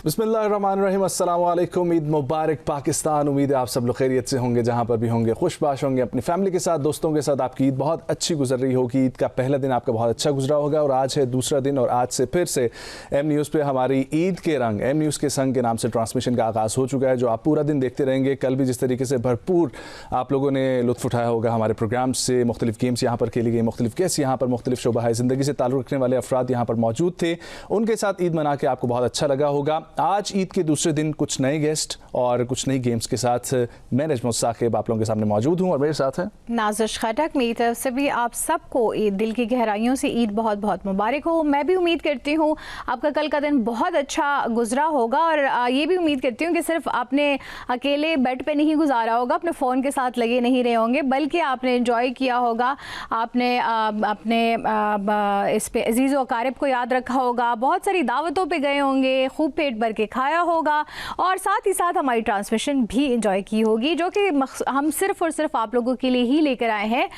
बिस्मिल्लाहिर्रहमानिर्रहीम, अस्सलाम वालेकुम, ईद मुबारक पाकिस्तान। उम्मीद है आप सब लोग खैरियत से होंगे, जहाँ पर भी होंगे खुशबाश होंगे, अपनी फैमिली के साथ, दोस्तों के साथ। आपकी ईद बहुत अच्छी गुजर रही होगी। ईद का पहला दिन आपका बहुत अच्छा गुजरा होगा और आज है दूसरा दिन और आज से फिर से एम न्यूज़ पे हमारी ईद के रंग, एम न्यूज़ के संग के नाम से ट्रांसमिशन का आगाज़ हो चुका है, जो आप पूरा दिन देखते रहेंगे। कल भी जिस तरीके से भरपूर आप लोगों ने लुत्फ़ उठाया होगा हमारे प्रोग्राम से, मुख्तलिफ गेम्स यहाँ पर खेली गई, मुख्तलिफ गेस्ट यहाँ पर, मुख्तलिफ शोबा ज़िंदगी से ताल्लुक़ रखने वाले अफराद यहाँ पर मौजूद थे, उनके साथ ईद मना के आपको बहुत अच्छा लगा होगा। आज ईद के दूसरे दिन कुछ नए गेस्ट और कुछ नई गेम्स के साथ मैं नजमुल साकिब आप लोगों के सामने मौजूद हूँ और मेरे साथ है नाज़िश खटक। मेरी तरफ से भी आप सबको ईद, दिल की गहराइयों से ईद बहुत बहुत मुबारक हो। मैं भी उम्मीद करती हूँ आपका कल का दिन बहुत अच्छा गुजरा होगा और ये भी उम्मीद करती हूँ कि सिर्फ आपने अकेले बेड पे नहीं गुजारा होगा, अपने फ़ोन के साथ लगे नहीं रहे होंगे, बल्कि आपने एंजॉय किया होगा, आपने अपने इस पे अजीज़ व अकारिब को याद रखा होगा, बहुत सारी दावतों पे गए होंगे, खूब पेट भर के खाया होगा और साथ ही साथ हमारी ट्रांसमिशन भी एंजॉय की होगी, जो कि हम सिर्फ और सिर्फ आप लोगों के लिए ही लेकर आए हैं।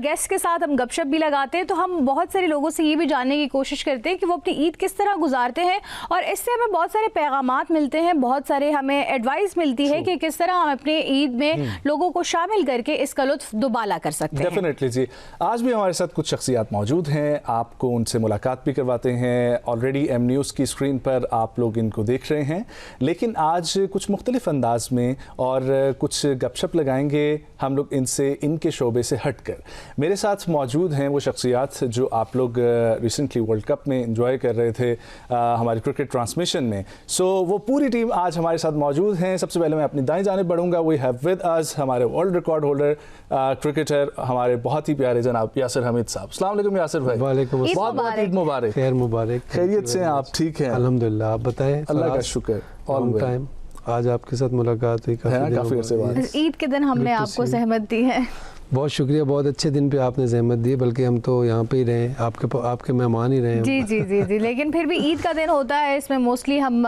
गेस्ट के साथ हम गपशप भी लगाते हैं, तो हम बहुत सारे लोगों से ये भी जानने की कोशिश करते हैं कि वो अपनी ईद किस तरह गुजारते हैं और इससे हमें बहुत सारे पैगामात मिलते हैं, बहुत सारे हमें एडवाइस मिलती है कि किस तरह हम अपने ईद में लोगों को शामिल करके इसका लुत्फ दुबाला कर सकते हैं। डेफिनेटली जी। आज भी हमारे साथ कुछ शख्सियात मौजूद हैं, आपको उनसे मुलाकात भी करवाते हैं। ऑलरेडी एम न्यूज़ की स्क्रीन पर आप लोग इनको देख रहे हैं, लेकिन आज कुछ मुख्तलिफ अंदाज में और कुछ गपशप लगाएंगे हम लोग इनसे, इनके शोबे से हटकर। मेरे साथ मौजूद हैं वो शख्सियात जो आप लोग रिसेंटली वर्ल्ड कप में एंजॉय कर रहे थे हमारी क्रिकेट ट्रांसमिशन में। सो वो पूरी टीम आज हमारे साथ मौजूद हैं। सबसे पहले मैं अपनी दाएं जानिब बढ़ूंगा। वी हैव विद अस हमारे वर्ल्ड रिकॉर्ड होल्डर क्रिकेटर, हमारे बहुत ही प्यारे जनाब यासिर हमीद साहब। अस्सलाम वालेकुम यासिर भाई। वालेकुम बहुत बहुत ईद मुबारक। खैर मुबारक। खैरियत से हैं आप? ठीक है अल्हम्दुलिल्लाह। आप बताएं। अल्लाह का शुक्र। ऑल टाइम आज आपके साथ मुलाकात हुई, काफी अर्से बाद। ईद के दिन हमने आपको सहमत दी है। बहुत शुक्रिया, बहुत अच्छे दिन पे आपने ज़हमत दी, बल्कि हम तो यहाँ पे ही रहे, आपके मेहमान ही रहे। जी जी जी जी। लेकिन फिर भी ईद का दिन होता है, इसमें मोस्टली हम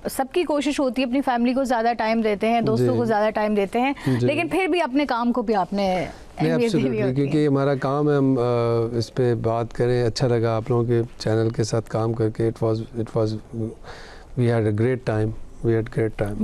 सबकी कोशिश होती है अपनी फैमिली को ज़्यादा टाइम देते हैं, दोस्तों को ज़्यादा टाइम देते हैं, लेकिन फिर भी अपने काम को भी आपने क्योंकि हमारा काम है, हम इस पे बात करें। अच्छा लगा आप लोगों के चैनल के साथ काम करके। It was we had a great time.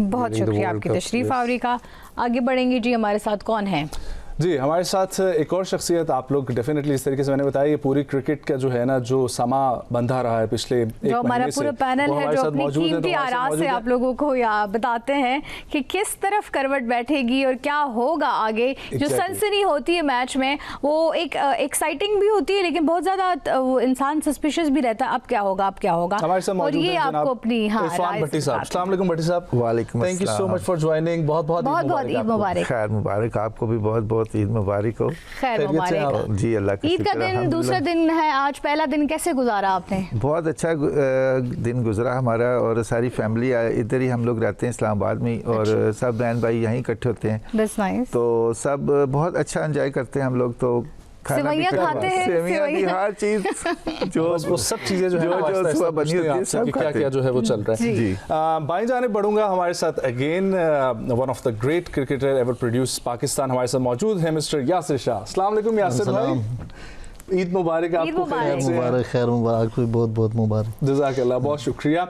बहुत शुक्रिया आपकी तशरीफ़ आवरी का। आगे बढ़ेंगे जी, हमारे साथ कौन है? जी, हमारे साथ एक और शख्सियत आप लोग डेफिनेटली, इस तरीके से मैंने बताया, ये पूरी क्रिकेट का जो है ना, जो समा बंधा रहा है पिछले एक महीने से, हमारा पूरा पैनल है जो अपनी कीमती आराज़ से आप लोगों को बताते हैं कि किस तरफ करवट बैठेगी और क्या होगा आगे। जो सनसनी होती है मैच में, वो एक एक्साइटिंग भी होती है, लेकिन बहुत ज़्यादा इंसान सस्पिशियस भी रहता है, अब क्या होगा, अब क्या होगा। और ये आपको अपनी भट्टी साहब। अस्सलाम वालेकुम भट्टी साहब। वालेकुम, thank you so much for joining. बहुत बहुत ईद मुबारक। खैर मुबारक, आपको भी बहुत बहुत ईद मुबारक हो। खैर मुबारक जी, अल्लाह का ईद का दिन दूसरा दिन है आज, पहला दिन कैसे गुजारा आपने? बहुत अच्छा दिन गुजरा हमारा, और सारी फैमिली इधर ही हम लोग रहते हैं इस्लामाबाद में, और सब बहन भाई यहीं इकट्ठे होते हैं। That's nice। तो सब बहुत अच्छा एंजॉय करते हैं हम लोग। तो सेवइयां खाते हैं, सेवइयां की हर चीज जो वो सब चीजें जो है सुबह बनी होती है, सब क्या क्या जो है वो चल रहा है। जी। बाएं जाने बढ़ूंगा। हमारे साथ again one of the great cricketer ever produce Pakistan हमारे साथ मौजूद है, मिस्टर यासिर शाह। अस्सलाम वालेकुम यासिर भाई, ईद मुबारक आपको। खैर मुबारक, बहुत बहुत मुबारक। जज़ाकल्लाह, बहुत शुक्रिया।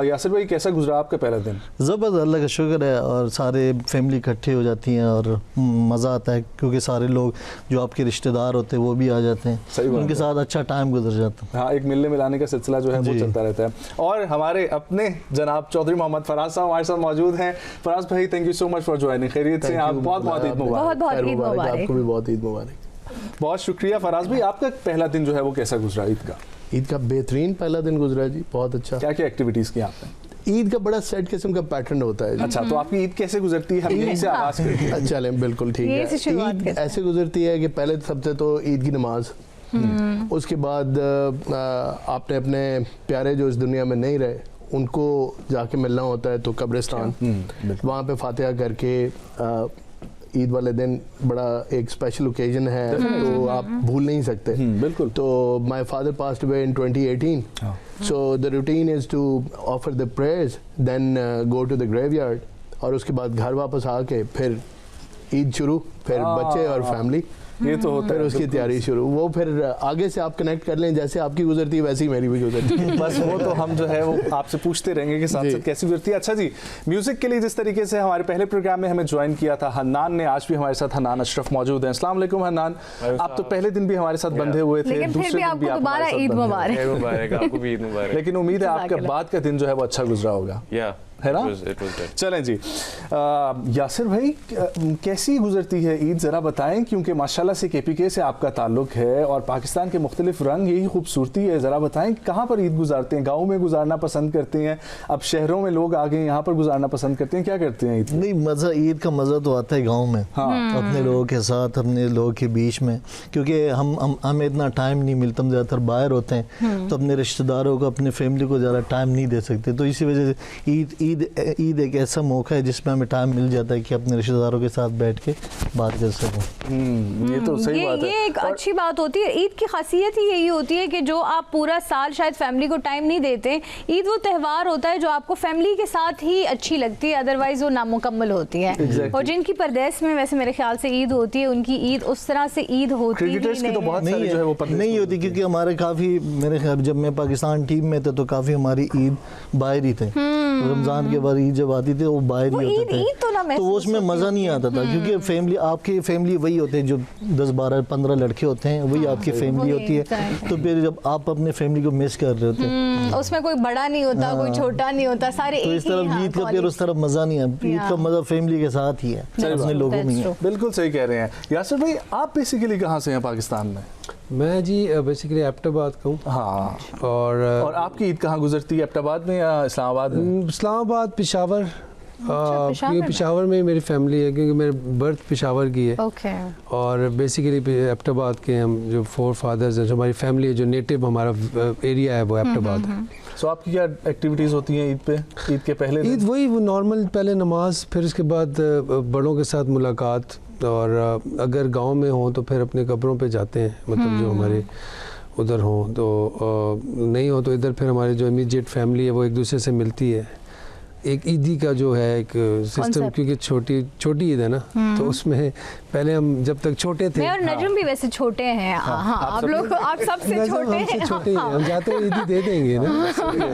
यासिर भाई, कैसा गुजरा आपका पहला दिन? ज़बरदस्त, अल्लाह का शुक्र है, और सारे फैमिली इकट्ठे हो जाती हैं और मज़ा आता है, क्योंकि सारे लोग जो आपके रिश्तेदार होते हैं वो भी आ जाते हैं, सही बात, उनके साथ अच्छा टाइम गुजर जाता है। हाँ, एक मिलने मिलाने का सिलसिला जो है वो चलता रहता है। और हमारे अपने जनाब चौधरी मोहम्मद फराज साहब हमारे साथ मौजूद हैं। फराज भाई, thank you so much for joining. खैरियत से? आप बहुत बहुत ईद मुबारक। आपको भी बहुत ईद मुबारक। बहुत शुक्रिया। फराज भाई, आपका पहला दिन जो है वो कैसा गुजरा ईद का? ईद का बेहतरीन पहला दिन गुजरा जी, बहुत अच्छा। क्या क्या एक्टिविटीज की आपने? ईद का बड़ा सेट किस्म का पैटर्न होता है। अच्छा, तो आपकी ईद कैसे गुजरती है? हम यहीं से आगाज करते हैं। चलें, बिल्कुल ठीक है। ईद ऐसे गुजरती है कि पहले सबसे तो ईद की नमाज, उसके बाद आपने अपने प्यारे जो इस दुनिया में नहीं रहे उनको जाके मिलना होता है, तो कब्रिस्तान वहाँ पे फातिहा करके ईद वाले दिन बड़ा एक स्पेशल ओकेजन है, तो आप भूल नहीं सकते। बिल्कुल। तो my father passed away in 2018, so the routine is to offer the prayers, then go to the graveyard, और उसके बाद घर वापस आके फिर ईद शुरू, फिर बच्चे और फैमिली। ये तो होता फिर है। उसकी तैयारी शुरू, वो फिर आगे से आप कनेक्ट कर लें, जैसे आपकी गुजरती है वैसे ही मेरी भी गुजरती है। बस वो तो हम जो है वो आपसे पूछते रहेंगे कि साथ जी। साथ कैसी गुजरती है। अच्छा जी, म्यूजिक के लिए जिस तरीके से हमारे पहले प्रोग्राम में हमें ज्वाइन किया था हन्नान ने, आज भी हमारे साथ हन्नान अशरफ मौजूद हैं। अस्सलाम वालेकुम हन्नान, आप तो पहले दिन भी हमारे साथ बंधे हुए थे, लेकिन फिर दूसरे भी दिन आपको आप दोबारा हमारे साथ ईद बंधे हुए। मुबारक। मुबारक आपको भी ईद मुबारक। लेकिन उम्मीद है आपके जज़ाकल्लाह। बाद का दिन जो है वो अच्छा गुजरा होगा, है ना? It was good. चलें जी, यासिर भाई कैसी गुजरती है ईद, ज़रा बताएं, क्योंकि माशाल्लाह से KPK से आपका ताल्लुक है और पाकिस्तान के मुख्तलिफ रंग यही खूबसूरती है। ज़रा बताएं कहाँ पर ईद गुजारते हैं? गाँव में गुजारना पसंद करते हैं, अब शहरों में लोग आ गए यहाँ पर गुजारना पसंद करते हैं, क्या करते हैं ईद? नहीं, मज़ा ईद का मज़ा तो आता है गांव में, अपने लोगों के साथ, अपने लोगों के बीच में, क्योंकि हमें इतना टाइम नहीं मिलता, हम ज़्यादातर बाहर होते हैं, तो अपने रिश्तेदारों को, अपने फैमिली को ज़्यादा टाइम नहीं दे सकते, तो इसी वजह से ईद एक ऐसा मौका है जिसमें हमें टाइम मिल जाता है कि अपने रिश्तेदारों के साथ बैठ के बात कर सकें। ये तो सही बात है। ये एक अच्छी बात होती है। ईद की खासियत ही यही होती है कि जो आप पूरा साल शायद फैमिली को टाइम नहीं देते, ईद वो त्यौहार होता है जो आपको फैमिली के साथ ही अच्छी लगती है, अदरवाइज वो नामुकम्मल होती है। और जिनकी परदेश में वैसे मेरे ख्याल से ईद होती है, उनकी ईद उस तरह से ईद होती ही क्रिकेटर्स की तो नहीं है। बहुत सारे जो है वो परदेश नहीं में होती, क्योंकि हमारे काफ़ी, मेरे ख्याल जब मैं पाकिस्तान टीम में था तो काफ़ी हमारी ईद बाहर ही थे, रमज़ान के बाद ईद जब आती थी वो बाहर ही होते थे, ईद तो ना तो महसूस वो उसमें मज़ा नहीं आता था, क्योंकि फैमिली, आपकी फैमिली वही होते हैं जो 10, 12, 15 लड़के होते हैं, वही आपकी फैमिली होती है, तो फिर जब आप अपने फैमिली को मिस कर रहे होते हैं, उसमें कोई बड़ा नहीं होता, कोई छोटा नहीं होता, सारे तो एक इस ही तरफ ईद का फिर उस तरफ मज़ा नहीं है, ईद का मज़ा फैमिली के साथ ही है, अपने लोगों में ही है। बिल्कुल सही कह रहे हैं। यासिर भाई आप बेसिकली कहाँ से हैं पाकिस्तान में? मैं जी बेसिकली एबटाबाद का हूँ। हाँ, और आपकी ईद कहाँ गुजरती है, एबटाबाद में या इस्लामाबाद में? इस्लामाबाद, पेशावर, पेशावर क्योंकि में? पेशावर में मेरी फैमिली है, क्योंकि मेरे बर्थ पेशावर की है। ओके। और बेसिकली एबटाबाद के हम जो 4 फादर्स हैं, जो हमारी फैमिली है, जो नेटिव हमारा एरिया है वो एबटाबाद है। सो आपकी क्या एक्टिविटीज़ होती हैं ईद पे, ईद के पहले दिन? ईद वही वो नॉर्मल, पहले नमाज, फिर उसके बाद बड़ों के साथ मुलाकात, और अगर गांव में हो तो फिर अपने कब्रों पे जाते हैं, मतलब जो हमारे उधर हों, तो नहीं हो तो इधर फिर हमारे जो इमीडिएट फैमिली है वो एक दूसरे से मिलती है। एक ईदी का जो है एक सिस्टम, क्योंकि छोटी ईद है ना, तो उसमें पहले हम जब तक छोटे थे, मैं और नजम भी वैसे छोटे हैं। हाँ, आप लोग, आप सबसे छोटे हैं। छोटे हैं, हम जाते हैं ईदी दे देंगे ना।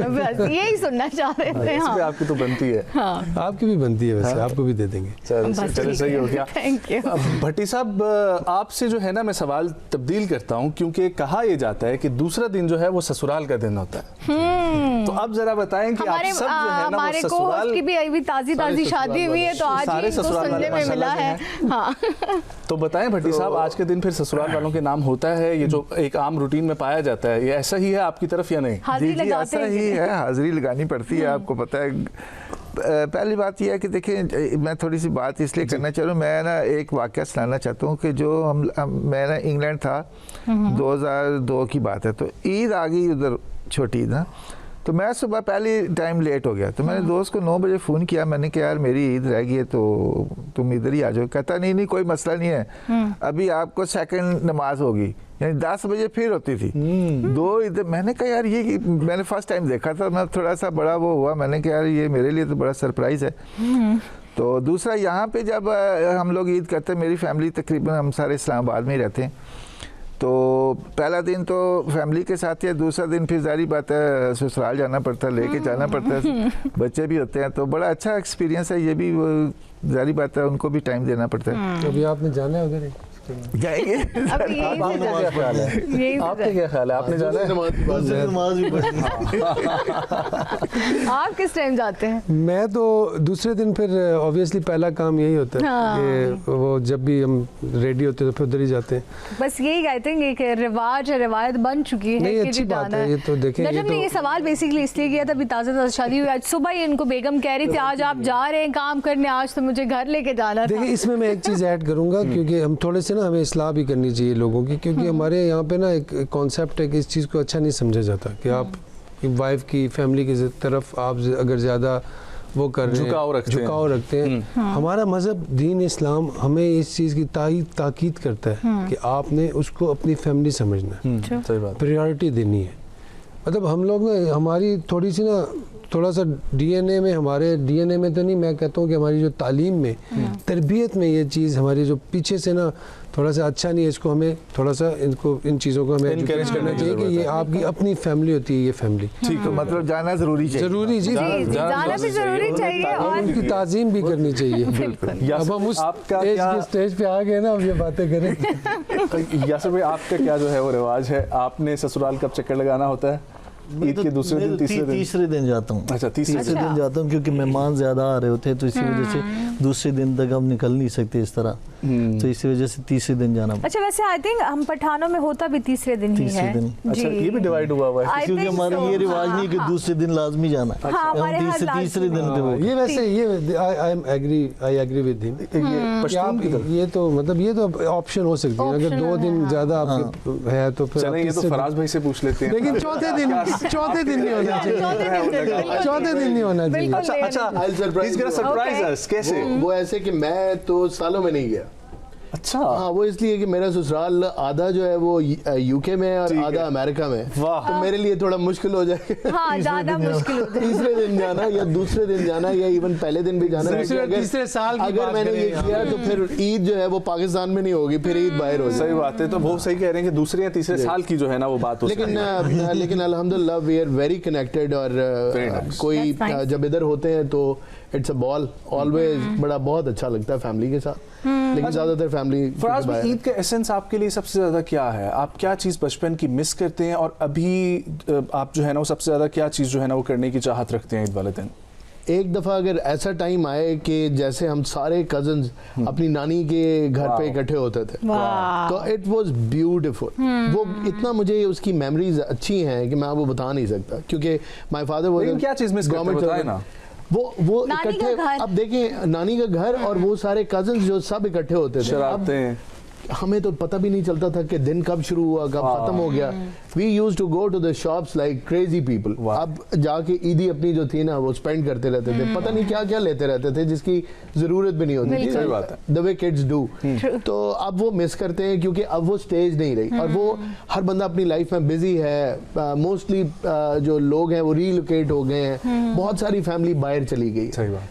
बस यही सुनना चाह रहे थे। इस हाँ, पे आपकी तो बनती है। आपकी भी बनती है वैसे, आपको भी दे देंगे। चलिए सही हो गया। Thank you. अब भट्टी साहब, आपसे जो है ना मैं सवाल तब्दील करता हूँ, क्योंकि कहा यह जाता है कि दूसरा दिन जो है वो ससुराल का दिन होता है। तो अब जरा बताएं कि आप सब जो है ना वो ससुराल की भी अभी ताजी शादी हुई है, तो आज ही इनको सुनने में मिला है। हाँ, तो बताएं भट्टी साहब, आज के दिन फिर ससुराल वालों के नाम होता है, ये जो एक आम रूटीन में पाया जाता है, ये ऐसा ही है आपकी तरफ या नहीं? हाजिरी जी लगाते ऐसा हैं ही है, हाजिरी लगानी पड़ती है, आपको पता है। पहली बात यह है कि देखिए, मैं थोड़ी सी बात इसलिए करना चाह रहा हूँ, मैं ना एक वाक़या सुनाना चाहता हूँ कि जो मैं ना इंग्लैंड था, 2002 की बात है, तो ईद आ गई उधर, छोटी ईद ना, तो मैं सुबह पहली टाइम लेट हो गया, तो मैंने दोस्त को 9 बजे फ़ोन किया, मैंने कहा यार मेरी ईद रह गई है तो तुम इधर ही आ जाओ। कहता नहीं कोई मसला नहीं है, अभी आपको सेकंड नमाज होगी, यानी 10 बजे फिर होती थी 2 इधर। मैंने कहा यार ये, मैंने फर्स्ट टाइम देखा था, मैं थोड़ा सा बड़ा वो हुआ, मैंने कहा यार ये मेरे लिए तो बड़ा सरप्राइज़ है। तो दूसरा, यहाँ पे जब हम लोग ईद करते हैं, मेरी फैमिली तकरीबन हम सारे इस्लामाबाद में ही रहते हैं, तो पहला दिन तो फैमिली के साथ है, दूसरा दिन फिर जारी बात है ससुराल जाना पड़ता है, लेके जाना पड़ता है, बच्चे भी होते हैं, तो बड़ा अच्छा एक्सपीरियंस है ये भी, जारी बात है उनको भी टाइम देना पड़ता है। अभी आपने जाना है उधर जाएंगे। आपका क्या ख्याल है? आपका क्या ख्याल है, आपने जाना है? नमाज भी पढ़नी। आप किस टाइम जाते हैं? मैं तो दूसरे दिन फिर ऑब्वियसली पहला काम यही होता है कि वो जब भी हम रेडी होते हैं तो फिर उधर ही जाते हैं। बस यही कहते हैं कि रिवाज है, रिवायत बन चुकी है नहीं, कि अच्छी जी बात जाना है, ये तो देखें, नजम ने तो ये सवाल बेसिकली इसलिए किया था, अभी ताज़ा शादी हुई, आज सुबह ही इनको बेगम कह रही थी आज आप जा रहे हैं काम करने, आज तो मुझे घर लेके जाना था। देखिए, इसमें मैं एक चीज़ ऐड करूंगा, क्योंकि हम थोड़े से ना, हमें इस्लाह भी करनी चाहिए लोगों की, क्योंकि हमारे यहाँ पे ना एक कॉन्सेप्ट है कि इस चीज़ को अच्छा नहीं समझा जाता कि आप वाइफ की फैमिली की तरफ आप अगर ज़्यादा वो कर रहे हैं, झुकाव रखते हैं। हमारा मज़हब दीन इस्लाम हमें इस चीज़ की ताकीद करता है कि आपने उसको अपनी फैमिली समझना है, सही बात, प्रायोरिटी देनी है। मतलब हम लोग ना, हमारी थोड़ी सी ना थोड़ा सा डीएनए में, हमारे डीएनए में तो नहीं, मैं कहता हूँ कि हमारी जो तालीम में, तरबियत में ये चीज़ हमारी जो पीछे से ना थोड़ा सा अच्छा नहीं है, इसको हमें थोड़ा सा इन चीज़ों को हमें Encourage करना चाहिए कि ये आपकी अपनी फैमिली होती है, ये फैमिली ठीक है, मतलब जाना ज़रूरी चाहिए। ज़रूरी जी, जाना भी जरूरी चाहिए और उनकी ताज़ीम भी करनी चाहिए। अब हम उस स्टेज पे आ गए ना, अब ये बातें करें। यासिर भाई, आपका क्या जो है वो रिवाज है, आपने ससुराल कब चक्कर लगाना होता है? ईद के दूसरे दिन, तीसरे दिन जाता हूँ। अच्छा, तीसरे दिन जाता हूँ, क्योंकि मेहमान ज़्यादा आ रहे होते हैं, तो इसी वजह से दूसरे दिन तक हम निकल नहीं सकते इस तरह, तो इसी वजह से तीसरे दिन जाना। अच्छा, वैसे आई थिंक हम पठानों में होता भी तीसरे दिन ही है। अच्छा, ये भी डिवाइड हुआ हुआ है, क्योंकि हमारा ये रिवाज नहीं कि दूसरे दिन लाजमी जाना, तीसरे दिन पे। ये वैसे ये आई एग्री विद हिम। ये तो मतलब ये तो ऑप्शन हो सकती है, अगर 2 दिन ज़्यादा आपके है तो फिर चलें, ये तो फराज भाई से पूछ लेते हैं। लेकिन चौथे दिन नहीं होना चाहिए, चौथे दिन नहीं होना चाहिए। अच्छा, he's gonna surprise us, कैसे? वो ऐसे कि मैं तो सालों में नहीं गया। अच्छा, हाँ, वो इसलिए कि मेरा ससुराल आधा जो है वो यूके में है और आधा अमेरिका में, तो मेरे लिए थोड़ा मुश्किल हो जाएगा। हाँ, ज़्यादा मुश्किल होता है तीसरे दिन जाना या दूसरे दिन जाना या इवन पहले दिन भी जाना। तीसरे साल की अगर मैंने ये किया तो फिर ईद जो है वो पाकिस्तान में नहीं होगी, फिर ईद बाहर हो जाएगी। सही बात है, तो वो सही कह रहे हैं कि दूसरे या तीसरे साल की जो है ना वो बात हो सकती है। लेकिन अल्हम्दुलिल्लाह वी आर वेरी कनेक्टेड, और कोई जब इधर होते हैं तो इट्स अ बॉल ऑलवेज, बड़ा बहुत अच्छा लगता है फैमिली के साथ, लेकिन ज्यादातर फैमिली। फराज भाई, ईद का एसेंस आपके लिए सबसे ज्यादा क्या है? आप क्या चीज बचपन की मिस करते हैं और अभी आप जो है ना वो सबसे ज्यादा क्या चीज जो है ना वो करने की चाहत रखते हैं ईद वाले दिन? एक दफ़ा अगर ऐसा टाइम आए कि जैसे हम सारे कजन्स अपनी नानी के घर पे इकट्ठे होते थे, तो इट वाज ब्यूटीफुल। वो इतना मुझे उसकी मेमोरीज अच्छी हैं कि मैं आपको बता नहीं सकता, क्योंकि माय फादर वो क्या चीज मिस करते हैं बताएं ना। वो इकट्ठे, अब देखें नानी का घर और वो सारे कजन्स जो सब इकट्ठे होते थे, शरारतें, हमें तो पता भी नहीं चलता था कि दिन कब शुरू हुआ कब खत्म हो गया। We used to go to the shops like crazy people. अब जाके ईदी अपनी जो थी ना वो स्पेंड करते रहते थे, पता नहीं क्या क्या लेते रहते थे जिसकी जरूरत भी नहीं होती थी। सही बात है, द वे किड्स डू। तो अब वो मिस करते हैं क्योंकि अब वो स्टेज नहीं रही, और वो हर बंदा अपनी लाइफ में बिजी है। मोस्टली जो लोग हैं वो रीलोकेट हो गए हैं, बहुत सारी फैमिली बाहर चली गई,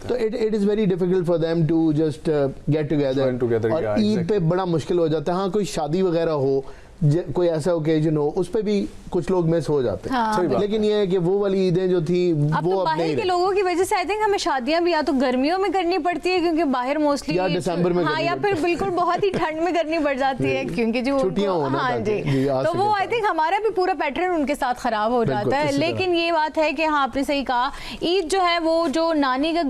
तो it is very difficult for them to just get together. और ईद पे बड़ा मुश्किल हो जाता है। हाँ, कोई शादी वगैरह हो, कोई ऐसा ओकेजन हो, उस पे भी कुछ लोग मिस हो जाते हैं। हाँ, लेकिन ये है कि वो वाली ईदें जो थी वो अब बाहर के लोगों की वजह से आई थिंक हमें शादियां भी या तो गर्मियों में करनी पड़ती है क्योंकि बाहर मोस्टली, या दिसंबर में, हाँ, या फिर बिल्कुल बहुत ही ठंड में करनी पड़ जाती है क्योंकि जो छुट्टियां होना, हाँ जी, तो वो आई थिंक हमारा भी पूरा पैटर्न उनके साथ खराब हो जाता है। लेकिन ये बात है कि हाँ, आपने सही कहा, ईद जो है वो जो नानी के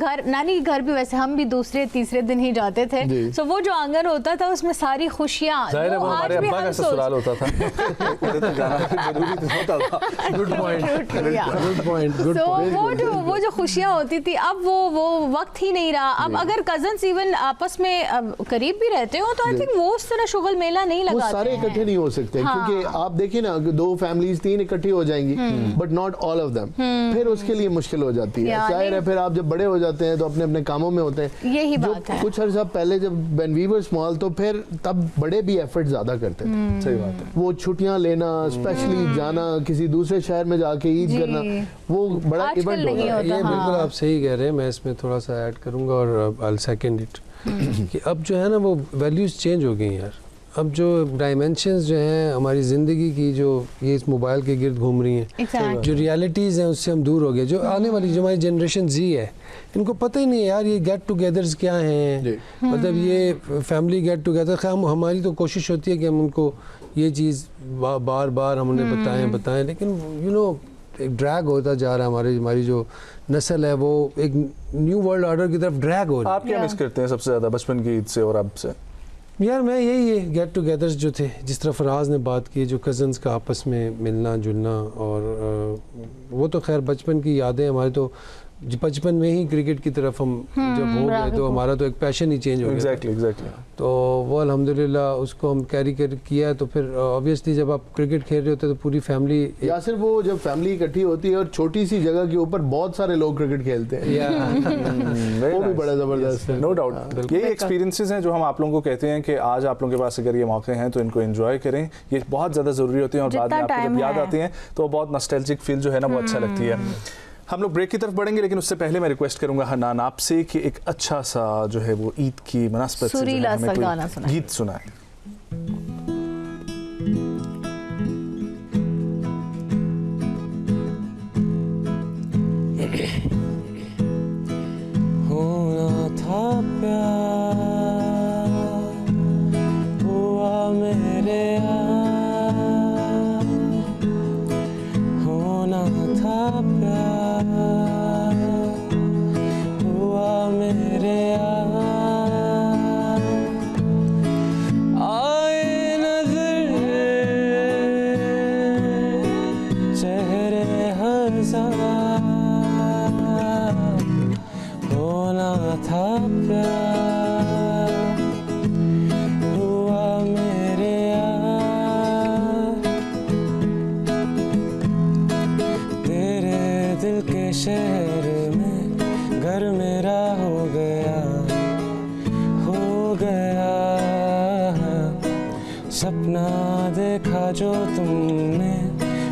घर भी वैसे हम भी दूसरे तीसरे दिन ही जाते थे, सो वो जो आंगन होता था उसमें सारी खुशियाँ हमारे अब्बा का ससुराल होता था। Good point. वो जो खुशियाँ होती थी, अब वो वक्त ही नहीं रहा। अब अगर कजन्स इवन आपस में करीब भी रहते हो तो आई थिंक वो उस तरह शुगल मेला नहीं लगा, वो सारे इकट्ठे नहीं हो सकते। क्योंकि आप देखिए ना, 2 फैमिलीज 3 इकट्ठी हो जाएंगी, but not all of them, फिर उसके लिए मुश्किल हो जाती है। जाहिर है, फिर आप जब बड़े हो जाते हैं तो अपने अपने कामों में होते हैं। यही बात है। कुछ अर्सा पहले जब व्हेन वी वर स्मॉल, तो फिर तब बड़े भी एफर्ट ज्यादा करते थे। सही बात है, वो छुट्टियां लेना, स्पेशली जाना किसी दूसरे शहर में जाके ईद करना, वो बड़ा इवेंट होता है। ये बिल्कुल आप सही कह रहे हैं, मैं इसमें थोड़ा सा ऐड करूंगा और आई विल सेकंड इट कि अब जो है ना वो वैल्यूज चेंज हो गई यार। अब जो डायमेंशंस जो हैं हमारी ज़िंदगी की, जो ये इस मोबाइल के गिर्द घूम रही हैं, जो रियलिटीज़ हैं उससे हम दूर हो गए। जो आने वाली जो हमारी जनरेशन जी है, इनको पता ही नहीं है यार ये गेट टुगेदर्स क्या हैं, मतलब ये फैमिली गेट टुगेदर। हमारी तो कोशिश होती है कि हम उनको ये चीज़ बार बार हम उन्हें बताएं, लेकिन एक ड्रैग होता जा रहा है। हमारी जो नस्ल है वो एक न्यू वर्ल्ड ऑर्डर की तरफ ड्रैग हो रही है। आप क्या मिस करते हैं सबसे ज़्यादा बचपन की ईद से और अब से? यार मैं यही है, गेट टुगेदर्स जो थे, जिस तरह फराज ने बात की, जो कज़न्स का आपस में मिलना जुलना, और वो तो खैर बचपन की यादें हमारे। तो बचपन में ही क्रिकेट की तरफ हम जब हो गए तो हमारा तो एक पैशन ही चेंज हो गया। एग्जैक्टली। तो वो अल्हम्दुलिल्लाह उसको हम कैरी किया। तो फिर ऑब्वियसली जब आप क्रिकेट खेल रहे होते तो पूरी फैमिली, या सिर्फ वो जब फैमिली इकट्ठी होती है और छोटी सी जगह के ऊपर बहुत सारे लोग क्रिकेट खेलते हैं, वो भी बड़ा जबरदस्त है। नो डाउट, यही एक्सपीरियंसेस हैं जो हम आप लोगों को कहते हैं कि आज आप लोगों के पास अगर ये मौके हैं तो इनको एंजॉय करें। ये बहुत ज़्यादा ज़रूरी होते हैं और बाद में आपको जब याद आती हैं तो बहुत नॉस्टैल्जिक फील जो है ना वो अच्छा लगती है। हम लोग ब्रेक की तरफ बढ़ेंगे, लेकिन उससे पहले मैं रिक्वेस्ट करूंगा हनान आपसे कि एक अच्छा सा जो है वो ईद की मुनासबत से जो है सुरीला हमें सा कोई गाना सुनाएं। गीत सुनाए। होना था प्यार हुआ मेरे यार, होना था प्यार हुआ मेरे यार, आए नजर चेहरे हजार, होना था प्यार हुआ मेरे यार, तेरे दिल के शहर में घर मेरा हो गया सपना देखा जो तुमने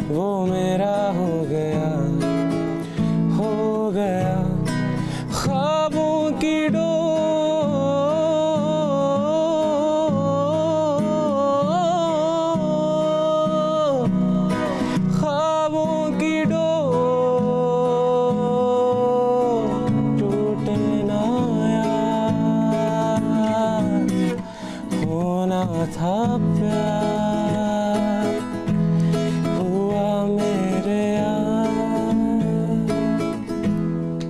वो मेरा हो गया ख्वाबों की ख्वाबों की टूटे ना यार, होना था प्यार हुआ मेरे यार।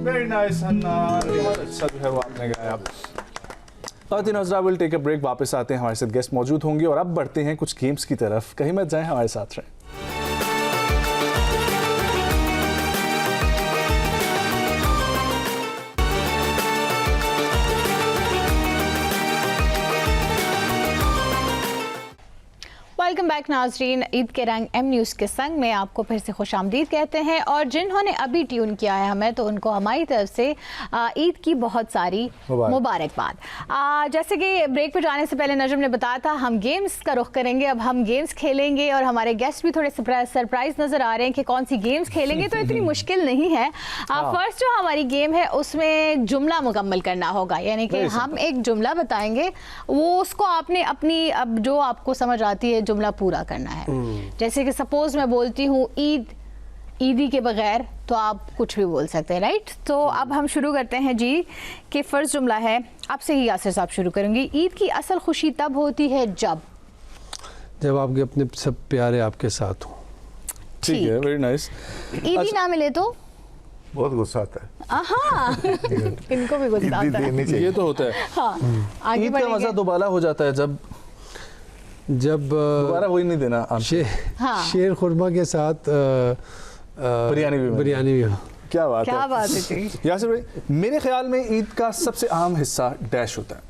वेरी नाइस हन्नान, बहुत अच्छा जो है वो आपने गाया। खातिन हज़रात, विल टेक अ ब्रेक, वापस आते हैं, हमारे साथ गेस्ट मौजूद होंगे और अब बढ़ते हैं कुछ गेम्स की तरफ। कहीं मत जाएं, हमारे साथ रहें। वेलकम बैक नाजरीन, ईद के रंग एम न्यूज़ के संग में आपको फिर से खुशामदीद कहते हैं, और जिन्होंने अभी ट्यून किया है हमें तो उनको हमारी तरफ से ईद की बहुत सारी मुबारकबाद। जैसे कि ब्रेक पर जाने से पहले नजम ने बताया था हम गेम्स का रुख करेंगे, अब हम गेम्स खेलेंगे और हमारे गेस्ट भी थोड़े सरप्राइज नज़र आ रहे हैं कि कौन सी गेम्स खेलेंगे, तो इतनी मुश्किल नहीं है। फर्स्ट जो हमारी गेम है उसमें जुमला मुकम्मल करना होगा, यानी कि हम एक जुमला बताएंगे, वो उसको आपने अपनी अब जो आपको समझ आती है जुमला पूरा करना है। जैसे कि सपोज मैं बोलती हूँ ईदी के बगैर, तो आप कुछ भी बोल सकते हैं, राइट। तो अब हम शुरू करते हैं जी कि फर्स्ट जुमला है आपसे ही, यासिर साहब शुरू करेंगे। ईद की असल खुशी तब होती है जब आपके अपने सब प्यारे आपके साथ हो। ठीक है, वेरी नाइस। ईदी ना मिले तो बहुत गुस्सा आता है। हाँ इनको भी गुस्सा आता है, ये तो होता है। हाँ आगे ईद का मजा बढ़ेंगे। दोबारा हो जाता है जब दोबारा वही नहीं देना आप। हाँ। शेर खुरमा के साथ बिरयानी भी हो। क्या बात क्या है, बात है जी। यासिर भाई, मेरे ख्याल में ईद का सबसे अहम हिस्सा डैश होता है,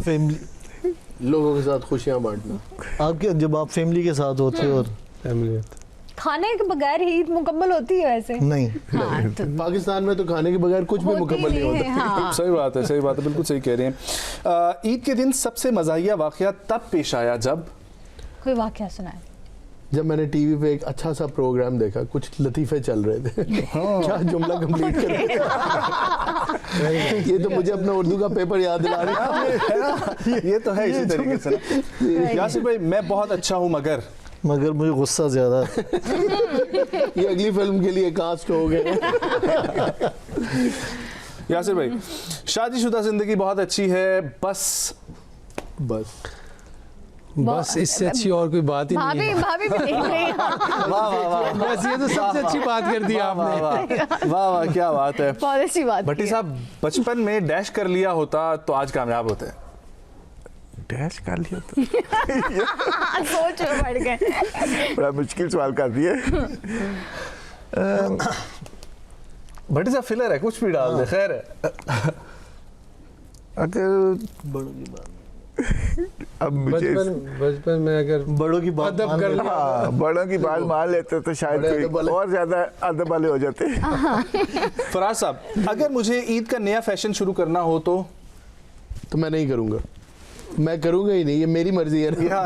फैमिली, लोगों के साथ खुशियां बांटना। आपके जब आप फैमिली के साथ होते हो और फैमिली खाने के बगैर ही ईद मुकम्मल होती है वैसे। नहीं, हाँ, तो पाकिस्तान में तो खाने के बगैर कुछ भी होती मुकम्मल नहीं नहीं होता। है, हाँ। सही बात है, बिल्कुल सही कह रहे हैं। ईद के दिन सबसे मज़ाहिया वाक़या तब पेश आया जब कोई वाकया सुनाए। जब मैंने टीवी पे एक अच्छा सा प्रोग्राम देखा, कुछ लतीफ़े चल रहे थे। क्या जुमला कंप्लीट कर ये तो मुझे अपना उर्दू का पेपर याद दिला रहा है। ये तो है इसी तरीके से ना। यासिर भाई, मैं बहुत अच्छा हूँ मगर मुझे गुस्सा ज़्यादा। ये अगली फिल्म के लिए कास्ट हो गए। यासिर भाई, शादीशुदा जिंदगी बहुत अच्छी है, बस इससे अच्छी और कोई बात ही नहीं है। भाभी भी देख रही हैं। वाह वाह वाह, बस ये तो सबसे अच्छी बात कर दी आपने। वाह वाह, क्या बात है। बहुत अच्छी बात भट्टी की है। साहब, बचपन में डैश कर लिया होता तो आज कामयाब होते। डैश कर लिया तो सोच में पड़ गए। बड़ा मुश्किल सवाल कर दिए। भट्टी साहब फिलर है, कुछ भी डाल दे, खैर है। अगर बड़ों की बात, अब मुझे बचपन में अगर बड़ों की बात अदब मान कर लो। लिया, हाँ, बड़ों की बात मान लेते तो शायद बड़े अदब कोई वाले। और ज्यादा अदब वाले हो जाते। फराज साहब, अगर मुझे ईद का नया फैशन शुरू करना हो तो तो मैं नहीं करूंगा। मैं करूंगा ही नहीं, ये मेरी मर्जी है ना।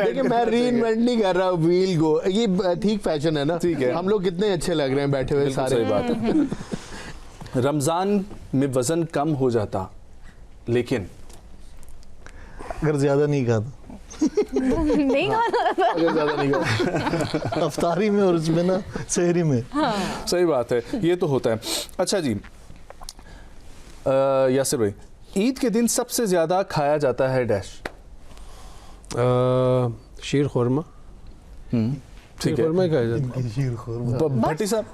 देखिए मैं री इन्वेंट नहीं कर रहा व्हील को, ये ठीक फैशन है ना। ठीक है। हम लोग कितने अच्छे लग रहे हैं बैठे हुए सारे। सही बात है। रमजान में वजन कम हो जाता, लेकिन अगर ज़्यादा नहीं खाता, नहीं खाना अगर ज्यादा नहीं कर अफ्तारी में और उसमें ना सहरी में। सही बात है, ये तो होता है। अच्छा जी, यासिर भाई, ईद के दिन सबसे ज्यादा खाया जाता है डैश। शीर खुरमा। ठीक है, खुरमा ही खाया जाता है। भट्टी साहब,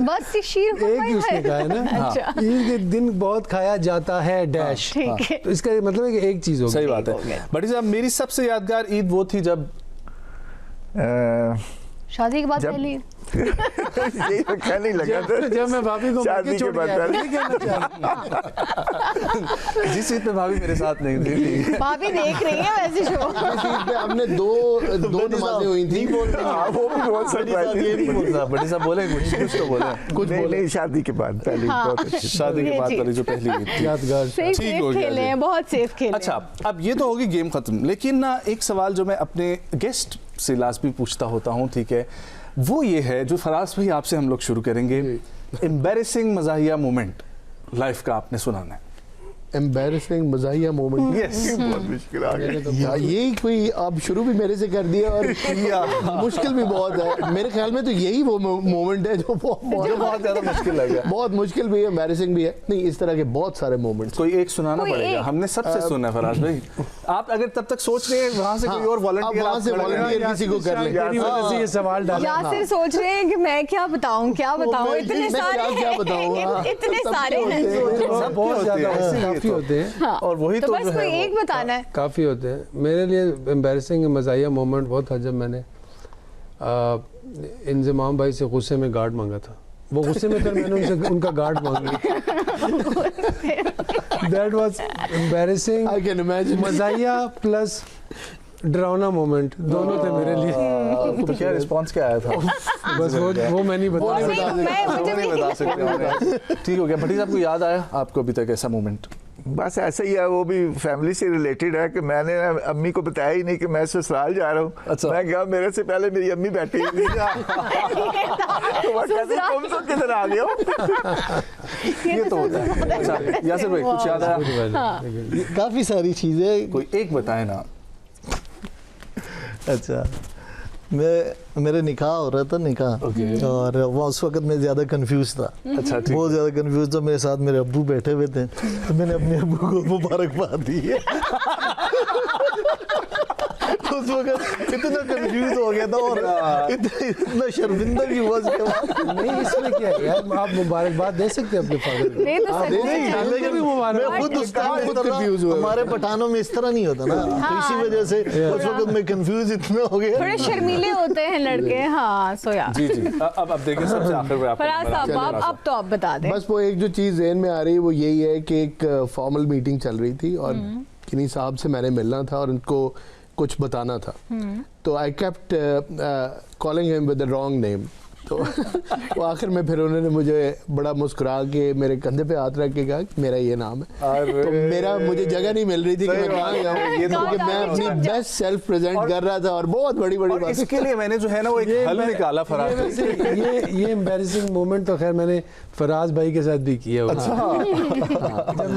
बस ये शीर एक ही उसने कहा है ना। अच्छा। ईद के दिन बहुत खाया जाता है डैश। ठीक है। तो इसका मतलब है कि एक चीज होगी। सही बात है। भट्टी साहब, मेरी सबसे यादगार ईद वो थी जब शादी के बाद जब- पहली यही तो कहने लगा था। जब मैं भाभी को शादी के छोड़ बाद के आया, पहले। ये कहना चाह जिस ईद पे भाभी मेरे साथ नहीं थी। भाभी देख रही है वैसे शो। इस ईद पे हमने दो नमाजें हुई थी। हाँ, वो भी बहुत सरप्राइजिंग। भट्टी साहब बोले कुछ तो बोले। कुछ नहीं, शादी के बाद पहली बहुत अच्छी। शादी के बाद जी। वाली जो पहली ईद थी। यादगार। सेफ ठीक हो सेफ गया खेले जी। हैं, बहुत सेफ खेले हैं। अच्छा, अब ये तो होगी गेम खत्म, लेकिन ना एक सवाल जो मैं अपने गेस्ट से लाजमी पूछता होता हूँ, ठीक है, वो ये है जो फराज भाई आपसे हम लोग शुरू करेंगे। एम्बैरेसिंग मज़ाहिया मोमेंट लाइफ का आपने सुनाना है। एम्बैरेसिंग मज़ाहिया मोमेंट। यस। बहुत मुश्किल आ गई। यार यही कोई आप शुरू भी मेरे से कर दिया और मुश्किल भी बहुत है। मेरे ख्याल में तो यही वो मोमेंट है जो बहुत ज़्यादा मुश्किल लग गया। बहुत मुश्किल भी है, एम्बैरेसिंग भी है। नहीं, इस तरह के बहुत सारे मोमेंट्स। कोई एक सुनाना कोई पड़ेगा, एक। हमने सबसे सुना है फराज भाई। आप अगर तब तक सोच रहे हैं वहां से कोई और वॉलंटियर, वहां से वॉलंटियर किसी को कर ले। तेरी वजह से ये सवाल डाला। यासिर सोच रहे हैं कि मैं क्या बताऊं, क्या बताऊं, मैं इतने क्या- सारे क्या बताऊं, हाँ। इतने सबके सारे होते हैं। हैं। बहुत ज्यादा होते हैं, काफी होते हैं। हाँ, और वही तो तो बस जो है कोई वो- एक बताना है। काफ़ी होते हैं। मेरे लिए एम्बैरेसिंग मज़ाहिया मोमेंट बहुत था जब मैंने इंजमाम भाई से गुस्से में गार्ड मांगा था। वो गुस्से में थे, मैंने उनसे उनका गार्ड मांग लिया। That was embarrassing, I can imagine. मज़ाहिया प्लस डरावना मोमेंट दोनों थे मेरे लिए। तो क्या रिस्पांस क्या आया था? बस वो मैं नहीं बता नहीं, सकता। मुझे नहीं भी बता सकते। ठीक हो गया। भट्टी साहब को याद आया आपको अभी तक ऐसा मोमेंट? बस ऐसा ही है, वो भी फैमिली से रिलेटेड है कि मैंने ना अम्मी को बताया ही नहीं कि मैं ससुराल जा रहा हूँ। अच्छा। मैं गया, मेरे से पहले मेरी अम्मी बैठी हुई थी। तो वो कहती, तुम तो किधर आ गए हो? ये तो होता है। अच्छा, यासिर भाई कुछ याद आया? काफ़ी सारी चीज़ें। कोई एक बताए ना। अच्छा, मेरे निकाह हो रहा था, निकाह। और वो उस वक्त मैं ज़्यादा कंफ्यूज था। अच्छा, ठीक। बहुत ज़्यादा कंफ्यूज था। मेरे साथ मेरे अब्बू बैठे हुए थे, तो मैंने अपने अब्बू को मुबारकबाद दी है। उस वक्त इतना कंफ्यूज हो गया था और इतना शर्मिंदा भी हुआ उसके बाद। नहीं, इसमें क्या है यार, आप मुबारकबाद दे सकते हैं अपने फादर को। नहीं तो सच में लेकिन भी मुबारक। मैं खुद उस टाइम खुद confused हुआ। हमारे पठानों में इस तरह नहीं होता ना, तो इसी वजह से उस वक्त मैं कंफ्यूज इतना हो गया। थोड़े शर्मीले होते हैं लड़के। हाँ, सोया। जी जी। अब देखिए सबसे आखिर में आपको फराज नंबर साहब, अब तो आप बता दें। बस वो एक जो चीज़ ज़हन में आ रही है वो यही है कि एक फॉर्मल मीटिंग चल रही थी और किन्हीं साहब से मैंने मिलना था और उनको कुछ बताना था। तो I kept calling him with the wrong name. तो वो आखिर में फिर उन्होंने मुझे बड़ा मुस्कुरा के मेरे कंधे पे हाथ रख के कहा कि मेरा ये नाम है। तो मेरा मुझे जगह नहीं मिल रही थी कि मैं कहाँ जाऊँ, क्योंकि मैं अपनी बेस्ट सेल्फ प्रेजेंट कर रहा था और बहुत बड़ी बड़ी और बात। इसके लिए मैंने जो है ना वो एक हल निकाला फराज भाई। ये एम्बैरेसिंग मोमेंट तो खैर मैंने फराज भाई के साथ भी किया हुआ। जब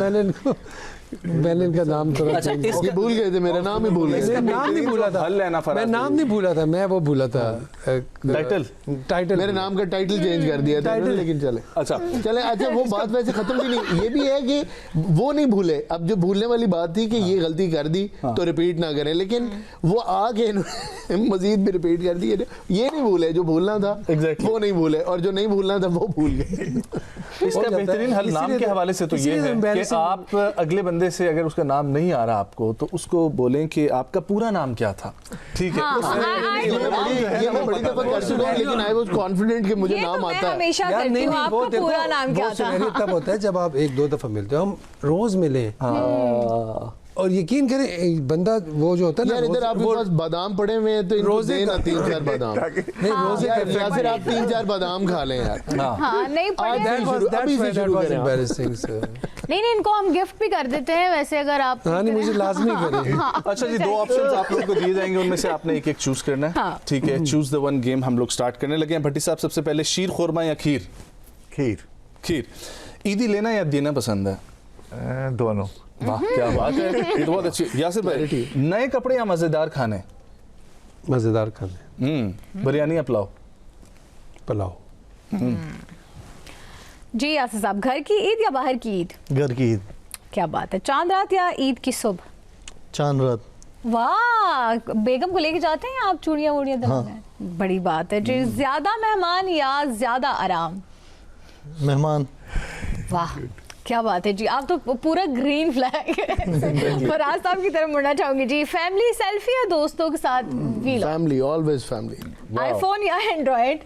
मैंने इनका नाम थोड़ा अच्छा, change- ये भूल गए थे, मेरा नाम ही भूल गए। मैं नाम नहीं भूला था। हल लेना फराज मैं नाम नहीं भूला था, मैं वो भूला था टाइटल। मेरे नाम का टाइटल चेंज कर दिया था टाइटल। लेकिन चले अच्छा अच्छा वो बात वैसे खत्म भी नहीं। ये भी है कि वो नहीं भूले। अब जो भूलने वाली बात थी कि ये गलती कर दी तो रिपीट ना करें, लेकिन वो आगे मजीद भी रिपीट कर दी। ये नहीं भूले, जो भूलना था Exactly. वो नहीं भूले और जो नहीं भूलना था वो भूल गए। इसका बेहतरीन हल नाम के हवाले से तो ये इसीलिए है कि embarrassing- आप अगले बंदे से अगर उसका नाम नहीं आ रहा आपको तो उसको बोलें कि आपका पूरा नाम क्या था। ठीक है, हाँ, उससे- ये मैं बड़ी दफा कर चुका हूँ, लेकिन आई वाज कॉन्फिडेंट कि मुझे ये नाम तो मैं आता है। हमेशा यार करती हूँ। वो आपका देखो, पूरा नाम क्या वो था? सिनेरियो तब होता है जब आप एक दो दफा मिलते हो, हम रोज मिले और यकीन करें एक बंदा वो जो होता है यार ना इधर आपके पास बादाम पड़े हुए हैं तो इनको रोजे देना का- 3-4 बादाम। नहीं रोजे या फिर आप 3-4 बादाम खा लें यार। हाँ, नहीं आज पढ़े। से शुरू- अभी से शुरू करें आप। embarrassing sir। नहीं नहीं, इनको हम गिफ्ट भी कर देते हैं वैसे, अगर आप हाँ नहीं, मुझे लाजमी करें। अच्छा जी, 2 ऑप्शंस आप लोगों को दिए जाएंगे, उनमें से आपने एक एक चूज करना है। हाँ। ठीक है, चूज द वन गेम हम लोग स्टार्ट करने लगे हैं। भट्टी साहब, सबसे पहले शीर खुरमा या खीर? खीर। खीर। ईदी लेना या देना पसंद है? दोनों। वाह क्या बात है, ये तो बहुत अच्छी। यासिर भाई, नए कपड़े या मजेदार खाने? मज़ेदार खाने। बिरयानी या पुलाव? पुलाव। जी यासिर साहब, घर की ईद या बाहर की ईद? घर की ईद। क्या बात है। चांद रात या ईद की सुबह? चांद रात। वाह, बेगम को लेके जाते हैं आप चूड़ियाँ वूड़ियाँ दिलाने? बड़ी बात है जी। ज्यादा मेहमान या ज्यादा आराम? मेहमान। वाह क्या बात है जी, आप तो पूरा ग्रीन फ्लैग फराज साहब की तरफ मुड़ना चाहूंगी जी। फैमिली सेल्फी या दोस्तों के साथ vlog? Family, always family. IPhone या एंड्रॉइड?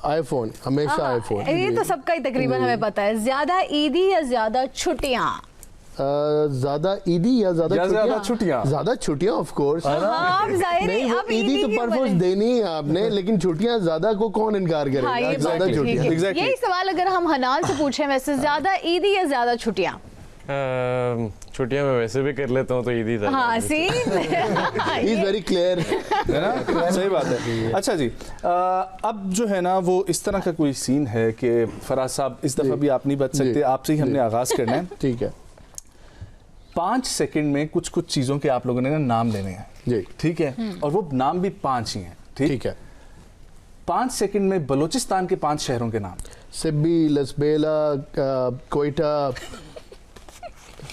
आईफोन, हमेशा आईफोन। ये तो सबका ही तकरीबन हमें पता है। ज्यादा ईदी या ज्यादा छुट्टियां? ज्यादा ईदी या ज्यादा छुट्टियां? ज्यादा छुट्टियां ऑफ कोर्स। आप जाहिर नहीं, है वो आप ईदी तो परफॉर्स देनी है आपने, लेकिन छुट्टियां ज्यादा को कौन इनकार हाँ, करेगा? ये ज्यादा बात ठीक छुट्टियां। है। Exactly. यही सवाल अगर हम हनान से पूछें वैसे, ज्यादा ईदी या ज्यादा छुट्टियां? छुट्टियां मैं वैसे भी कर लेता हूँ तो ईद ही ज्यादा हाँ है। सी ही इज वेरी क्लियर। है ना, सही बात है। अच्छा जी, अब जो है ना वो इस तरह का कोई सीन है कि फराज साहब इस दफा भी आप नहीं बच सकते, आपसे ही हमने आगाज करना है। ठीक है 5 सेकंड में कुछ कुछ चीजों के आप लोगों ने ना नाम लेने हैं जी। ठीक है, और वो नाम भी 5 ही हैं। ठीक है। 5 सेकंड में बलूचिस्तान के 5 शहरों के नाम। सिब्बी, लसबेला, कोयटा।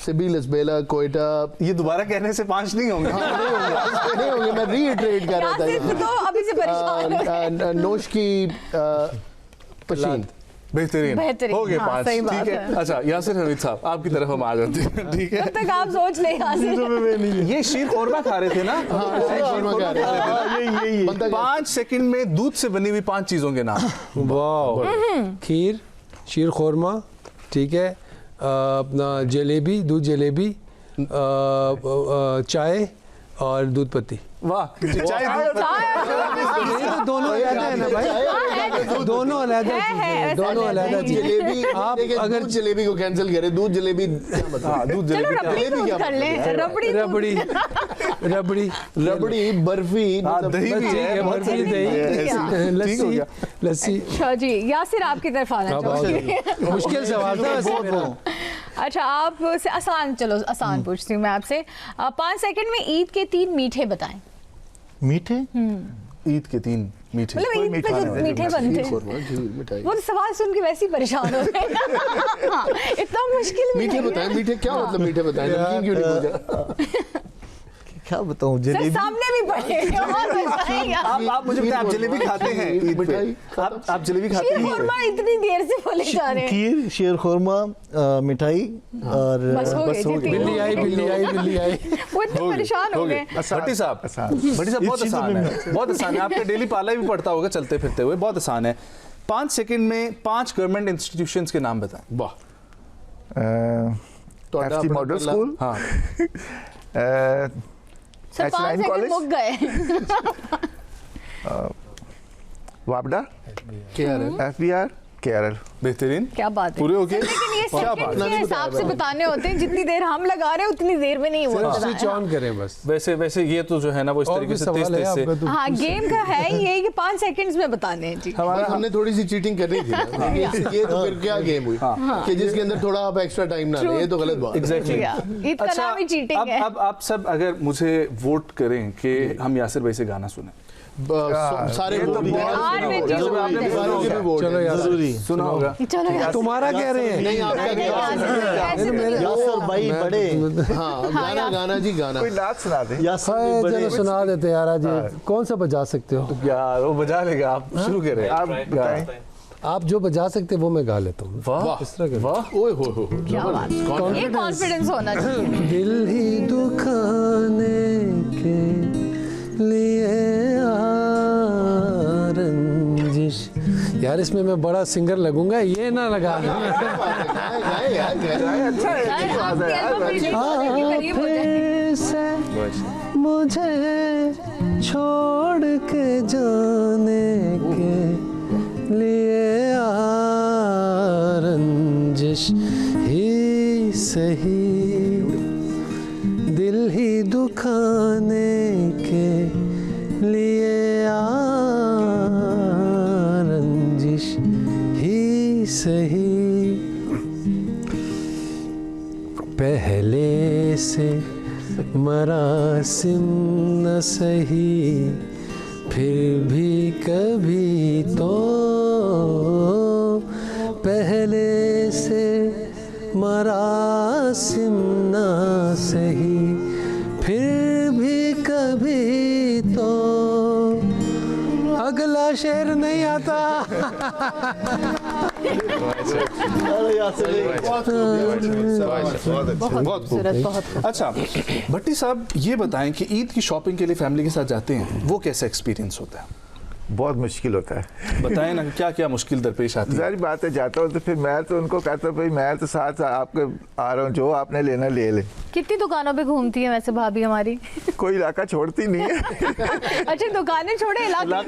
सिब्बी, लसबेला, कोयटा। ये दोबारा कहने से 5 नहीं होंगे। नहीं होंगे, मैं रीइटरेट कर रहा यासिर तो अभी से परेशान हो गए। था। नोश की पशीन। बेहतरीन हो गए हाँ, 5। सही बात ठीक है। है। अच्छा यासिर हमीद साहब, आपकी तरफ हम आ जाते हैं। ठीक है, तब तक आप सोच ले यासिर। ये शीर खुरमा खा रहे थे ना? यही 5 सेकंड में दूध से बनी हुई 5 चीजों के नाम। वाह। खीर, शीर खुरमा, ठीक है, अपना जलेबी, दूध जलेबी, चाय और दूध पत्ती। वाह, चाय ये तो दोनों अलग है ना भाई, दोनों अलग है, दोनों अलग चीजें। जलेबी। आप अगर अगर जलेबी को कैंसिल करें, दूध जलेबी क्या मतलब? हाँ, दूध जलेबी क्या? रबड़ी दूध कर लें, रबड़ी रबड़ी, रबड़ी, रबड़ी, बर्फी, हाँ, दही भी है, बर्फी, दही, लस्सी, लस्सी। अच्छा जी, यासिर आपकी तरफ आना चाहूंगी। मुश्किल सवाल था वैसे मेरा। अच्छा, आप से आसान, चलो आसान पूछती हूँ मैं आपसे। 5 सेकंड में ईद के 3 मीठे बताएं। मीठे। ईद के 3 मीठे। मतलब ईद पे जो मीठे बनते हैं, मिठाई। वो सवाल सुन के वैसे ही परेशान हो गए। हाँ, इतना मुश्किल भी मीठे नहीं है। बताएं, मीठे क्या मतलब? मीठे बताएं, नमकीन क्यों नहीं पूछा? क्या बताऊँ? सर जलेबी। सामने भी पड़े और बताएं आप। आप मुझे बताएं, आप जलेबी खाते हैं ईद पे? मिठाई आप जलेबी खाते शीर हैं? खुरमा इतनी देर से बोले जा रहे हैं। खीर, शीर खुरमा, मिठाई और बस हो गई थी बिल्ली आई, बिल्ली आई, बिल्ली आई। वो इतने परेशान हो गए। भट्टी साहब, भट्टी साहब बहुत आसान है, बहुत आसान है। आपका डेली पाला भी पड़ता होगा चलते फिरते हुए, बहुत आसान है। 5 सेकंड में 5 गवर्नमेंट इंस्टीट्यूशंस के नाम बताएं। वाह। एफसी मॉडल स्कूल, हाँ, सर 5 सेकंड मुक गए। वापडा, KRL। FBR, KRL। बेहतरीन, क्या बात है। पूरे हो गए? लेकिन ये क्या बात सेकंड के हिसाब से बताने होते हैं, जितनी देर हम लगा रहे हैं उतनी देर में नहीं हुआ। स्विच ऑन करें बस। वैसे ये तो जो है ना वो इस और तरीके भी से सवाल है तेज से आपका तो? हाँ, गेम का है ही ये कि 5 सेकंड्स में बताने हैं जी। बस हमने थोड़ी सी चीटिंग करनी थी ना। ये तो फिर क्या गेम हुई कि जिसके अंदर थोड़ा आप एक्स्ट्रा टाइम ना लें, ये तो गलत बात है। एग्जैक्टली। ईद का नाम ही चीटिंग है। अब आप सब अगर मुझे वोट करें कि हम यासिर भाई से गाना सुने, सारे ये तो वोट बहुत हार में जैसे जीत आपने भी होते हैं। सारों के भी वोट चलो हैं। यार, जरूरी सुना होगा। चलो यार, तुम्हारा कह रहे हैं। नहीं, आपका यासर भाई बड़े। हाँ, गाना गाना जी, गाना। कोई नाच सुना दे। यासर भाई चलो बड़े। सुना देते यार। आज कौन सा बजा सकते हो? यार वो बजा लेगा, आप शुरू करें। आप बताएं। आप जो बजा सकते वो मैं गा लेता हूँ। वाह, इस तरह के वाह, ओए हो क्या बात है। ये कॉन्फिडेंस होना चाहिए। दिल ही दुखाने के लिए रंजिश। यार इसमें मैं बड़ा सिंगर लगूंगा, ये ना लगा देना। गाए यार, गाए। अच्छा है, आपके एल्बम रिलीज होने के करीब हो जाए। फिर से मुझे छोड़ के जाने के लिए रंजिश ही सही दिल ही दुखाने के लिए रंजिश ही सही, पहले से मरासिम न सही फिर भी कभी तो, पहले से मरासिम न सही फिर भी कभी तो, अगला शेर नहीं आता। बहुत खूब। अच्छा भट्टी साहब, ये बताएं कि ईद की शॉपिंग के लिए फैमिली के साथ जाते हैं, वो कैसा एक्सपीरियंस होता है? बहुत मुश्किल होता है। बताएं ना क्या क्या मुश्किल दरपेश आती है। सारी बातें जाता हूँ तो फिर मैं तो उनको कहता हूँ भाई मैं तो साथ आपके आ रहा हूँ, जो आपने लेना ले ले। कितनी दुकानों पे घूमती है वैसे भाभी हमारी? कोई इलाका छोड़ती नहीं है। अच्छा दुकानें छोड़े, इलाका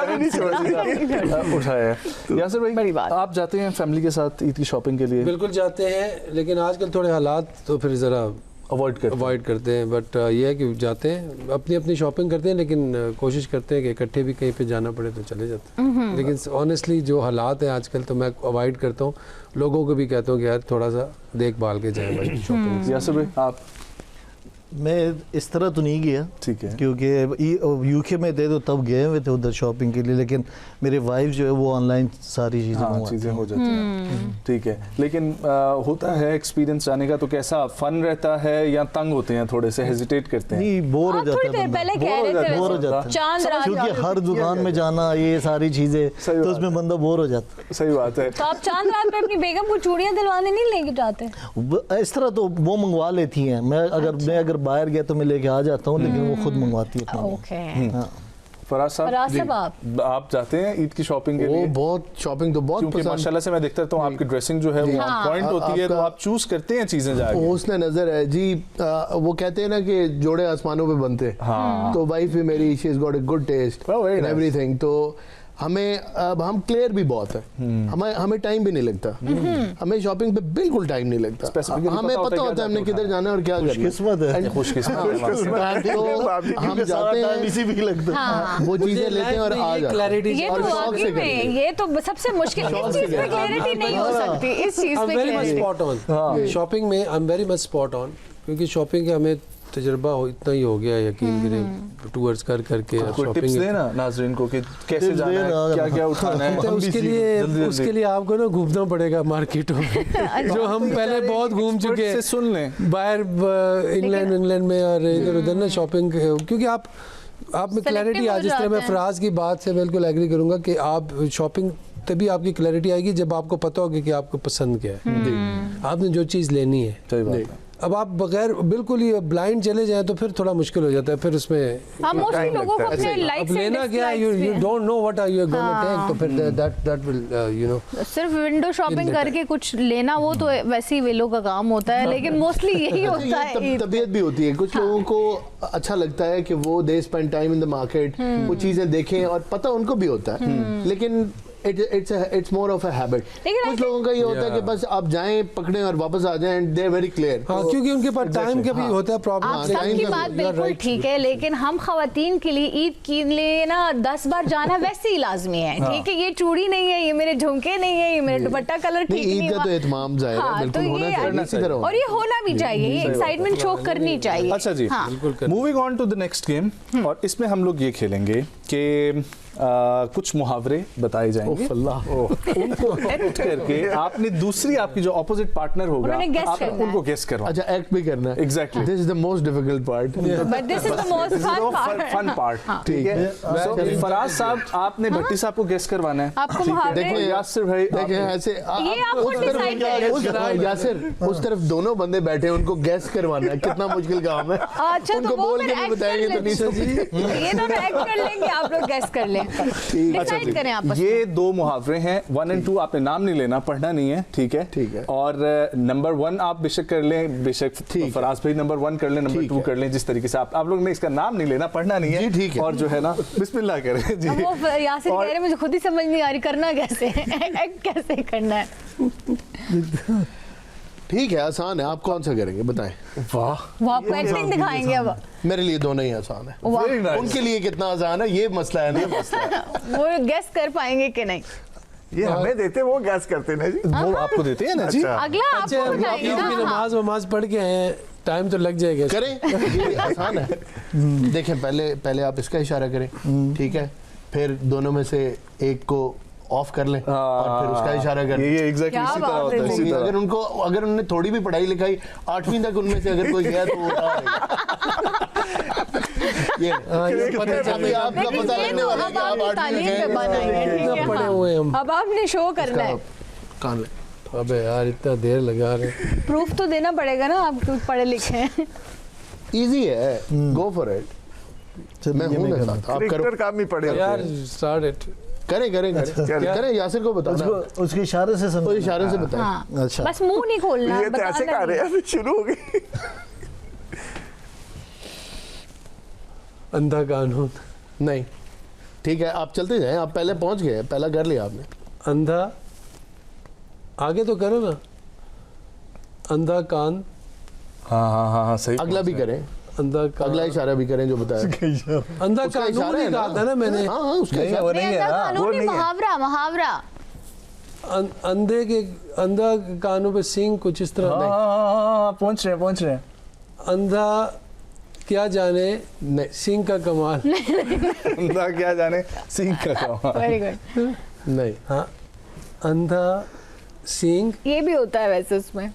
नहीं छोड़ती। उठाया यासिर भाई, बड़ी बात। आप जाते हैं फैमिली के साथ ईद की शॉपिंग के लिए? बिल्कुल जाते हैं, लेकिन आजकल थोड़े हालात तो फिर ज़रा अवॉइड करते हैं, बट ये है कि जाते हैं, अपनी अपनी शॉपिंग करते हैं, लेकिन कोशिश करते हैं कि इकट्ठे भी कहीं पे जाना पड़े तो चले जाते हैं। लेकिन ऑनेस्टली जो हालात हैं आजकल तो मैं अवॉइड करता हूँ, लोगों को भी कहता हूँ कि यार थोड़ा सा देखभाल के जाएं भाई शॉपिंग। यासिर भाई आप? मैं इस तरह तो नहीं गया, ठीक है, क्योंकि यूके में थे तो तब गए हुए थे उधर शॉपिंग के लिए, लेकिन मेरे वाइफ जो है वो ऑनलाइन सारी चीज़ें हो जाती हैं। ठीक है, लेकिन होता है एक्सपीरियंस जाने का तो कैसा फन रहता है या तंग होते हैं, थोड़े से हेजिटेट करते हैं? नहीं, बोर हो जाता है, बोर हो जाता है, क्योंकि हर दुकान में जाना ये सारी चीज़ें तो उसमें बंदा बोर हो जाता है। सही बात है। तो आप चांद रात में अपनी बेगम को चूड़ियां दिलवाने नहीं लेके जाते? इस तरह तो वो मंगवा लेती हैं, मैं अगर बाहर गया तो मैं लेके आ जाता हूँ, लेकिन वो खुद मंगवाती है। ओके। फराज साहब आप जाते हैं ईद की शॉपिंग के लिए? बहुत शॉपिंग तो बहुत क्योंकि माशाल्लाह से मैं देखता रहता हूँ आपकी ड्रेसिंग जो है वो पॉइंट होती है, तो आप चूज करते हैं चीजें जाके। हुस्न नजर है जी। वो कहते हैं ना कि जोड़े आसमानों पे बनते हैं। हाँ। तो वाइफ भी मेरी, she has got a good taste in everything. तो हमें अब हम क्लियर भी बहुत है, हमें टाइम भी नहीं लगता, हमें शॉपिंग पे बिल्कुल टाइम नहीं लगता। हमें पता होता है हमने किधर जाना है और क्या करना है। खुशकिस्मत है, तो हम जाते हैं, इसी भी लगता है, वो चीजें लेते हैं और आ जाते हैं। ये तो सबसे मुश्किल, इस चीज पे क्लैरिटी नहीं हो सकती, इस चीज पे शॉपिंग में I am very much spot on, क्योंकि शॉपिंग का हमें तजुर्बा इतना ही हो गया, यकीन करें, टूर्स करके टिप्स देना नाज़रीन को कि कैसे जाना है, क्या क्या उठाना है। तो उसके लिए आपको ना घूमना पड़ेगा मार्केटों में, जो हम पहले बहुत घूम चुके हैं, सुन लें बाहर इंग्लैंड में और इधर उधर ना शॉपिंग, क्योंकि आप में क्लैरिटी आ, जिस तरह मैं फराज की बात से बिल्कुल एग्री करूंगा कि आप शॉपिंग तभी आपकी क्लैरिटी आएगी जब आपको पता होगा कि आपको पसंद क्या है, आपने जो चीज़ लेनी है। सही बात है। अब आप बगैर बिल्कुल ही ब्लाइंड चले जाएं तो फिर थोड़ा मुश्किल हो जाता है, फिर उसमें मोस्टली लोगों को अपने लाइफ से लेना क्या, you don't know what are you gonna take, तो फिर दैट विल यू नो, सिर्फ विंडो शॉपिंग करके कुछ लेना वो तो वैसे ही वेलों का काम होता है, लेकिन मोस्टली यही होता है। तबीयत भी होती है, कुछ लोगों को अच्छा लगता है कि वो they spend time in the market, वो चीजें देखें, और पता उनको भी होता है, लेकिन it's more of a habit। कुछ लोगों का ये होता है कि बस आप जाएं, पकड़ें और वापस आ जाएं, and they're very clear। हाँ, क्योंकि उनके पास टाइम का भी होता है प्रॉब्लम। आप सबकी बात बिल्कुल ठीक है, लेकिन हम खवातीन के लिए ईद के लिए ना 10 बार जाना वैसे ही लाजमी है। ठीक है, ये चूड़ी नहीं है, ये मेरे झुमके नहीं है, ये मेरा दुपट्टा कलर ठीक नहीं ईद का तो इत्माम जाएगा, बिल्कुल होना चाहिए इसी तरह, और ये होना भी चाहिए, ये एक्साइटमेंट शो करनी चाहिए। अच्छा जी, moving on to the next game, और इसमें हम लोग ये खेलेंगे कि कुछ मुहावरे बताए जाएंगे, उनको एक्ट करके आपने दूसरी आपकी जो ऑपोजिट पार्टनर होगा आप उनको गेस करना। अच्छा, एक्ट भी करना है। Exactly, this is the most difficult part, but this is the most fun part. ठीक है, सो फराज साहब आपने भट्टी साहब को गेस करवाना है। आपको मुहावरे, देखिए यासिर भाई, देखिए ऐसे यासिर उस तरफ दोनों बंदे बैठे हैं, उनको गेस करवाना है, कितना मुश्किल काम है। अच्छा, उनको बोल के भी बताएंगे तो नहीं समझ, ये दोनों एक्ट कर लेंगे, आप लोग गेस कर लें। डिसाइड करें आपस में। ये दो मुहावरे हैं, 1 और 2, आपने नाम नहीं लेना, पढ़ना नहीं है, ठीक है? ठीक है। और नंबर 1 आप बेशक कर लें, बेशक फराज भाई नंबर 1 कर लें, नंबर 2 कर लें, जिस तरीके से आप लोग ने इसका नाम नहीं लेना, पढ़ना नहीं है, ठीक है। और जो है ना बिस्मिल्लाह करें जी। वो यासिर कह रहे मुझे खुद ही समझ नहीं आ रही करना कैसे, एक्ट कैसे करना है। ठीक है, आसान है। आप कौन सा करेंगे बताएं? वाह, वो आपको एक्टिंग दिखाएंगे अब। मेरे लिए दोनों ही आसान है। वाह, Very nice. उनके लिए कितना आसान है ये मसला है ना। वो गेस कर पाएंगे कि नहीं। ये हमें देते, वो गैस करते ना जी। वो आपको देते हैं ना जी। अच्छा। अगला अच्छा, आपको अभी बताएंगे आप ना। नमाज वमाज पढ़ के आए हैं, टाइम तो लग जाएगा। करें, ये आसान है। देखें, पहले आप इसका इशारा करें, ठीक है, फिर दोनों में से एक को ऑफ कर लें और फिर उसका इशारा कर लें। ये एग्जैक्टली क्या इसी तरह बात होता है, है। इसी तरह। अगर उन्होंने थोड़ी भी पढ़ाई लिखाई 8वीं तक उनमें से अगर कोई गया तो वो उठा ये ये पता अभी आपका लेकिन पता ये लगने तो वाला है अब कि आप आपने 8वीं तालीम में पे गए। बना है, ठीक इतना है, पढ़े हाँ। हुए हम। अब आपने शो करना है। कान ले। अबे यार इतना देर लगा रहे। प्रूफ तो देना पड़ेगा ना, आप पढ़े लिखे हैं। इजी है, गो फॉर इट। मैं हूं ना साथ, आप करो। क्रिकेटर काम ही पड़े होते यार हैं। Start it. करें। यासिर को बताना, उसको उसके इशारे से तो समझ। इशारे से बताएं। हाँ, अच्छा। बस मुंह नहीं खोलना, ये तो ऐसे बताना कर रहे नहीं। हैं, अभी शुरू हो गई। अंधा कानून। नहीं, ठीक है, आप चलते जाएं। आप पहले पहुंच गए, पहला कर लिया आपने। अंधा, आगे तो करो ना। अंधा कान, हाँ सही। अगला भी करें, अंधा कान, अगला इशारा भी करें जो बताया। अंधा उसका कानून इशारा ही है कहा था ना मैंने। हाँ, उसका नहीं, इशारा। वो नहीं है अंधा ना, कानून वो नहीं, नहीं है। मुहावरा। अंधे के अंधा कानों पे सींग कुछ इस तरह नहीं। हाँ, पहुंच रहे हैं। अंधा क्या जाने नहीं, सिंह का कमाल। अंधा क्या जाने सिंह का कमाल। Very good. नहीं, हाँ, अंधा सिंह, ये भी होता है वैसे उसमें।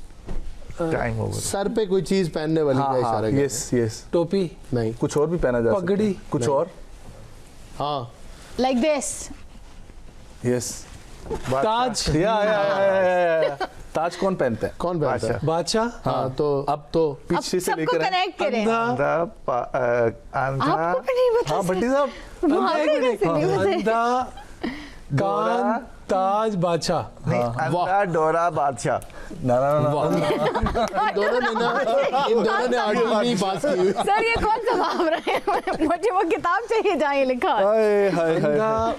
Time over. सर पे कोई चीज पहनने वाली का इशारा करें। यस। टोपी, नहीं, कुछ और भी पहना जा सकता है। पगड़ी। कुछ और। हाँ, लाइक दिस। यस। ताज, या ताज कौन पहनता है? कौन पहनता है? बादशाह, हाँ, तो अब तो पीछे से सबको लेकर आए। कनेक्ट करें। अंधा, अंधा आपको भी नहीं बता हाँ भट्टी साहब, मुहावरे कैसे नहीं बता? अंधा कान, ताज, बादशाह। अंधा डोरा बादशाह। ना इन दोनों ने 8वीं में ही पास की हुई। सर ये कौन सा मुहावरा है? मुझे वो किताब चाहिए जहाँ ये लिखा है। हाय अंधा,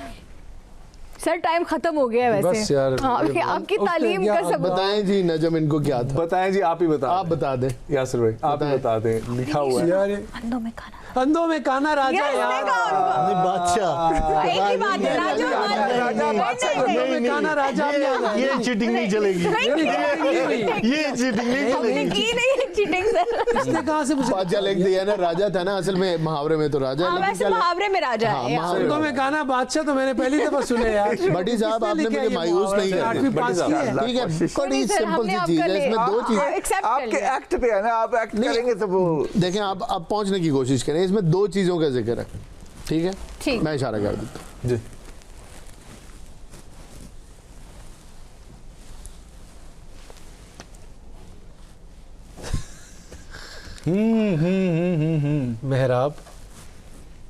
सर टाइम खत्म हो गया है वैसे। बस यार, हाँ, अभी आपकी उसने तालीम क्या का सब। बताएं जी नजम, इनको क्या था? बताएं जी, आप ही बता आप बता दें। यासिर भाई, आप ही बता दें। लिखा हुआ है यार अंधों में खाना। अंधों में काना राजा Yes, यार। देखा उनको। नहीं, बादशाह। एक ही बात है, राजा बादशाह। अंधों में काना राजा भी आ गया। ये चीटिंग नहीं चलेगी। ये चीटिंग नहीं हमने चलेगी। की नहीं है चीटिंग सर। इसने कहाँ से मुझे बादशाह लिख दिया ना, राजा था ना असल में, मुहावरे में तो राजा है, हाँ लेकिन वैसे क्या लिख- मुहावरे में राजा हाँ, है। मुहावरे अंधों में काना बादशाह तो मैंने पहली दफा सुने यार। भट्टी साहब, किसने आपने लिखा मुझे ये मायूस मुहावरा? नहीं करना। आठवीं पास की है। ठीक है, बड़ी सर, सिंपल हमने सी आपका चीज है, ले- इसमें दो चीजें। एक्सेप्ट कर आपके लिया। एक्ट पे है ना, आप एक्ट करेंगे तो वो देखें, आप पहुंचने की कोशिश करें, इसमें दो चीजों का जिक्र है, ठीक है? ठीक। मैं इशारा कर देता हूं। जी। मेहराब,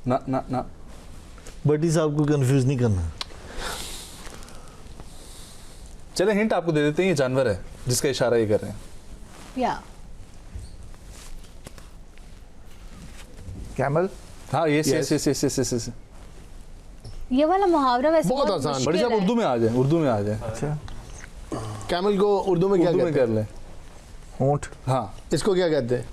ना बटी साहब को कंफ्यूज नहीं करना। चले हिंट आपको दे देते हैं, ये जानवर है जिसका इशारा ये कर रहे हैं। या कैमल। हाँ यस। ये वाला मुहावरा वैसे बहुत आसान। मुश्किल बड़ी साहब है। उर्दू में आ जाए। अच्छा, कैमल को उर्दू में क्या उर्दू में कहते कर हैं? ले। ऊंट, हाँ इसको क्या कहते हैं?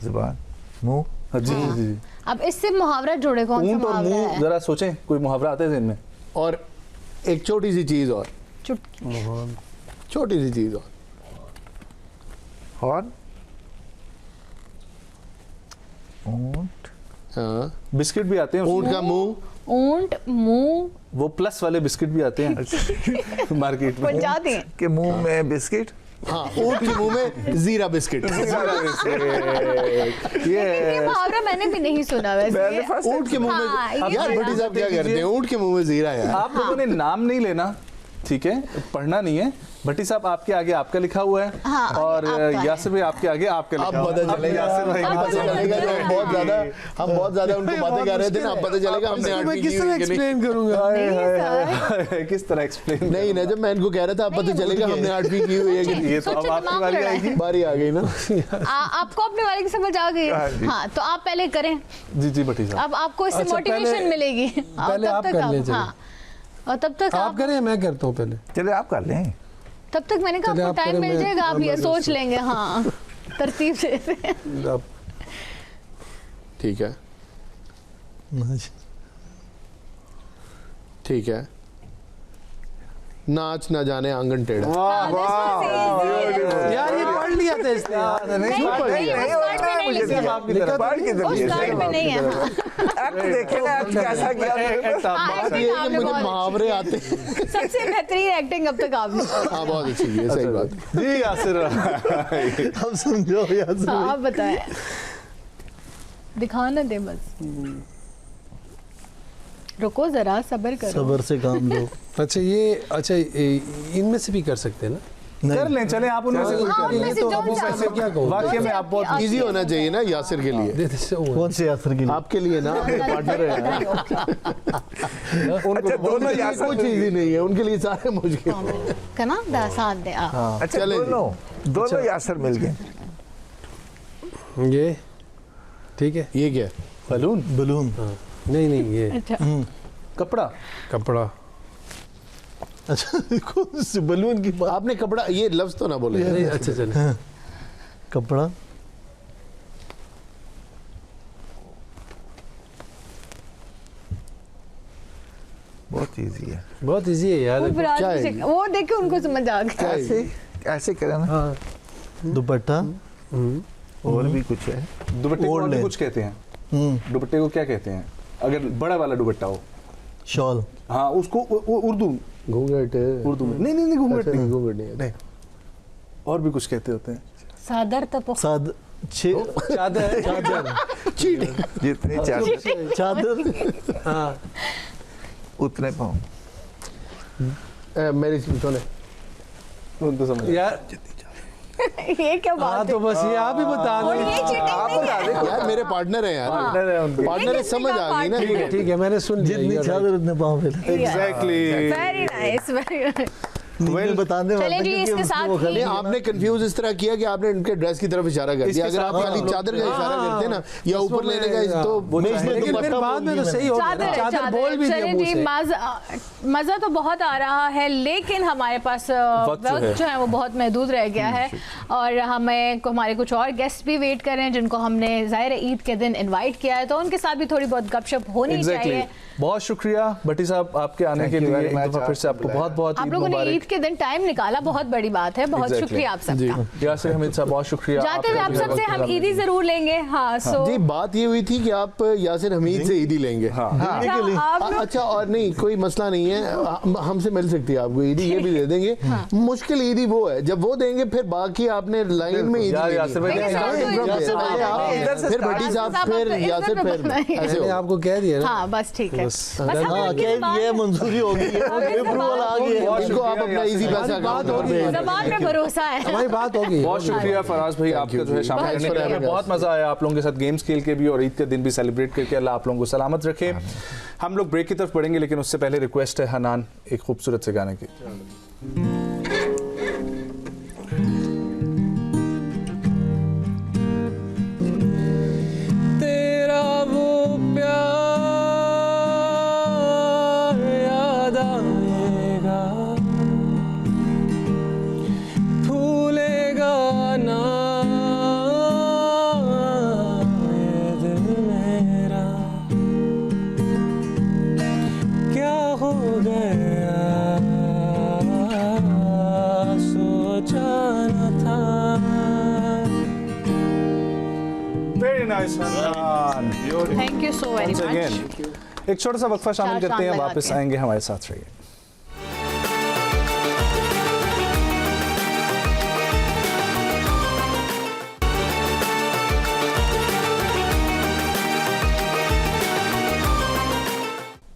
जुबान, मुंह। जी। अब इससे मुहावरा जोड़े कौन सा ऊंट और मुहावरा मुंह, है? जरा सोचें, कोई मुहावरा आते हैं इनमें? और एक छोटी सी चीज और, चुटकी। छोटी सी चीज और, हॉर्न, ऊंट, हाँ, बिस्किट भी आते हैं ऊंट उसमें। का मुंह, ऊंट, मुंह, वो प्लस वाले बिस्किट भी आते हैं मार्केट में। पंजाबी हैं। के मुंह में बिस्किट। हाँ, ऊंट के मुंह में जीरा बिस्किट। ये मुहावरा मैंने भी नहीं सुना वैसे। ऊंट के मुंह हाँ, में ये यार बड़ा- भट्टी साहब क्या करते हैं? ऊंट के मुंह में जीरा यार। आप लोगों ने नाम नहीं लेना, ठीक है, पढ़ना नहीं है। भट्टी साहब आपके आगे आपका लिखा हुआ है, हाँ, और आपका है। यासिर भाई आपके आगे आपका अब लिखा हुआ पता है। चलेगा, यासिर भाई अब पता चलेगा जो हम बहुत ज्यादा उनको बातें कर रहे थे ना, अब पता चलेगा हमने मैं 8वीं किस की तरह हुई कि नहीं। एक्सप्लेन करूंगा? किस तरह एक्सप्लेन? नहीं ना, जब मैं इनको कह रहा था, अब पता चलेगा हमने 8वीं की हुई है कि नहीं। ये तो अब सोचो, आपकी दिमाग बारी लड़ा है। आएगी। बारी आ गई ना। आपको अपने वाले की समझ आ गई हाँ है? जी। हाँ, तो आप पहले करें। जी भट्टी साहब। अब आपको इससे अच्छा, मोटिवेशन पहले- मिलेगी। और पहले तब आप तक कर लीजिए। हाँ, और तब तक आप करें, मैं करता हूँ पहले। चले आप कर लें। तब तक मैंने कहा चलिए, आपको आप टाइम करें, मिल मैं- जाएगा, आप मैं ये भी सोच लेंगे। हाँ तरतीब से अब ठीक है, ठीक है। नाच ना जाने आंगन टेढ़ा। यार ये पढ़ लिया था इसने यार। नहीं, उस कार्ड में नहीं लिखा है। उस कार्ड में नहीं है। बात ये है कि मुझे मुहावरे आते हैं। सबसे बेहतरीन एक्टिंग अब तक आपने। हाँ बहुत अच्छी है, सही बात। जी यासिर अब समझो यार। आप बताएं, दिखाना दे बस, रुको जरा, सब्र करो। सबर से काम लो। अच्छा इनमें से भी कर सकते हैं ना? कर लें, चले आप उनमें से कोई हाँ, कर लें। उनमें से तो जो अब वो चाहो। पैसे क्या कहूँ? वाकई में आप बहुत इजी होना चाहिए ना यासिर के लिए। कौन से यासर के लिए? आपके लिए ना, आपके पार्टनर है यार। अच्छा दोनों यासर कुछ इजी नहीं है उनके लिए, सारे मुश्किल। कना दा साथ दे आप। अच्छा दोनों यासर मिल गए। ये ठीक है। ये क्या? Balloon balloon. नहीं ये अच्छा, कपड़ा कपड़ा। अच्छा कौन से बलून की बात? आपने कपड़ा, ये लफ्ज तो ना बोले। नहीं, अच्छा चलो। कपड़ा। बहुत इजी है। बहुत इजी है यार। वो क्या है? वो देख के उनको समझ आ गया। ऐसे ऐसे करें ना। हाँ दुपट्टा। और भी कुछ है। दुपट्टे को ओढ़ और ले। भी कुछ कहते हैं। दुपट्टे को क्या कहते हैं अगर बड़ा वाला दुपट्टा हो? शॉल। हाँ उसको उर्दू घूंघट। उर्दू में नहीं घूंघट अच्छा, नहीं, घूंघट नहीं है। और भी कुछ कहते होते हैं। सादर तपो। साद चादर चादर। जितने चादर चादर। हाँ उतने पाँव। मेरी सुने, उनको समझ यार। ये क्या हाँ बात तो है? बस ये आप ही बता और दो। ये चीटिंग नहीं है। यार मेरे पार्टनर है यार। पार्टनर है उनके। पार्टनर है, समझ आ गई ना। ठीक है मैंने सुन लिया। जितनी चादर उतने पाँव फैले। Exactly. Very nice, very nice. नीचे बताने चले वाला जी, क्योंकि इसके उसको साथ वो ही- खाली- नहीं, आपने कंफ्यूज इस तरह किया कि आपने उनके ड्रेस की तरफ इशारा कर दिया। इसके अगर आप साथ- खाली चादर का इशारा करते ना या इसमें ऊपर लेने का, मैं- तो नहीं, इसमें लेकिन फिर दुपट्टा बाद में बोल तो दिया सही हो चादर गया। है, चादर बोल भी दिया चलें मुंह जी, से। मज़ा तो बहुत आ रहा है, लेकिन हमारे पास वक्त जो वक्त है। जो है वो बहुत महदूद रह गया है और हमारे कुछ और गेस्ट भी वेट कर रहे हैं जिनको हमने ज़ाहिर ईद के दिन इनवाइट किया है, तो उनके साथ भी थोड़ी बहुत गपशप होनी एग्जैक्टली। चाहिए। बहुत शुक्रिया भट्टी साहब आपके आने Thank के you लिए। very एक much, दफा फिर से आपको आपको बहुत बहुत आप ईद लोगों ने ईद मुबारक। के दिन टाइम निकाला, बहुत बड़ी बात है, बहुत Exactly. शुक्रिया आप सबका। यासिर हमीद साहब बहुत शुक्रिया। जाते हुए आप सबसे हम ईदी जरूर लेंगे। हाँ, सो जी बात ये हुई थी कि आप यासिर हमीद से ईदी लेंगे। अच्छा, और नहीं कोई मसला नहीं है, हमसे मिल सकती है आपको ईदी, ये भी दे देंगे। मुश्किल ईदी वो है जब वो देंगे, फिर बाकी आपने लाइन में ईदी यार, लेनी यासिर भाई, है। यासिर भाई, आप फिर भट्टी साहब, फिर यासिर, फिर ऐसे मैंने हो। आपको कह दिया ना। हाँ बस ठीक है। बस। बस हम हाँ उनकी क्या ज़बान ये में- मंजूरी हो गई है, हमें अप्रूवल आ गई है। बहुत इनको आप शुक्रिया अपना इजी यासिर पैसा बात अकाउंट होगी। में ज़बान पे भरोसा है। हमारी बात होगी। बहुत शुक्रिया फराज भाई आपका जो है शामिल Thanks करने for के लिए। having हमें us. बहुत मजा आया आप लोगों के साथ गेम्स खेल के भी और ईद के दिन भी सेलिब्रेट करके। अल्लाह आप लोगों को सलामत रखे। हम लोग ब्रेक की तरफ बढ़ेंगे, लेकिन उससे पहले रिक्वेस्ट है हनान एक खूबसूरत से गाने की। तेरा वो प्यार याद आएगा, भूलेगा ना ये दिल मेरा, क्या हो गया सोचा न था। Very nice Hanan. Thank you so very Once much. again, एक छोटा सा वक्फा शामिल चार करते हैं, चांद लगा वापस के। आएंगे, हमारे साथ रहिए।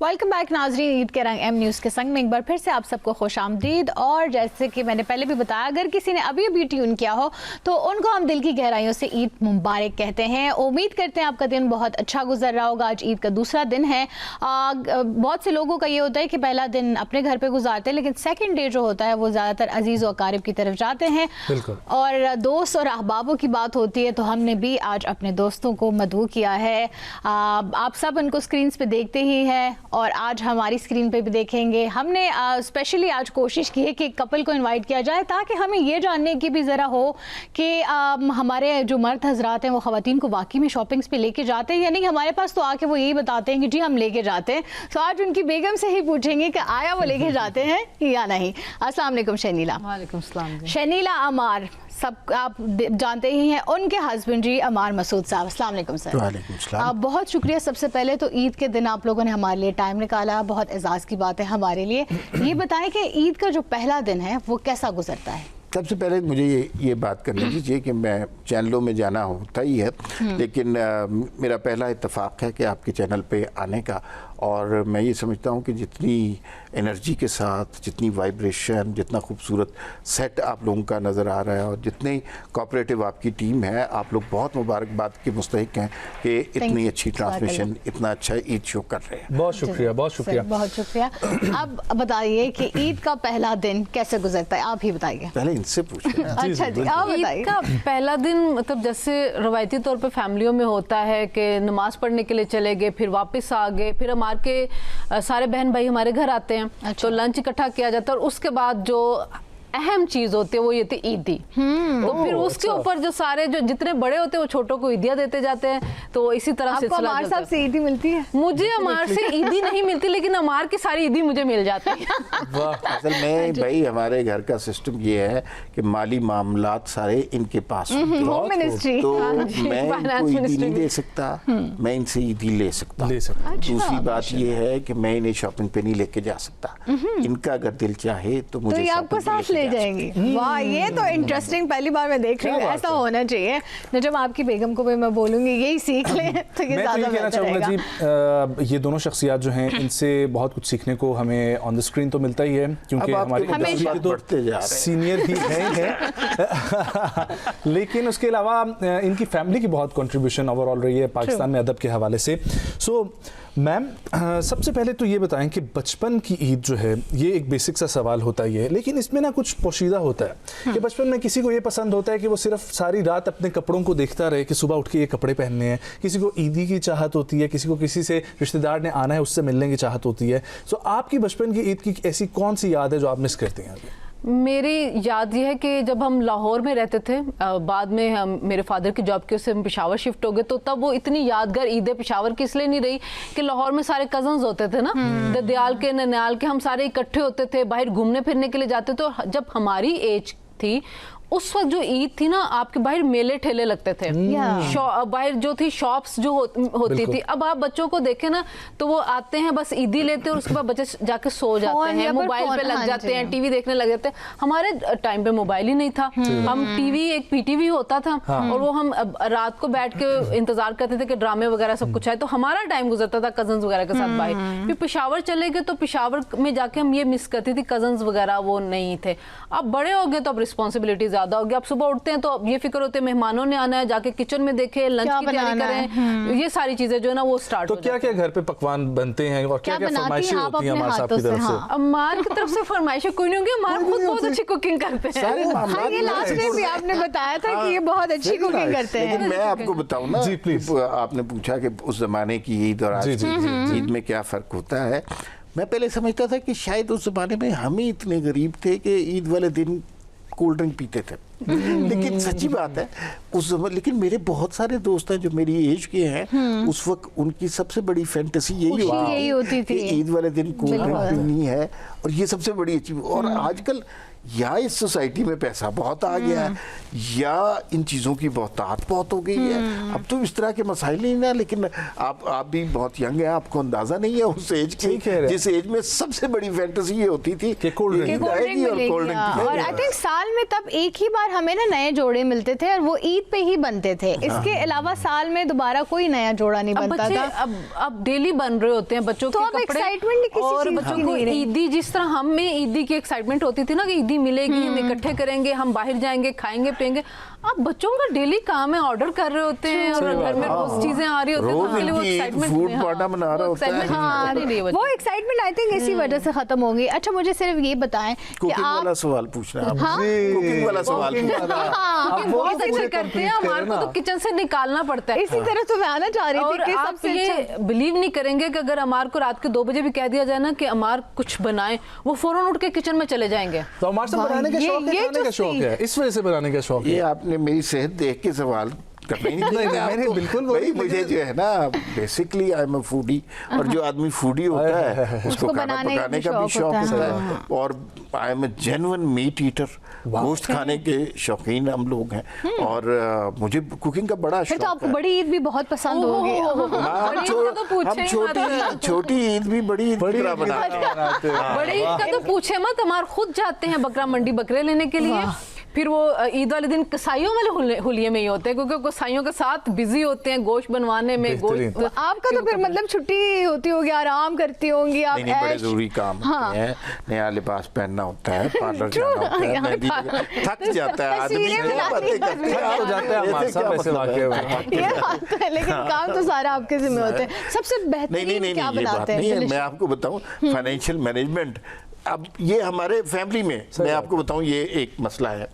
वेलकम बैक नाजरीन, ईद के रंग एम न्यूज़ के संग में एक बार फिर से आप सबको खुश आमदीद। और जैसे कि मैंने पहले भी बताया, अगर किसी ने अभी अभी ट्यून किया हो तो उनको हम दिल की गहराइयों से ईद मुबारक कहते हैं। उम्मीद करते हैं आपका दिन बहुत अच्छा गुजर रहा होगा। आज ईद का दूसरा दिन है। बहुत से लोगों का ये होता है कि पहला दिन अपने घर पर गुजारते हैं, लेकिन सेकेंड डे जो होता है वो ज़्यादातर अजीज़ व अकारिब की तरफ जाते हैं। बिल्कुल। और दोस्त और अहबाबों की बात होती है तो हमने भी आज अपने दोस्तों को मदऊ किया है। आप सब उनको स्क्रीन्स पे देखते ही हैं और आज हमारी स्क्रीन पे भी देखेंगे। हमने स्पेशली आज कोशिश की है कि कपल को इनवाइट किया जाए ताकि हमें ये जानने की भी ज़रा हो कि हमारे जो मर्द हजरात हैं वो ख़वातीन को वाकई में शॉपिंग्स पे लेके जाते हैं, यानी कि हमारे पास तो आके वो यही बताते हैं कि जी हम लेके जाते हैं। तो आज उनकी बेगम से ही पूछेंगे कि आया वो लेके जाते हैं या नहीं। अस्सलाम वालेकुम शनीला। वालेकुम सलाम। शनीला अमार सब आप जानते ही हैं, उनके हस्बैंड जी अमार मसूद साहब। अस्सलाम वालेकुम सर। वालेकुम सलाम। बहुत शुक्रिया सबसे पहले तो ईद के दिन आप लोगों ने हमारे लिए टाइम निकाला, बहुत एजाज़ की बात है हमारे लिए। ये बताएं कि ईद का जो पहला दिन है वो कैसा गुजरता है? सबसे पहले मुझे ये बात करनी दीजिए कि मैं चैनलों में जाना होता ही है, लेकिन मेरा पहला इत्तेफाक है कि आपके चैनल पे आने का। और मैं ये समझता हूँ कि जितनी एनर्जी के साथ, जितनी वाइब्रेशन, जितना खूबसूरत सेट आप लोगों का नज़र आ रहा है और जितनी कोऑपरेटिव आपकी टीम है, आप लोग बहुत मुबारकबाद के मुस्तहिक हैं कि इतनी अच्छी ट्रांसमिशन, इतना अच्छा ईद शो कर रहे हैं। बहुत शुक्रिया, बहुत शुक्रिया, बहुत शुक्रिया। अब बताइए कि ईद का पहला दिन कैसे गुजरता है, आप ही बताइए। पहले इनसे पूछें। अच्छा जी, आप बताइए। ईद का पहला दिन मतलब जैसे रवायती तौर पे फैमिलियों में होता है कि नमाज पढ़ने के लिए चले गए, फिर वापस आ गए, फिर हमारे के सारे बहन भाई हमारे घर आते हैं। अच्छा। तो लंच इकट्ठा किया जाता है और उसके बाद जो अहम चीज होती है वो ये थी ईदी। तो फिर उसके ऊपर जो सारे जो जितने बड़े होते हैं वो छोटों को ईदियां देते जाते हैं। तो इसी तरह से अमार साहब से ईदी मिलती है? मुझे अमार से ईदी नहीं मिलती, लेकिन अमार की सारी ईदी मुझे मिल जाती है। असल में भाई हमारे घर का सिस्टम ये है कि माली मामलात सारे इनके पास होम मिनिस्ट्री, तो मैं इनको ईदी नहीं दे सकता, मैं इनसे ईदी ले सकता। दूसरी बात ये है कि मैं इन्हें शॉपिंग पे नहीं लेके जा सकता। इनका अगर दिल चाहे तो मुझे आपको साथ ले जाएंगी। वाह, ये तो इंटरेस्टिंग, पहली बार मैं देख रही हूँ। ऐसा होना चाहिए। नजम आपकी बेगम को भी मैं बोलूंगी यही सीख ले तो ये ज़्यादा बेहतर रहेगा। जी ये दोनों शख्सियात जो हैं इनसे बहुत कुछ सीखने को हमें ऑन द स्क्रीन तो मिलता ही है, क्योंकि हमारी इंडस्ट्री तो सीनियर ही हैं लेकिन उसके अलावा इनकी फैमिली की बहुत कंट्रीब्यूशन ओवरऑल रही है पाकिस्तान में अदब के हवाले से। सो मैम सबसे पहले तो ये बताएं कि बचपन की ईद जो है ये एक बेसिक सा सवाल होता ही है, लेकिन इसमें ना कुछ पोशीदा होता है कि बचपन में किसी को ये पसंद होता है कि वो सिर्फ सारी रात अपने कपड़ों को देखता रहे कि सुबह उठ के ये कपड़े पहनने हैं। किसी को ईदी की चाहत होती है, किसी को किसी से रिश्तेदार ने आना है उससे मिलने की चाहत होती है। सो आपकी बचपन की ईद की ऐसी कौन सी याद है जो आप मिस करती हैं अभी? मेरी याद ये है कि जब हम लाहौर में रहते थे, बाद में हम मेरे फादर की जॉब की वजह से हम पेशावर शिफ्ट हो गए, तो तब वो इतनी यादगार ईद पेशावर की इसलिए नहीं रही कि लाहौर में सारे कजन्स होते थे ना, ददियाल के, ननियाल के, हम सारे इकट्ठे होते थे, बाहर घूमने फिरने के लिए जाते थे। तो जब हमारी एज थी उस वक्त जो ईद थी ना, आपके बाहर मेले ठेले लगते थे, बाहर जो थी शॉप्स जो होती थी। अब आप बच्चों को देखें ना तो वो आते हैं बस ईदी लेते हैं और उसके बाद बच्चे जाके सो जाते हैं, मोबाइल पे लग जाते हैं, टीवी देखने लग जाते हैं। हमारे टाइम पे मोबाइल ही नहीं था, हम टीवी, एक पीटीवी होता था और वो हम रात को बैठ के इंतजार करते थे कि ड्रामे वगैरह सब कुछ आए। तो हमारा टाइम गुजरता था कजन्स वगैरह के साथ बाहर। फिर पेशावर चले गए तो पेशावर में जाके हम ये मिस करती थी, कजन्स वगैरह वो नहीं थे। अब बड़े हो गए तो अब रिस्पॉन्सिबिलिटी ज्यादा हो गया। अब सुबह उठते हैं तो अब ये फिक्र होते हैं मेहमानों ने आना है, जाके किचन में देखें, लंच की तैयारी करें, ये सारी चीजें जो है ना वो स्टार्ट हो जाती हैं। तो क्या क्या घर पे पकवान बनते हैं और क्या क्या फरमाइशें होती हैं अमार साहब की तरफ से? अमार की तरफ से फरमाइशें कोई नहीं होंगी, अमार खुद बहुत अच्छी कुकिंग करते हैं। हाँ, ये लास्ट में भी आपने बताया था कि ये बहुत अच्छी कुकिंग करते हैं। लेकिन मैं आपको बताऊं ना, जी प्लीज, आपने पूछा कि उस जमाने की ईद और आज की ईद में क्या फर्क होता है। मैं पहले समझता था कि शायद उस जमाने में हम ही इतने गरीब थे कि ईद वाले दिन कोल्ड ड्रिंक पीते थे। लेकिन सच्ची बात है उस समय, लेकिन मेरे बहुत सारे दोस्त हैं जो मेरी एज के हैं, उस वक्त उनकी सबसे बड़ी फैंटेसी यही होती थी कि ईद वाले दिन कोल्ड ड्रिंक पीनी है, और ये सबसे बड़ी अच्छी। और आजकल या इस सोसाइटी में पैसा बहुत आ गया है या इन चीज़ों की बहुतात बहुत हो गई है। अब तो इस तरह के मसाइल नहीं ना, लेकिन आप भी बहुत यंग हैं, आपको अंदाजा नहीं है उस एज की, जिस एज में सबसे बड़ी फैंटेसी ये होती थी कि कोल्ड ड्रिंक आएगी और कोल्ड ड्रिंक। और आई थिंक साल में तब एक ही बार हमें ना नए जोड़े मिलते थे और वो ईद पे ही बनते थे। इसके अलावा साल में दोबारा कोई नया जोड़ा नहीं बनता था। अब डेली बन रहे होते हैं बच्चों के कपड़े और बच्चों को ईदी, जिस तरह हम में ईदी की एक्साइटमेंट होती थी ना कि ईदी मिलेगी, हम इकट्ठे करेंगे, हम बाहर जाएंगे, खाएंगे पिएंगे। आप बच्चों का डेली काम है, ऑर्डर कर रहे होते हैं और घर में रोज चीजें आ रही होती हैं, तो उसके लिए वो एक्साइटमेंट फूड पार्टा बना रहा होता है। हाँ, वो एक्साइटमेंट आई थिंक इसी वजह से खत्म होगी। अच्छा मुझे सिर्फ ये बताएं कि कुकिंग वाला आप सवाल पूछना है हाँ? कुकिंग वाला सवाल पूछना है। कुकिंग बहुत अच्छे करते हैं, हमारे को तो किचन से निकालना पड़ता है। इसी तरह तो मैं आना चाह रही थी और कि आप सबसे ये अच्छा बिलीव नहीं करेंगे कि अगर अमार को रात के 2 बजे भी कह दिया जाए ना कि अमार कुछ बनाए, वो फौरन उठ के किचन में चले जाएंगे। तो हमारे से बनाने का शौक है, खाने का शौक है, इस वजह से बनाने का शौक ये है। आपने मेरी सेहत देख के सवाल करना ही नहीं चाहिए मैंने आपको। बिल्कुल भाई मुझे जो है ना basically I am a foodie, और जो आदमी फूडी होता है उसको खाना बनाने पकाने का भी शौक होता है। और I am a genuine meat eater, गोश्त खाने के शौकीन हम लोग हैं। और मुझे कुकिंग का बड़ा फिर शौक तो आपको है। बड़ी ईद भी बहुत पसंद होगी। हम छोटी ईद भी बड़ी ईद की तरह बनाते हैं। बड़े ईद का तो पूछे मत, हमारे खुद जाते हैं बकरा मंडी बकरे लेने के लिए। फिर वो ईद वाले दिन कसाईयों वाले हुलिये में ही होते हैं, क्योंकि कसाईयों के साथ बिजी होते हैं गोश्त बनवाने में। गोश्त आपका तो फिर मतलब छुट्टी होती होगी, आराम करती होंगी आप। नहीं, बड़े जरूरी काम होते हैं। नया लिबास पहनना होता है, पार्लर जाना होता है, मेहंदी थक जाता है आदमी। क्या बातें करते हैं आप? हो जाता है हमारे साथ ऐसे वाकये में। ये बात तो है, लेकिन काम तो सारा आपके जिम्मे होते हैं। सबसे बेहतरीन क्या ये बात बनाते नहीं है। हैं? मैं आपको बताऊं फाइनेंशियल मैनेजमेंट, अब ये हमारे फैमिली में मैं आपको बताऊं ये एक मसला है।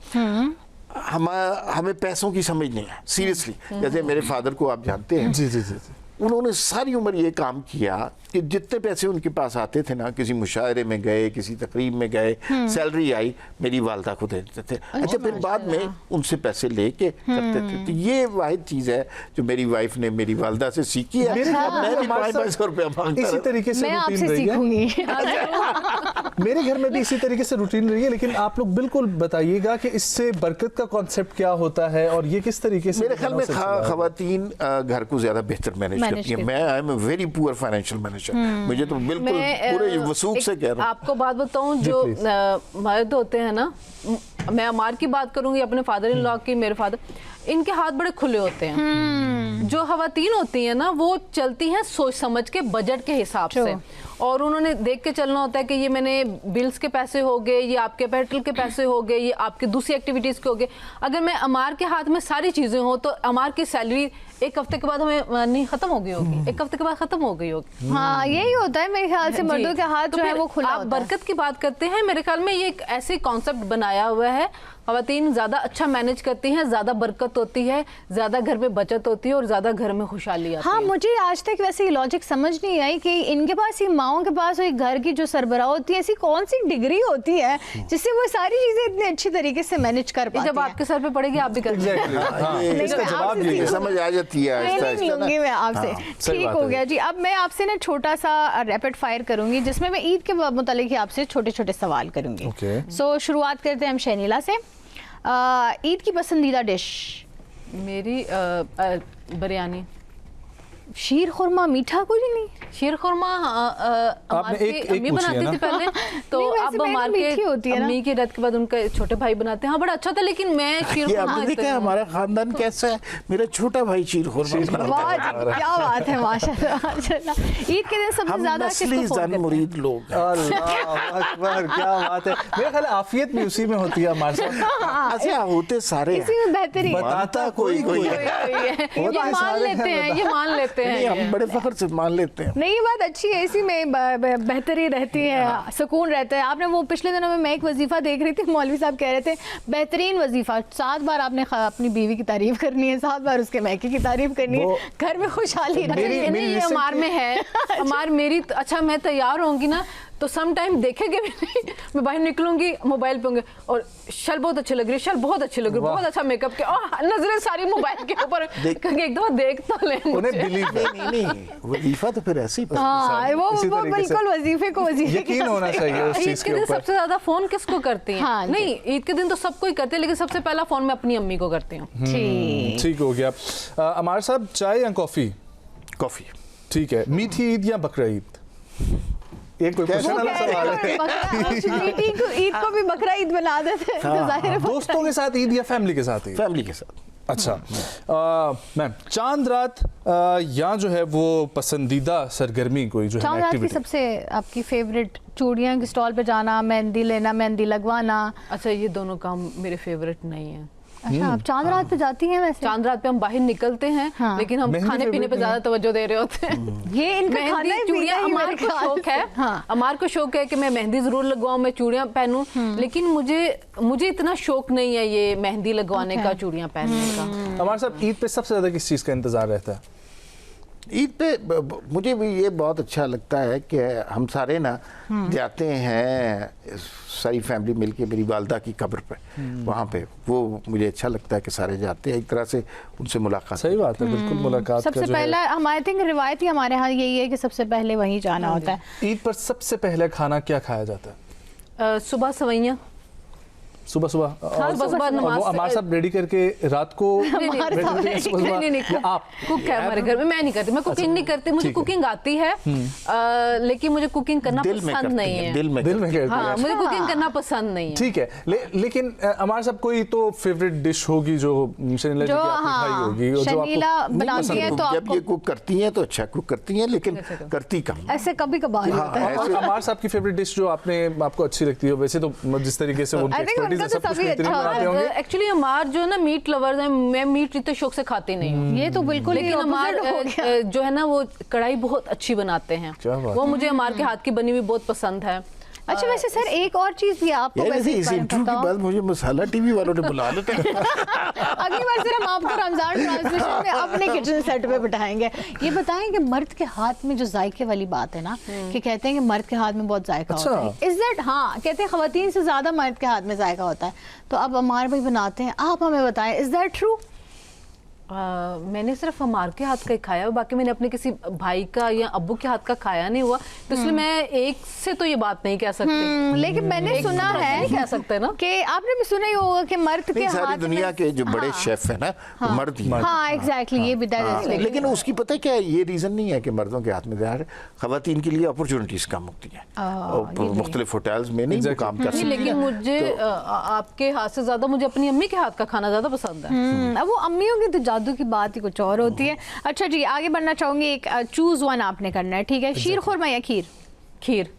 हमें पैसों की समझ नहीं है सीरियसली। जैसे मेरे फादर को आप जानते हैं, जी जी जी, उन्होंने सारी उम्र ये काम किया कि जितने पैसे उनके पास आते थे ना, किसी मुशायरे में गए, किसी तकरीब में गए, सैलरी आई, मेरी वालदा को दे देते थे। अच्छा फिर बाद में उनसे पैसे लेके करते थे। तो ये वाहिद चीज़ है जो मेरी वाइफ ने मेरी वालदा से सीखी है। अब मैं भी 500 रुपया मांगता इसी रहूं। तरीके से मैं रूटीन आपसे रही है। सीखूंगी। मेरे घर में भी इसी तरीके से रूटीन रही है, लेकिन आप लोग बिल्कुल बताइएगा कि इससे बरकत का कॉन्सेप्ट क्या होता है और ये किस तरीके से मेरे ख्याल में खवातीन घर को ज्यादा बेहतर मैनेज करती हैं। मैं आई am a very poor financial manager. मुझे तो बिल्कुल पूरे वसूख से कह रहा हूँ। आपको बात बताऊं, जो मर्द होते हैं ना, मैं अमार की बात करूंगी, अपने फादर इन लॉ की, मेरे फादर, इनके हाथ बड़े खुले होते हैं। जो खवातीन होती हैं ना, वो चलती हैं सोच समझ के, बजट के हिसाब से, और उन्होंने देख के चलना होता है कि ये मैंने बिल्स के पैसे हो गए, ये आपके पेट्रोल के पैसे हो गए, ये आपके दूसरी एक्टिविटीज के हो गए। अगर मैं अमार के हाथ में सारी चीजें हो तो अमार की सैलरी एक हफ्ते के बाद हमें नहीं खत्म हो गई होगी, एक हफ्ते के बाद खत्म हो गई होगी। हाँ, यही होता है मेरे ख्याल से, मर्दों के हाथ तो जो है फिर वो खुला आप होता है। बरकत की बात करते हैं, मेरे ख्याल में ये एक ऐसे कॉन्सेप्ट बनाया हुआ है, खवातीन ज्यादा अच्छा मैनेज करती हैं, ज्यादा बरकत होती है, ज्यादा घर में बचत होती है और ज्यादा घर में खुशहाली आती है। हाँ, मुझे आज तक वैसे लॉजिक समझ नहीं आई कि इनके पास, ये माओं के पास, एक घर की जो सरबराह होती है, ऐसी कौन सी डिग्री होती है जिससे वो सारी चीजें इतने अच्छी तरीके से मैनेज कर पाते जब आपके सर पे पड़ेगी आप भी करेंगे। इसका जवाब आपसे ये समझ आ जाती है आहिस्ता आहिस्ता ना। लूंगी मैं आपसे। सही ठीक बात हो है। गया जी। अब मैं आपसे ना छोटा सा रैपिड फायर करूंगी, जिसमें मैं ईद के मुतालिक ही आपसे छोटे छोटे सवाल करूंगी। Okay. सो शुरुआत करते हैं हम शैनीला से। ईद की पसंदीदा डिश? मेरी बिरयानी। शीर खुरमा मीठा कुछ नहीं? शीर खुरमा आपने एक अम्मी पूछी है बनाती ना? थी पहले, तो नहीं, वैसे अब मैंने हमारे मीठी होती है ना। अम्मी की डेथ के बाद उनके छोटे भाई बनाते हैं। हाँ, बड़ा अच्छा था, लेकिन मैं शीर ये खुरमा आपने देखा है हमारा खानदान कैसा है। मेरा छोटा भाई शीर खुरमा बनाता वाह है। जी, क्या बात है, माशाल्लाह माशाल्लाह। ईद के दिन सबसे हम ज्यादा नस्ली किसको फोन जन करते हैं? मुरीद लोग हैं। अल्लाह अकबर, क्या बात है। मेरा ख्याल है आफियत भी उसी में होती है हमारे साथ। अच्छा होते सारे हैं। इसी में बेहतरीन बताता कोई कोई है। ये मान सारे लेते हैं, हैं, ये मान लेते नहीं, हैं। हम बड़े फख्र से मान लेते हैं। नहीं, ये बात अच्छी है, इसी में बेहतरी रहती है, सुकून रहता है। आपने वो पिछले दिनों में मैं एक वजीफा देख रही थी, मौलवी साहब कह रहे थे बेहतरीन वजीफा, 7 बार आपने अपनी बीवी की तारीफ करनी है, 7 बार उसके मैके की तारीफ करनी है, घर में खुशहाली रहनी है। ये हमार में है, हमार मेरी अच्छा, मैं तैयार होंगी ना तो सम टाइम देखेंगे भी नहीं, मैं बाहर निकलूंगी मोबाइल पे होंगे और शल बहुत अच्छी लग रही है, शल बहुत अच्छी लग रही है, बहुत अच्छा मेकअप किया, और नजरें सारी मोबाइल के ऊपर, कहेंगे एक दफा देख तो ले उन्हें मुझे। बिलीव नहीं वजीफा तो फिर ऐसे ही हाँ, वो इसी तरीके से बिल्कुल वजीफे को वजीफे यकीन होना चाहिए उस ईद चीज के के दिन ऊपर। सबसे ज्यादा फोन किसको करती हैं? हाँ, नहीं, ईद के दिन तो सबको ही करते हैं, लेकिन सबसे पहला फोन मैं अपनी अम्मी को करती हूँ। ठीक। ठीक हो गया। हमारे साहब, चाय या कॉफी? कॉफी। ठीक है। मीठी ईद या बकरा ईद? एक कोई क्वेश्चन वाला सवाल है। ईद को भी बकरा ईद बना देते हैं, तो जाहिर है दोस्तों के साथ ईद या फैमिली के साथ ईद? फैमिली के साथ। अच्छा। मैम, चांद रात या जो है वो पसंदीदा सरगर्मी कोई जो है चांद रात की एक्टिविटी? सबसे आपकी फेवरेट? चूड़ियाँ की स्टॉल पे जाना, मेहंदी लेना, मेहंदी लगवाना? अच्छा, ये दोनों काम मेरे फेवरेट नहीं है। अच्छा, आप चांद रात पे जाती हैं वैसे? चांद रात पे हम बाहर निकलते हैं, हाँ। लेकिन हम मेहंदी खाने पीने पे favorite ज्यादा तवज्जो दे रहे होते हैं। ये इनका खाना मेहंदी ही चूड़ियां, पीना ही अमार मेरे को ख्याल शौक से। है, हाँ। अमार को शौक है कि मैं मेहंदी जरूर लगवाऊं, मैं चूड़ियां पहनूं, लेकिन मुझे इतना शौक नहीं है ये मेहंदी लगवाने का, चूड़ियां पहनने का। हमारे साहब ईद पे सबसे ज्यादा किस चीज का इंतजार रहता है? ईद पे मुझे भी ये बहुत अच्छा लगता है कि हम सारे ना जाते हैं, सारी फैमिली मिलके मेरी वालदा की कब्र पे, वहाँ पे वो मुझे अच्छा लगता है कि सारे जाते हैं, एक तरह से उनसे मुलाकात। सही बात है, बिल्कुल मुलाकात का सबसे जो है। पहला हमारे थिंक रिवायत ही हमारे यहाँ यही है कि सबसे पहले वहीं जाना होता है। ईद पर सबसे पहले खाना क्या खाया जाता है? सुबह सवैयां, सुबह सुबह सुबह नमाज वो हमारे साथ रेडी करके रात को नहीं, आप कुक है हमारे घर में, मैं नहीं करती, मैं कुकिंग नहीं करती, मुझे कुकिंग आती है, लेकिन मुझे कुकिंग करना पसंद नहीं है। दिल में करते हैं। हाँ, मुझे कुकिंग करना पसंद नहीं है। ठीक है, लेकिन हमारे साथ कोई तो फेवरेट डिश होगी जो शनीला जी की आपने खाई होगी, और जो शनीला आपको बनाती है तो जब आपको ये कुक करती हैं तो अच्छा कुक करती हैं, लेकिन करती कम। ऐसे कभी कभार ही होता है। और हमारे साहब की फेवरेट डिश जो आपको अच्छी लगती है, वैसे तो जिस तरीके से उनकी I think एक्सपर्टीज है, उनका सब तो कुछ सभी बेहतरीन अच्छा बनाते होंगे। एक्चुअली हमार जो है ना मीट लवर्स है, मैं मीट इतने शौक से खाती नहीं हूँ, ये तो बिल्कुल ही लेकिन हमार opposite हो गया। जो है ना वो कढ़ाई बहुत अच्छी बनाते हैं, क्या बात वो मुझे हमार के हाथ की बनी हुई बहुत पसंद है। अच्छा, वैसे सर एक और चीज भी आपको यार वैसे इस इंटरव्यू के बाद मुझे मसाला टीवी वालों ने बुला लेते हैं। अगली बार सर हम आपको रमजान ट्रांसमिशन में अपने किचन सेट पे बिठाएंगे। ये बताएं कि मर्द के हाथ में जो जायके वाली बात है ना, कि कहते हैं कि मर्द के हाथ में बहुत जायका अच्छा। होता है, इज दैट? हाँ, कहते हैं खवातीन से ज्यादा मर्द के हाथ में जायका होता है। तो अब अमार भाई बनाते हैं, आप हमें बताएं, इज दैट ट्रू? मैंने सिर्फ हमार के हाथ का ही खाया, बाकी मैंने अपने किसी भाई का या अब्बू के हाथ का खाया नहीं हुआ, तो इसलिए मैं एक से तो ये बात नहीं कह सकती। लेकिन मैंने सुना है, कह सकते हैं ना, कि आपने भी सुना ही होगा कि मर्द के सारी हाथ दुनिया में, के जो बड़े शेफ है ना, वो मर्द ही हैं। हाँ एग्जैक्टली, ये भी हाँ, लेकिन उसकी पता है क्या है, ये रीज़न नहीं है कि मर्दों के हाथ में है, खवातीन के लिए अपॉर्चुनिटीज कम होती हैं, मुख्तलिफ होटल्स में नहीं वो काम कर सकती लेकिन हैं। मुझे आपके हाथ से ज्यादा मुझे अपनी अम्मी के हाथ का खाना ज्यादा पसंद है। अब वो अम्मियों की तो जादू की बात ही कुछ और होती है। अच्छा जी, आगे बढ़ना चाहूंगी, एक चूज वन आपने करना है, ठीक है? शीर खुरमा या खीर? खीर।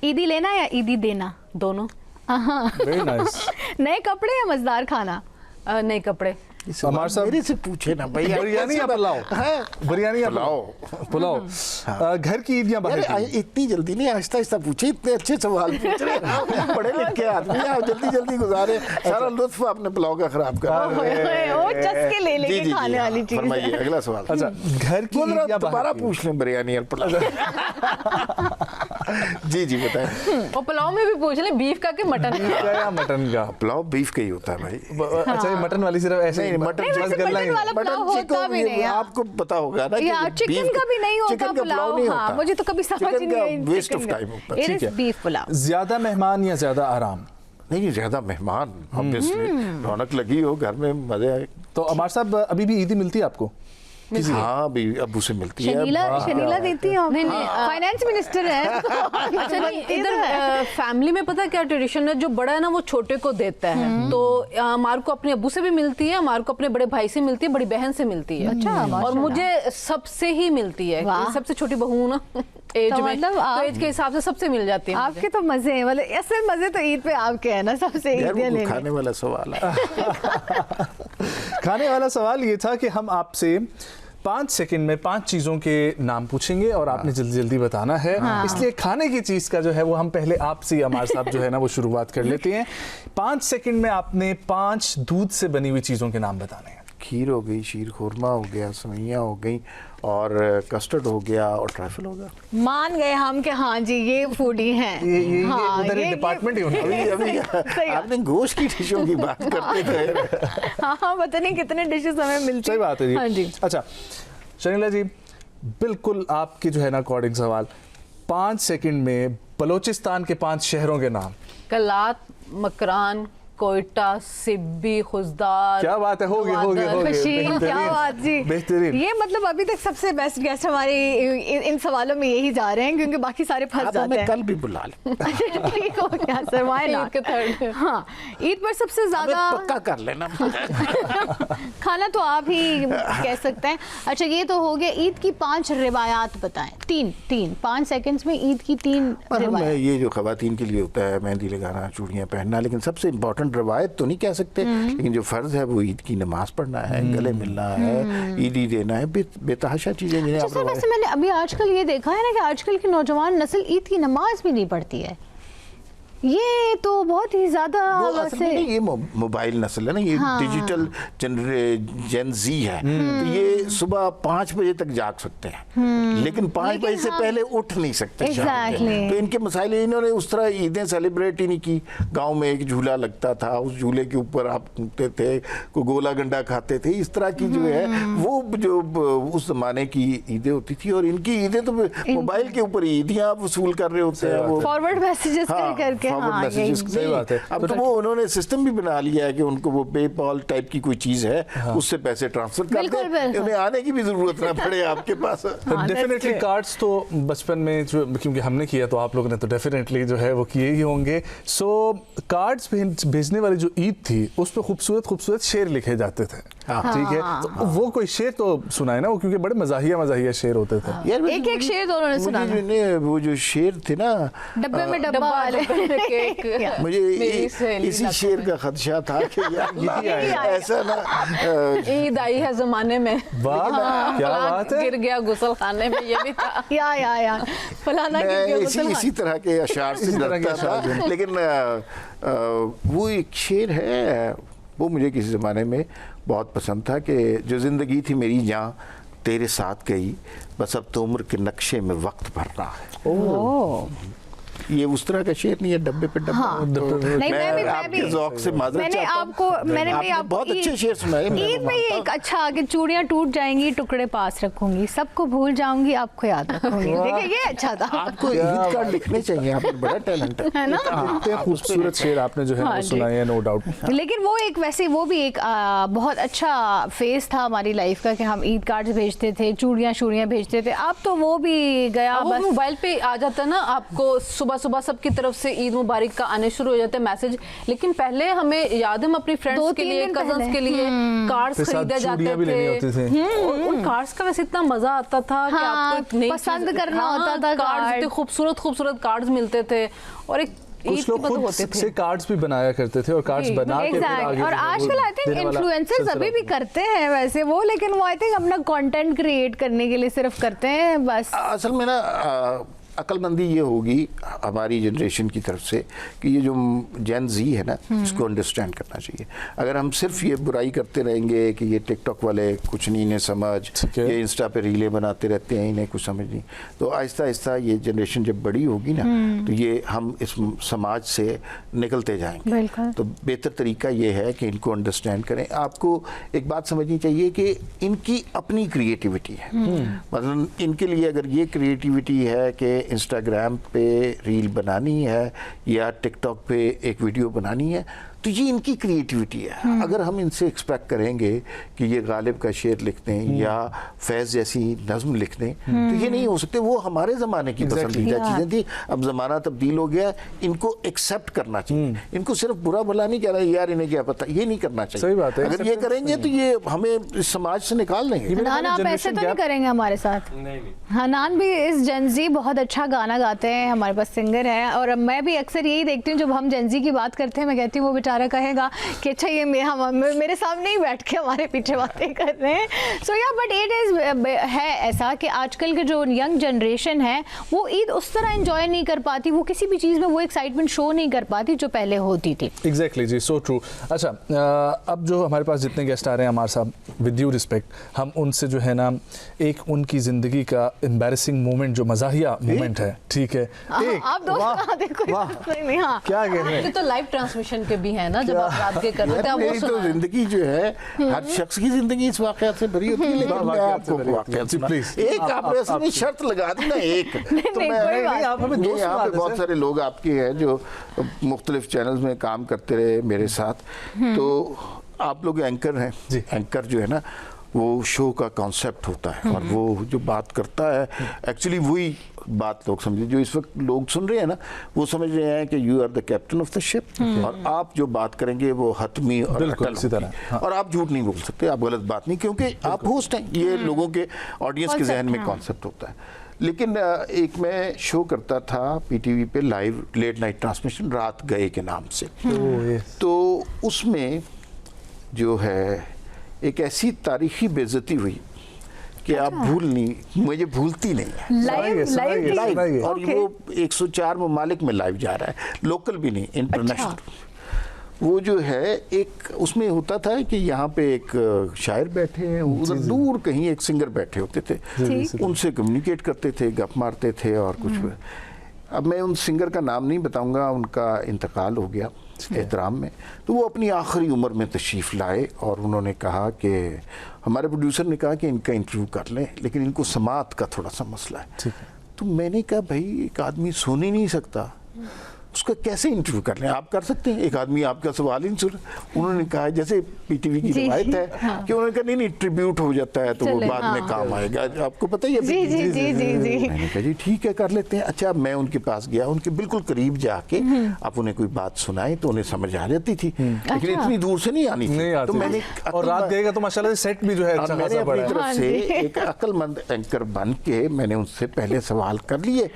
ईदी लेना या ईदी देना? दोनों। Very nice. नए कपड़े या मजेदार खाना? नए कपड़े। हमारे साहब मेरे से पूछे ना भैया, बिरयानी या पुलाव? बिरयानी या पुलाव? घर की ईद या बाहर की ईद? इतनी जल्दी नहीं, आहिस्ता आहिस्ता पूछे, इतने अच्छे सवाल पूछ रहे हैं, पढ़े लिखे आदमी हैं, आप जल्दी जल्दी गुजारे, सारा लुत्फ आपने पुलाव का खराब कर ओ चस्के ले लेके खाने वाली चीज। फरमाइए अगला सवाल। अच्छा, घर की ईद या दोबारा बाहर की? पूछ लें बिरयानी और पुलाव। जी बताएं। और पुलाव में भी पूछ ले, बीफ का कि मटन बीफ का या मटन का? पुलाव बीफ का ही होता है भाई। अच्छा, ये मटन वाली सिर्फ ऐसे नहीं, मटन नहीं, वैसे गल्ला ही मटन वाला पुलाव होता भी नहीं है। आपको पता होगा ना, या चिकन का भी नहीं होता चिकन का पुलाव पुलाव। नहीं हाँ, होता, मुझे तो कभी समझ नहीं आई वेस्ट ऑफ टाइम होता है। It is beef pulao. ज्यादा मेहमान या ज्यादा आराम? नहीं, ज्यादा मेहमान, ऑब्वियसली रौनक लगी हो घर में, मजे आए। तो अमार साहब अभी भी ईदी मिलती है आपको? हाँ, अभी अब्बू से मिलती है। शनीला देती है? नहीं, फाइनेंस मिनिस्टर है। अच्छा नहीं, इधर फैमिली में पता है क्या ट्रेडिशन है, जो बड़ा है ना वो छोटे को देता है, तो हमारे को अपने अब्बू से भी मिलती है, हमारे को अपने बड़े भाई से मिलती है, बड़ी बहन से मिलती है। अच्छा, और मुझे सबसे ही मिलती है, सबसे छोटी बहू हूं ना एज तो में, मतलब तो एज के हिसाब से सबसे मिल जाती है मुझे। आपके तो मजे हैं, मतलब असल मजे तो ईद पे आपके हैं ना, सबसे यार ईदियां वो लेने। खाने वाला सवाल है। खाने वाला सवाल ये था कि हम आपसे 5 सेकंड में 5 चीजों के नाम पूछेंगे और आपने जल्दी जल्दी बताना है। इसलिए खाने की चीज का जो है वो हम पहले आपसे हमारे साथ जो है ना वो शुरुआत कर लेते हैं। 5 सेकंड में आपने 5 दूध से बनी हुई चीजों के नाम बताने हैं। खीर हो गई, शीर खुरमा हो गया, सवैयाँ हो गई, और कस्टर्ड हो गया, और ट्रैफल हो गया। मान गए हम कि हाँ जी ये फूडी हैं। ये हाँ, उधर एक डिपार्टमेंट ही उनका। अभी आपने गोश्त की डिशों की बात करते थे। हाँ, पता नहीं कितने डिशेस हमें मिलती। सही बात है जी। हाँ जी। अच्छा शनीला जी, बिल्कुल आपके जो है ना अकॉर्डिंग सवाल, 5 सेकंड में बलोचिस्तान के 5 शहरों के नाम। कलात, मकरान, कोयटा, सिब्बी, खुजदार। क्या बात है, हो गए बशीर, क्या बात जी, बेहतरीन। ये मतलब अभी तक सबसे बेस्ट गेस्ट हमारे इन सवालों में यही जा रहे हैं, क्योंकि बाकी सारे फंस आप जाते हमें हैं। कल भी बुला लें। ठीक हो गया सर, व्हाई ईद नॉट? के थर्ड। हाँ, ईद पर सबसे ज्यादा पक्का कर लेना। खाना तो आप ही कह सकते हैं। अच्छा, ये तो हो गया ईद की 5 रिवायात बताएं। 3 5 सेकंड्स में ईद की 3 पर हम रिवायात। ये जो खवातीन के लिए होता है, मेहंदी लगाना, चूड़ियाँ पहनना, लेकिन सबसे इम्पोर्टेंट इम्पोर्टेंट रवायत तो नहीं कह सकते, लेकिन जो फ़र्ज़ है वो ईद की नमाज पढ़ना है, गले मिलना है, ईदी देना है, बेतहाशा चीज़ें जिन्हें आप अच्छा, वैसे मैंने अभी आजकल ये देखा है ना कि आजकल की नौजवान नस्ल ईद की नमाज भी नहीं पढ़ती है। ये तो बहुत ही ज्यादा वैसे ये मोबाइल नस्ल है ना, ये डिजिटल जेन ज़ी है, तो ये सुबह 5 बजे तक जाग सकते हैं, लेकिन 5 बजे से पहले उठ नहीं सकते। तो इनके मसाइल, इन्होंने उस तरह ईदें सेलिब्रेट ही नहीं की। गांव में एक झूला लगता था, उस झूले के ऊपर आप घूमते थे, कोई गोला गंडा खाते थे, इस तरह की जो है वो जो उस जमाने की ईदें होती थी। और इनकी ईदें तो मोबाइल के ऊपर ईदियाँ आप वसूल कर रहे होते हैं, वो फॉरवर्ड मैसेजेस करके। सही बात है। अब तो वो उन्होंने सिस्टम भी बना लिया है कि उनको वो पेपॉल टाइप की कोई चीज है, उससे पैसे ट्रांसफर कर दे, उन्हें आने की भी जरूरत ना पड़े आपके पास। डेफिनेटली कार्ड्स तो बचपन में जो, क्योंकि हमने किया तो आप लोगों ने तो डेफिनेटली जो है वो किए ही होंगे। सो कार्ड्स भेजने वाली जो ईद थी उस पर खूबसूरत खूबसूरत शेर लिखे जाते थे, ठीक है, तो वो कोई शेर तो सुनाए ना, वो क्योंकि बड़े मजाहिया शेर होते थे यार। एक शेर दोनों ने सुना, वो जो शेर थे ना डब्बे में डब्बा वाले, मुझे इसी शेर का खदशा था कि यार ऐसा ना ईद आई है जमाने में, वाह क्या बात है, गिर गया गुसल खाने में, ये भी था या फलाना गिर गया गुसल इसी तरह के अशार से डरता था। लेकिन वो एक शेर है, वो मुझे किसी ज़माने में बहुत पसंद था कि जो ज़िंदगी थी मेरी जहाँ तेरे साथ गई, बस अब तो उम्र के नक्शे में वक्त भरना है। ये उस तरह का शेर नहीं है, डब्बे पे डब्बा। नहीं, मैं आपके ज़ौक़ से माज़रत चाहता हूं। मैंने भी आपको बहुत अच्छे शेर सुनाए। ईद में ये एक अच्छा कि चूड़ियां टूट जाएंगी, टुकड़े पास रखूंगी, सबको भूल जाऊंगी, आपको याद रखूंगी। देखिए ये अच्छा था। आपको ईद कार्ड लिखने चाहिए, आप बड़ा टैलेंट है ना। इतने खूबसूरत शेर आपने जो है वो सुनाए हैं, नो डाउट। लेकिन वो एक वैसे वो भी एक बहुत अच्छा फेज था हमारी लाइफ का कि हम ईद कार्ड्स भेजते थे, चूड़ियां भेजते थे। अब तो वो भी गया, बस मोबाइल पे आ जाता है ना, आपको सुबह सुबह सबकी तरफ से ईद मुबारक का आने शुरू हो जाते हैं मैसेज। लेकिन पहले हमें याद, हम अपनी फ्रेंड्स के लिए, कजन्स के लिए कार्ड्स खरीदे जाते थे। उन कार्ड्स का वैसे इतना मजा आता था कि आपको पसंद करना होता था, कार्ड्स खूबसूरत खूबसूरत कार्ड्स मिलते थे, और एक कुछ लोग खुद से कार्ड्स भी बनाया करते थे और कार्ड्स बना के फिर आगे। और आजकल आई थिंक इन्फ्लुएंसर्स अभी भी करते हैं वैसे वो, लेकिन वो आई थिंक अपना कंटेंट क्रिएट करने के लिए सिर्फ करते हैं बस। असल में ना अक्लमंदी ये होगी हमारी जनरेशन की तरफ से कि ये जो जेन ज़ी है ना, इसको अंडरस्टैंड करना चाहिए। अगर हम सिर्फ ये बुराई करते रहेंगे कि ये टिकटॉक वाले कुछ नहीं इन्हें समझ, ये इंस्टा पे रीलें बनाते रहते हैं, इन्हें कुछ समझ नहीं, तो आहिस्ता आहिस्ता ये जनरेशन जब बड़ी होगी ना, तो ये हम इस समाज से निकलते जाएंगे। तो बेहतर तरीका ये है कि इनको अंडरस्टैंड करें। आपको एक बात समझनी चाहिए कि इनकी अपनी क्रिएटिविटी है। मतलब इनके लिए अगर ये क्रिएटिविटी है कि इंस्टाग्राम पे रील बनानी है या टिकटॉक पे एक वीडियो बनानी है, तो ये इनकी क्रिएटिविटी है। अगर हम इनसे एक्सपेक्ट करेंगे कि ये गालिब का शेर लिख दें या फैज़ जैसी नज़्म लिख दें, तो ये नहीं हो सकते। वो हमारे ज़माने की पसंदीदा चीज़ें थी, अब ज़माना तब्दील हो गया, इनको एक्सेप्ट करना चाहिए। इनको सिर्फ बुरा भला नहीं कहना यार इन्हें क्या पता, ये नहीं करना चाहिए। सही बात है। अगर ये करेंगे तो ये हमें समाज से निकाल देंगे। हनान, आप ऐसे तो नहीं करेंगे हमारे साथ? हनान भी इस जेनजी बहुत अच्छा गाना गाते हैं, हमारे पास सिंगर है, और मैं भी अक्सर यही देखती हूँ जब हम जेनजी की बात करते हैं, मैं कहती हूँ वो बेचारा कहेगा कि अच्छा ये मेरे सामने ही बैठ के हमारे पीछे बातें कर रहे हैं। सो या बट इट इज है ऐसा कि आजकल के जो यंग जनरेशन है वो ईद उस तरह एंजॉय नहीं कर पाती, वो किसी भी चीज़ में वो एक्साइटमेंट शो नहीं कर पाती जो पहले होती थी। एग्जैक्टली जी, सो ट्रू। अच्छा, अब जो हमारे पास जितने गेस्ट आ रहे हैं हमारे साथ, विद ड्यू रिस्पेक्ट, हम उनसे जो है ना एक उनकी ज़िंदगी का एम्बैरेसिंग मोमेंट जो मज़ाहिया मोमेंट है, ठीक है, आप दोस्त देखो क्या कह रहे हैं, तो लाइव ट्रांसमिशन के भी है ना, जब आप रात के कर रहे थे वो तो जिंदगी जो है हर शख्स की जिंदगी इस वाकयात से भरी होती है, लेकिन मैं आपको वाकयात प्लीज एक आपने असल में शर्त लगा दी ना, एक तो मैं आप हमें दोस्त, यहाँ पे बहुत सारे लोग आपके हैं जो मुख्तलिफ चैनल्स में काम करते रहे मेरे साथ, तो आप लोग एंकर हैं, एंकर जो है ना वो शो का कॉन्सेप्ट होता है और वो जो बात करता है एक्चुअली वही बात लोग समझे। जो इस वक्त लोग सुन रहे हैं ना, वो समझ रहे हैं कि you are the captain of the ship और आप जो बात करेंगे वो हतमी और अटल होगी और आप झूठ नहीं बोल सकते, आप गलत बात नहीं, क्योंकि आप होस्ट हैं। ये लोगों के ऑडियंस के जहन में कॉन्सेप्ट होता है। लेकिन एक मैं शो करता था पीटीवी पे लाइव लेट नाइट ट्रांसमिशन, रात गए के नाम से। तो उसमें जो है एक ऐसी तारीखी बेइज्जती हुई कि आप मुझे भूलती नहीं है। लाइव और वो 104 ममालिक में लाइव जा रहा है, लोकल भी नहीं, इंटरनेशनल। वो जो है एक उसमें होता था कि यहाँ पे एक शायर बैठे हैं, उधर दूर कहीं एक सिंगर बैठे होते थे, उनसे कम्युनिकेट करते थे, गप मारते थे और कुछ। अब मैं उन सिंगर का नाम नहीं बताऊंगा, उनका इंतकाल हो गया एहतराम में। तो वो अपनी आखिरी उम्र में तशरीफ़ लाए और उन्होंने कहा कि हमारे प्रोड्यूसर ने कहा कि इनका इंटरव्यू कर लें, लेकिन इनको समात का थोड़ा सा मसला है। तो मैंने कहा भाई एक आदमी सुन ही नहीं सकता, उसका कैसे इंटरव्यू कर लें? आप कर सकते हैं, एक आदमी आपका सवाल ही नहीं सुन। उन्होंने कहा जैसे पीटीवी की रिवायत है कि उन्होंने कहा नहीं ट्रिब्यूट हो जाता है तो वो बाद में काम आएगा, आपको पता ही है। मैंने कहा जी ठीक है कर लेते हैं। अच्छा मैं उनके पास गया, उनके बिल्कुल करीब जाके आप उन्हें कोई बात सुनाई तो उन्हें समझ आ जाती थी, लेकिन इतनी दूर से नहीं आनी थी। तो मैंने और रात गएगा तो माशाल्लाह सेट भी जो है अच्छा मैंने अपनी तरफ से एक अक्लमंद एंकर बन के मैंने उनसे पहले सवाल कर लिए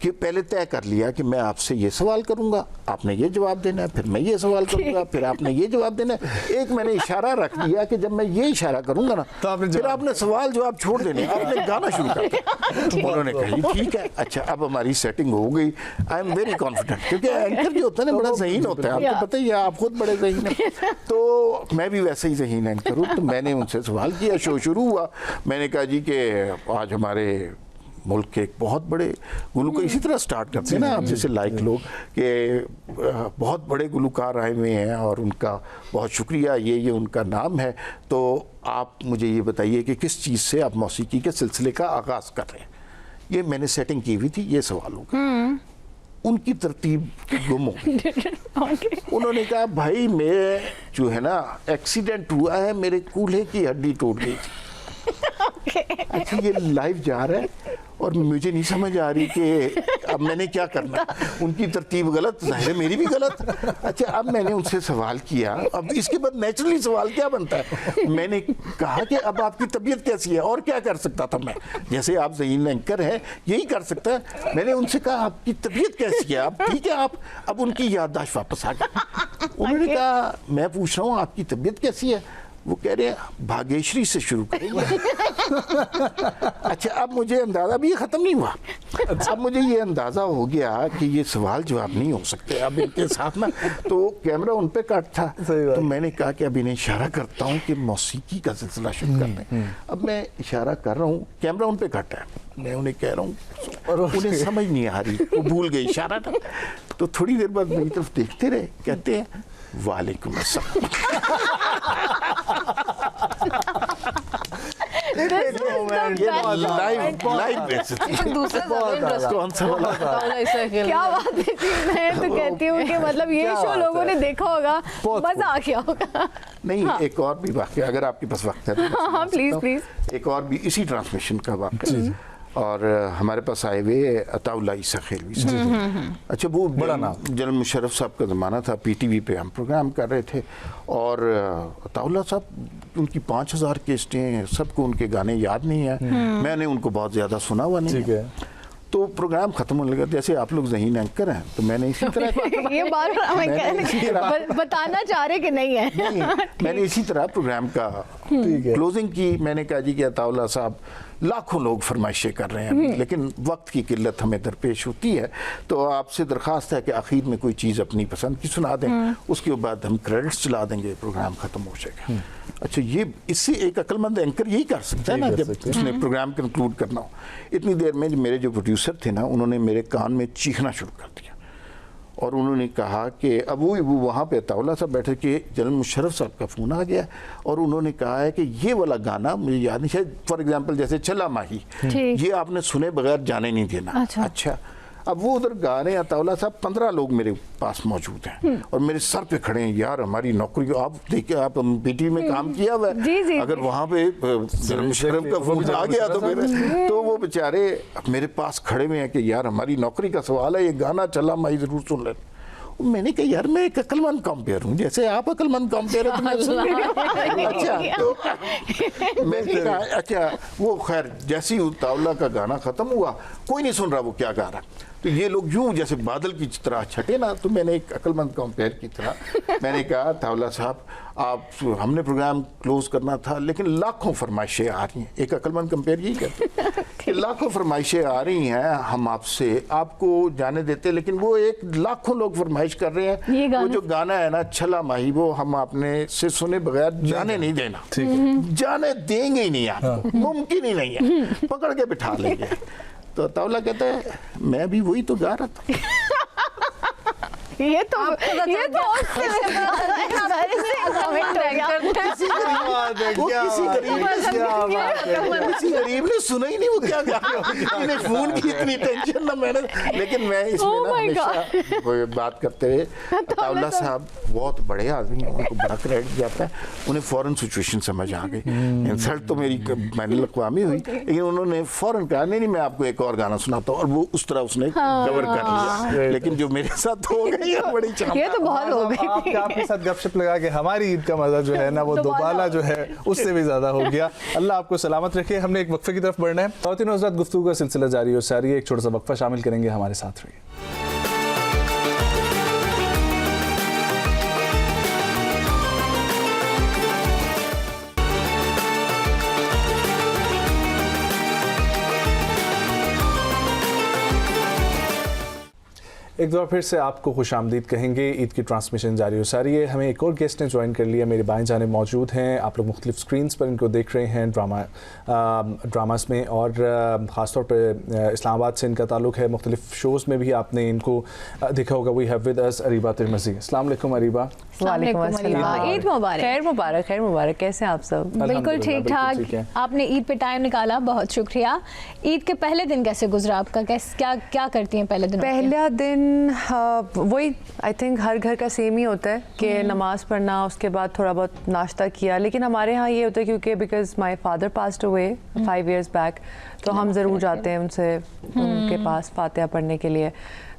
कि पहले तय कर लिया कि मैं आपसे ये सवाल करूंगा, आपने ये जवाब देना है, फिर मैं ये सवाल करूंगा, फिर आपने ये जवाब देना है। एक मैंने इशारा रख दिया कि जब मैं ये इशारा करूंगा ना तो फिर आपने सवाल जवाब छोड़ देने, आपने गाना शुरू कर दिया। उन्होंने कहा ठीक है। अच्छा अब हमारी सेटिंग हो गई, आई एम वेरी कॉन्फिडेंट, क्योंकि एंकर जो होता है ना बड़ा ज़हीन होता है, आपको पता ही है, आप खुद बड़े ज़हीन हैं, तो मैं भी वैसे ही ज़हीन एंकर हूँ। तो मैंने उनसे सवाल किया, शो शुरू हुआ। मैंने कहा जी कि आज हमारे मुल्क के एक बहुत बड़े गुलूकार इसी तरह स्टार्ट करते हैं ना आप जैसे लाइक लोग कि बहुत बड़े गुलूकार आए हुए हैं और उनका बहुत शुक्रिया, ये उनका नाम है। तो आप मुझे ये बताइए कि किस चीज़ से आप मौसीकी के सिलसिले का आगाज़ कर रहे हैं। ये मैंने सेटिंग की हुई थी, ये सवाल होगा। उनकी तरतीब गुम हो गई। उन्होंने कहा भाई मेरे जो है ना एक्सीडेंट हुआ है, मेरे कूल्हे की हड्डी टूट गई थी। अच्छा ये लाइव जा रहा है और मुझे नहीं समझ आ रही कि अब मैंने क्या करना। उनकी तरतीब गलत, जाहिर है मेरी भी गलत। अच्छा अब मैंने उनसे सवाल किया, अब इसके बाद नेचुरली सवाल क्या बनता है, मैंने कहा कि अब आपकी तबीयत कैसी है और क्या कर सकता था मैं, जैसे आप ज़हीन एंकर हैं यही कर सकता है। मैंने उनसे कहा आपकी तबीयत कैसी है, आप ठीक है आप? अब उनकी याददाश्त वापस आ गई। उन्होंने कहा मैं पूछ रहा हूँ आपकी तबीयत कैसी है? वो कह रहे हैं भाग्यश्री से शुरू करेंगे। अच्छा अब मुझे अंदाज़ा भी ख़त्म नहीं हुआ। अब मुझे ये अंदाज़ा हो गया कि ये सवाल जवाब नहीं हो सकते अब इनके साथ ना, तो कैमरा उन पे कट था। तो मैंने कहा कि अब इन्हें इशारा करता हूँ कि मौसीकी का सिलसिला शुरू कर दें। अब मैं इशारा कर रहा हूँ, कैमरा उन पे कट है, मैं उन्हें कह रहा हूँ, उन्हें समझ नहीं आ रही, वो भूल गई इशारा था। तो थोड़ी देर बाद मेरी तरफ देखते रहे, कहते हैं वालेकुम अस्सलाम। क्या बात है। मैं तो कहती हूँ कि मतलब ये शो लोगों ने देखा होगा, मजा आ गया होगा। नहीं एक और भी वाक़या अगर आपके पास वक्त है तो हाँ प्लीज प्लीज। एक और भी इसी ट्रांसमिशन का वाक़या और हमारे पास आए हुए अताउल्लाह ईसा खेलवी साहब। अच्छा वो बड़ा नाम, जनरल मुशर्रफ साहब का ज़माना था, पीटीवी पे हम प्रोग्राम कर रहे थे और अताउल्लाह साहब उनकी 5000 केस्टें, सबको उनके गाने याद नहीं है, मैंने उनको बहुत ज़्यादा सुना हुआ नहीं है। तो प्रोग्राम खत्म होने लगा, जैसे आप लोग ज़हीन एंकर हैं तो मैंने इसी तरह ये बार बताना चाह रहे कि नहीं है। मैंने इसी तरह प्रोग्राम का क्लोजिंग की। मैंने कहा जी कि अताउल्लाह साहब लाखों लोग फरमाइशें कर रहे हैं लेकिन वक्त की किल्लत हमें दरपेश होती है, तो आपसे दरख्वास्त है कि आखिर में कोई चीज़ अपनी पसंद की सुना दें, उसके बाद हम क्रेडिट्स चला देंगे, प्रोग्राम ख़त्म हो जाएगा। अच्छा ये इससे एक अक्लमंद एंकर यही कर सकता है ना जब उसने प्रोग्राम कंक्लूड करना हो। इतनी देर में मेरे जो प्रोड्यूसर थे ना उन्होंने मेरे कान में चीखना शुरू कर दिया और उन्होंने कहा कि अब वो वहाँ पे अताउल्लाह साहब बैठे कि जनरल मुशर्रफ साहब का फ़ोन आ गया और उन्होंने कहा है कि ये वाला गाना मुझे याद नहीं, शायद फॉर एग्जांपल जैसे चला माही, ये आपने सुने बगैर जाने नहीं देना। अच्छा अब वो उधर गा रहे हैं अताउल्ला साहब, 15 लोग मेरे पास मौजूद हैं और मेरे सर पे खड़े हैं, यार हमारी नौकरी, आप देखिए आप पीटी में काम किया हुआ है, अगर वहाँ पे शर्म का फूल आ गया तो मेरे, तो वो बेचारे मेरे पास खड़े हुए हैं कि यार हमारी नौकरी का सवाल है, ये गाना चला माई जरूर सुन लें। मैंने कहा यार मैं एक अक्लमंद कॉम्पेयर हूँ, जैसे आप अक्लमंद कॉम्पेयर है तो मैं सुन अच्छा तो मैंने कहा अच्छा, वो खैर जैसे ही अताउल्ला का गाना खत्म हुआ, कोई नहीं सुन रहा वो क्या गा रहा, तो ये लोग यूं जैसे बादल की तरह छटे ना, तो मैंने एक अक्लमंद कॉम्पेयर की तरह मैंने कहा अताउल्ला साहब आप, हमने प्रोग्राम क्लोज करना था लेकिन लाखों फरमाइशें आ रही हैं, एक अक्लमंद कंपेयर यही कहते हैं कि लाखों फरमाइशें आ रही हैं, हम आपसे आपको जाने देते, लेकिन वो एक लाखों लोग फरमाइश कर रहे हैं, वो जो गाना है ना छला माही, वो हम आपने से सुने बगैर जाने नहीं देना, जाने देंगे ही नहीं आपको, मुमकिन ही नहीं है, पकड़ के बिठा लेंगे। तो अताउल्ला कहता है मैं भी वही तो गा रहा था। ये तो किसी गरीब ने सुना ही नहीं वो क्या गा रहा, फोन की इतनी टेंशन ना मैंने, लेकिन मैं इसमें ना हमेशा बात करते हुए अताउल्ला साहब बहुत बड़े आदमी हैं, उनको बड़ा क्रेडिट जाता है, उन्हें फौरन सिचुएशन समझ आ गई। इंसल्ट तो मेरी मैंने अक़वामी हुई, लेकिन उन्होंने फौरन कहा नहीं मैं आपको एक और गाना सुनाता हूँ, और वो उस तरह उसने कवर कर लिया। लेकिन जो मेरे साथ हो गई बड़ी ये तो बहुत हो गई। आपके साथ गपशप लगा के हमारी ईद का मजा जो है ना वो दोबाला जो है उससे भी ज्यादा हो गया। अल्लाह आपको सलामत रखे। हमने एक वक्फे की तरफ बढ़ना है, ख़वातीन हज़रात गुफ्तगू का सिलसिला जारी हो सारी, एक छोटा सा वक्फा शामिल करेंगे, हमारे साथ रहिए। एक बार फिर से आपको खुश आमदीद कहेंगे। ईद की ट्रांसमिशन जारी हो सारी है। हमें एक और गेस्ट ने ज्वाइन कर लिया, मेरे बाएं जाने मौजूद हैं। आप लोग मुख्तलिफ स्क्रीन्स पर इनको देख रहे हैं ड्रामास में, और ख़ासतौर पर इस्लामाबाद से इनका ताल्लुक़ है। मुख्तलिफ शोज़ में भी आपने इनको देखा होगा। We have with us Areeba Tirmizi. अस्सलाम वालेकुम अरीबा। ईद मुबारक। खैर मुबारक, खैर मुबारक। कैसे आप सब? बिल्कुल ठीक ठाक। आपने ईद पे टाइम निकाला, बहुत शुक्रिया। ईद के पहले दिन कैसे गुजरा आपका? क्या करती हैं पहले दिन? पहला दिन वही आई थिंक हर घर का सेम ही होता है कि नमाज पढ़ना, उसके बाद थोड़ा बहुत नाश्ता किया। लेकिन हमारे यहाँ ये होता है क्योंकि because my father passed away 5 years back, तो हम ज़रूर जाते हैं उनसे उनके पास फातिहा पढ़ने के लिए।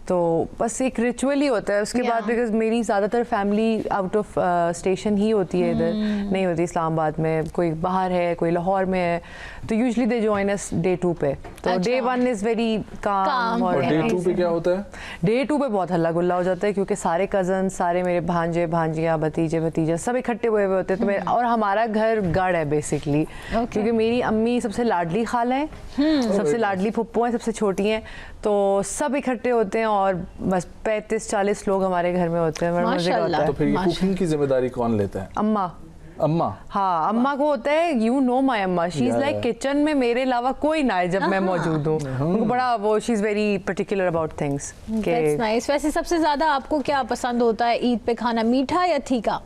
तो बस एक रिचुअल ही होता है। उसके बाद बिकॉज मेरी ज़्यादातर फैमिली आउट ऑफ स्टेशन ही होती है, इधर नहीं होती इस्लामाबाद में। कोई बाहर है, कोई लाहौर में है, तो usually they join us day 2 पे। तो डे 1 इज़ वेरी काम। और डे 2 पे क्या होता है? डे 2 पे बहुत हल्ला गुल्ला हो जाता है क्योंकि सारे कज़न, सारे मेरे भांजे भांजियाँ, भतीजे भतीजा सब इकट्ठे हुए होते हैं। तो और हमारा घर गढ़ है बेसिकली, क्योंकि मेरी अम्मी सबसे लाडली खाला है, सबसे लाडली फुप्पो हैं, सबसे छोटी हैं, तो सब इकट्ठे होते हैं और बस 35-40 लोग हमारे घर में होते हैं। माशाल्लाह। तो फिर ये कुकिंग की जिम्मेदारी कौन लेता है? अम्मा। हाँ, अम्मा को होता है, यू नो माय अम्मा, शी इज लाइक किचन में मेरे अलावा कोई ना है जब मैं मौजूद हूँ। उनको बड़ा वो, she is very particular about things. That's nice. वैसे सबसे ज्यादा आपको क्या पसंद होता है ईद पे खाना, मीठा या तीखा?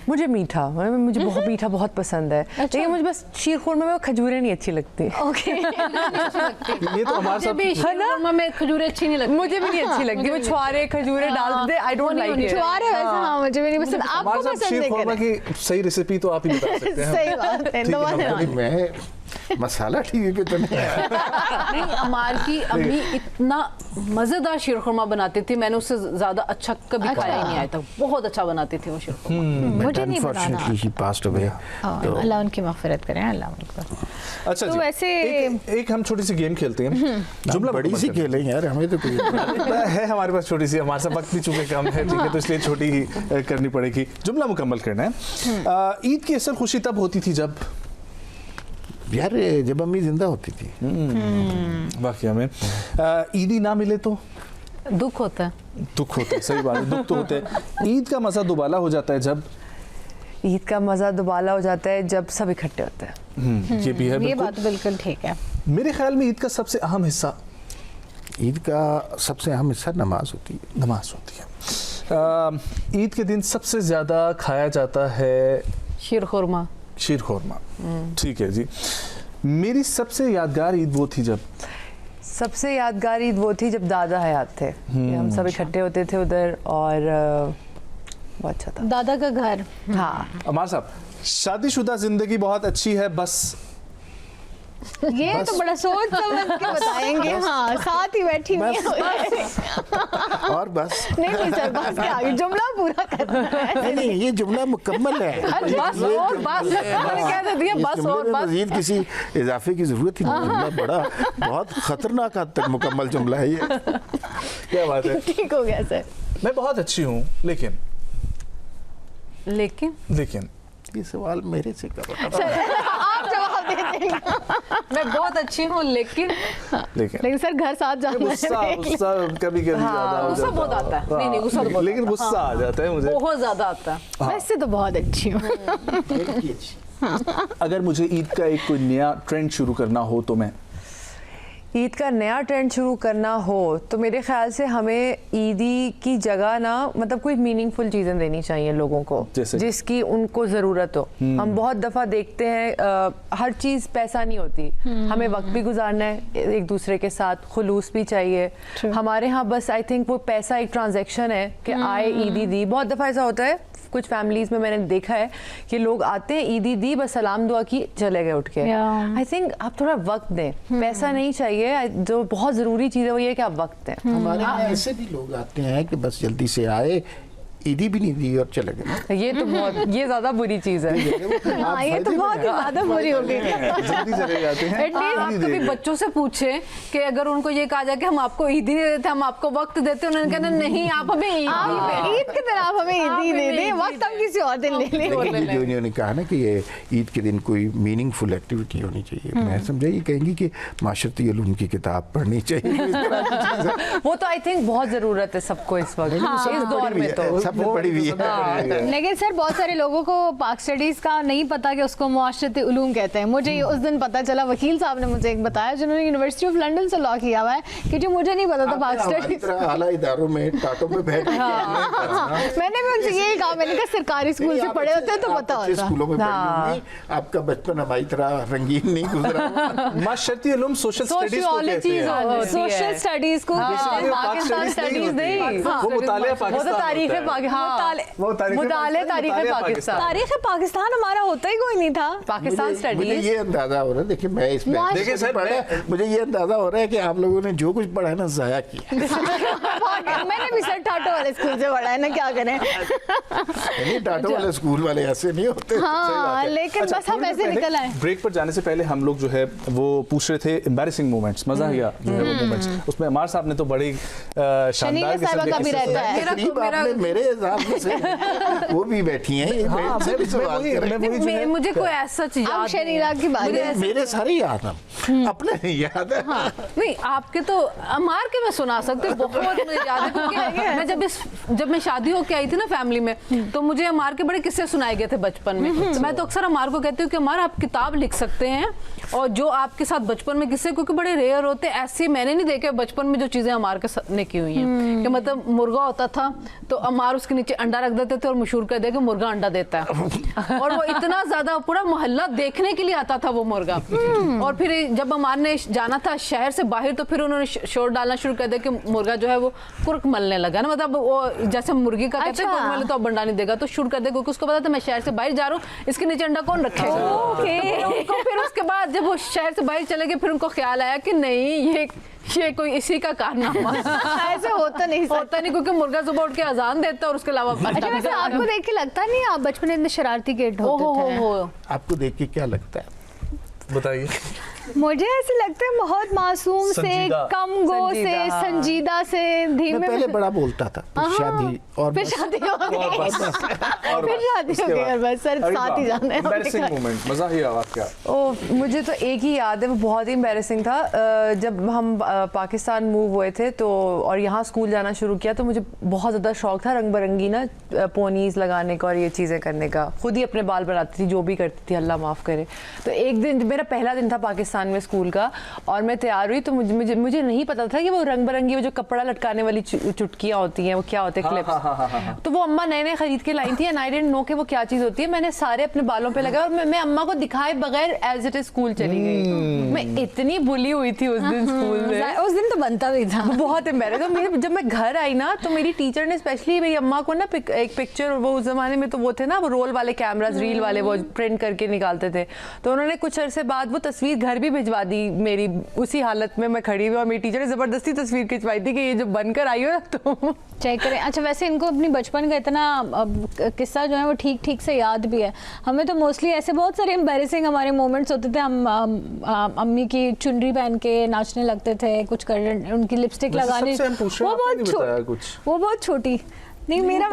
मुझे मीठा, मुझे बहुत मीठा बहुत पसंद है। लेकिन मुझे बस शीर खुरमा में खजूरें नहीं अच्छी लगती। ओके। ये तो हमारे साथ है ना, में खजूरें अच्छी नहीं लगती, मुझे भी नहीं अच्छी लगती। वो छुआरे खजूरें डाल देते, आई डोंट लाइक इट। छुआरे वैसे हाँ मुझे भी नहीं पसंद। आपको पसंद है? शीर खुरमा की सही रेसिपी तो आप ही बता सकते हैं। सही बात है। मैं मसाला टीवी पे तो नहीं नहीं, अमार की अम्मी इतना मजेदार शीर खुरमा बनाती थी, मैंने उससे ज्यादा अच्छा कभी खाया ही नहीं आया था। बहुत अच्छा बनाती थी वो शीर खुरमा। मुझे नहीं बनाना। ही पास्ड अवे। तो अल्लाह उनकी मग़फ़िरत करें, अल्लाह उनको। अच्छा तो जी, वैसे एक हम छोटी सी गेम खेलते हैं। जुमला बड़ी सी खेलें यार, हमें तो कोई है हमारे पास छोटी सी, हमारे साथ वक्त भी चूंकि कम है, ठीक है, तो इसलिए छोटी ही करनी पड़ेगी। जुमला मुकम्मल करना है। ईद की असल खुशी तब होती थी जब जब अम्मी जिंदा होती थी। वाकई में ईदी ना मिले तो दुख होता है। दुख होता है, सही बात है, दुख तो होता है। ईद का मज़ा दुबाला हो जाता है जब ईद का मज़ा दुबाला हो जाता है जब सब इकट्ठे होते हैं। ये भी है, ये बात बिल्कुल ठीक है। मेरे ख्याल में ईद का सबसे अहम हिस्सा, ईद का सबसे अहम हिस्सा नमाज होती है। नमाज होती है। ईद के दिन सबसे ज़्यादा खाया जाता है शीर खुरमा। शीर खुरमा, ठीक है जी। मेरी सबसे यादगार ईद वो थी जब सबसे यादगार ईद वो थी जब दादा हयात थे, कि हम सब इकट्ठे होते थे उधर और बहुत अच्छा था। दादा का घर। हाँ अमार साहब, शादीशुदा जिंदगी बहुत अच्छी है, बस ये तो बड़ा सोच समझ के बताएंगे। हाँ, साथ ही बैठी हुई है। और बस नहीं सर, बस के आगे जुमला पूरा करना है। नहीं, ये जुमला मुकम्मल है। बस और बस कह देती है, बस और बस। मजीद किसी इजाफे की जरूरत ही नहीं। जुमला बड़ा बहुत खतरनाक हद तक मुकम्मल जुमला है ये। क्या बात है। ठीक हो गया सर। मैं बहुत अच्छी हूँ, लेकिन ये सवाल मेरे से करो। आप जवाब दे देंगे। मैं बहुत अच्छी हूँ लेकिन सर घर साथ जाना गुस्सा कभी ज्यादा हो गुस्सा जाता बहुत आता है। हाँ, नहीं गुस्सा तो बहुत लेकिन आता है। गुस्सा आ जाता है मुझे। बहुत ज्यादा आता है। वैसे तो बहुत अच्छी हूँ। अगर मुझे ईद का एक कोई नया ट्रेंड शुरू करना हो तो मैं ईद का नया ट्रेंड शुरू करना हो तो मेरे ख्याल से हमें ईदी की जगह ना मतलब कोई मीनिंगफुल चीज़ें देनी चाहिए लोगों को, जिसकी उनको ज़रूरत हो। हम बहुत दफ़ा देखते हैं हर चीज़ पैसा नहीं होती, हमें वक्त भी गुजारना है एक दूसरे के साथ, खुलूस भी चाहिए। हमारे यहाँ बस आई थिंक वो पैसा एक ट्रांजैक्शन है कि आए ईदी दी। बहुत दफ़ा ऐसा होता है कुछ फैमिलीज में मैंने देखा है कि लोग आते हैं ईदी दी, बस सलाम दुआ की, चले गए उठ के। आई थिंक आप थोड़ा वक्त दें, पैसा नहीं चाहिए। जो बहुत ज़रूरी चीज़ है वो ये कि आप वक्त दें। हमारे यहाँ ऐसे भी लोग आते हैं कि बस जल्दी से आए, ईदी भी नहीं दी और चले गए। ये तो बहुत, ये ज़्यादा बुरी चीज़ है। हाँ, ये तो बहुत ही ज़्यादा बुरी हो गई। जल्दी चले जाते हैं। आप कभी बच्चों से पूछे कि अगर उनको ये कहा जाए कि हम आपको ईदी नहीं देते, हम आपको वक्त देते, उन्होंने कहना नहीं आप हमें ईद की तरह आप हमें ईदी दे दें, वक्त हम किसी और दिन ले लें। जो इन्होंने कहा ना कि ये ईद के दिन कोई मीनिंगफुल एक्टिविटी होनी चाहिए, मैं समझा ये कहेंगे कि माशरती उलूम की किताब पढ़नी चाहिए। वो तो आई थिंक बहुत ज़रूरत है सबको इस वक्त, इस दौर में तो सबने पढ़ी हुई है। लेकिन सर बहुत सारे लोगों को पाक स्टडीज़ का नहीं पता कि उसको मुआशरती उलूम कहते हैं। मुझे ये उस दिन पता चला, वकील साहब ने मुझे एक बताया जिन्होंने यूनिवर्सिटी ऑफ लंदन से लॉ किया हुआ है, कि जो मुझे नहीं पता था पाक स्टडीज़। आला इदारों में टाटों में बैठ मैंने भी उनसे यही कहा, मैंने कहा सरकारी स्कूल से पढ़े होते तो पता होता। स्कूलों में आपका बचपन हमारी तरह रंगीन नहीं गुजरा। माशरती उलूम सोशल स्टडीज को कहते हैं। सोशल स्टडीज को पाकिस्तान स्टडीज नहीं, वो मुतालिया वो तो पाकिस्तान तारीख है पाकिस्तान। तारीख पाकिस्तान हमारा होता ही कोई नहीं था। पाकिस्तान मुझे स्टडीज ये अंदाजा हो रहा है, देखिए मैं इसमें देखिए सर, मुझे ये अंदाजा हो रहा है कि आप लोगों ने जो कुछ पढ़ा है ना जाया किया। मैंने भी सर टाटो वाले स्कूल से पढ़ा है ना, क्या करें। नहीं, टाटो वाले स्कूल वाले ऐसे नहीं होते। हाँ, लेकिन बस हम ऐसे निकल आए। ब्रेक पर जाने से पहले हम लोग जो है वो पूछ रहे थे एम्बैरेसिंग मोमेंट्स, मजा आ गया जो है वो मोमेंट्स। उसमें अमार साहब ने तो बड़ी शानदार किस्म के किस्से सुनाए। मेरे हिसाब से वो भी बैठी हैं। मुझे कोई ऐसा चीज शरीरा की बात है, मेरे सारे याद हैं, अपने याद है। नहीं आपके तो अमार के मैं सुना सकती, बहुत मुझे याद है क्योंकि मैं जब मैं शादी होके आई थी ना फैमिली में, तो मुझे अमार के बड़े किस्से सुनाए गए थे बचपन में। तो मैं तो अक्सर अमार को कहती हूँ कि अमार आप किताब लिख सकते हैं, और जो आपके साथ बचपन में किस्से, क्योंकि बड़े रेयर होते, ऐसे मैंने नहीं देखे बचपन में जो चीजें अमार के साथ ने की हुई हैं। कि मतलब मुर्गा होता था तो अमार उसके नीचे अंडा रख देते थे और मशहूर कर दिया कि मुर्गा अंडा देता है। और वो इतना ज्यादा पूरा मोहल्ला देखने के लिए आता था वो मुर्गा। और फिर जब अमार ने जाना था शहर से बाहर, तो फिर उन्होंने शोर डालना शुरू कर दिया कि मुर्गा जो है वो कुर्क मलने लगा ना, मतलब वो जैसे मुर्गी का कहते हैं कुर्क मले तो अब अंडा नहीं देगा, तो शुरू कर दिया क्योंकि उसको पता था मैं शहर से बाहर जा रहा हूँ, इसके नीचे अंडा कौन रखेगा। फिर उसके बाद जब वो शहर से बाहर चले गए, फिर उनको ख्याल आया कि नहीं ये कोई इसी का कारनामा ऐसे होता नहीं क्योंकि मुर्गा सुबह उठ के अजान देता है और उसके अलावा अच्छा, आपको देख के लगता नहीं आप बचपन में इतने शरारती किड होते थे? आपको देख के क्या लगता है बताइए। मुझे ऐसे लगता है बहुत मासूम से, कम गो से, संजीदा से, धीमे। पहले बड़ा बोलता था, शादी और फिर शादी हो गई, फिर शादी हो गई और बस सर साथ ही जाना है। एम्बैरेसिंग मोमेंट, मजा ही आया क्या? ओह, मुझे तो एक ही याद है, वो बहुत ही एम्बैरेसिंग था। जब हम पाकिस्तान मूव हुए थे तो और यहाँ स्कूल जाना शुरू किया, तो मुझे बहुत ज़्यादा शौक था रंग बिरंगी ना पोनीज लगाने का और ये चीज़ें करने का। खुद ही अपने बाल बनाती थी, जो भी करती थी, अल्लाह माफ़ करे। तो एक दिन मेरा पहला दिन था पाकिस्तान पाकिस्तान में स्कूल का, और मैं तैयार हुई तो मुझे नहीं पता था कि वो रंग बिरंगी वो जो कपड़ा लटकाने वाली चुटकियाँ होती हैं, वो क्या होते हैं, क्लिप्स। तो वो अम्मा नए खरीद के लाई थी एंड आई डिडंट नो कि वो क्या चीज़ होती है। मैंने सारे अपने बालों पे लगाया और मैं अम्मा को दिखाए बगैर एज इट इज स्कूल चली गई। मैं इतनी बुली हुई थी उस दिन स्कूल में। उस दिन तो बनता भी था, बहुत एम्बैरेसिंग। जब मैं घर आई ना तो मेरी टीचर ने स्पेशली मेरी अम्मा को ना एक पिक्चर, वो उस जमाने में तो वो थे ना वो रोल वाले कैमरास, रील वाले, वो प्रिंट करके निकालते थे, तो उन्होंने कुछ अरसे बाद वो तस्वीर घर भी भिजवा दी मेरी, उसी हालत में मैं खड़ी हुई, और मेरी टीचर ने जबरदस्ती तस्वीर खिंचवाई थी कि ये जो बनकर आई हो ना तुम चेक करें। अच्छा, वैसे इनको अपनी बचपन का इतना किस्सा जो है वो ठीक ठीक से याद भी है। हमें तो मोस्टली ऐसे बहुत सारे एम्बैरेसिंग हमारे मोमेंट्स होते थे। हम अम्मी की चुनरी पहन के नाचने लगते थे, कुछ कर उनकी लिपस्टिक लगाने, वो बहुत छोटी नहीं, मेरे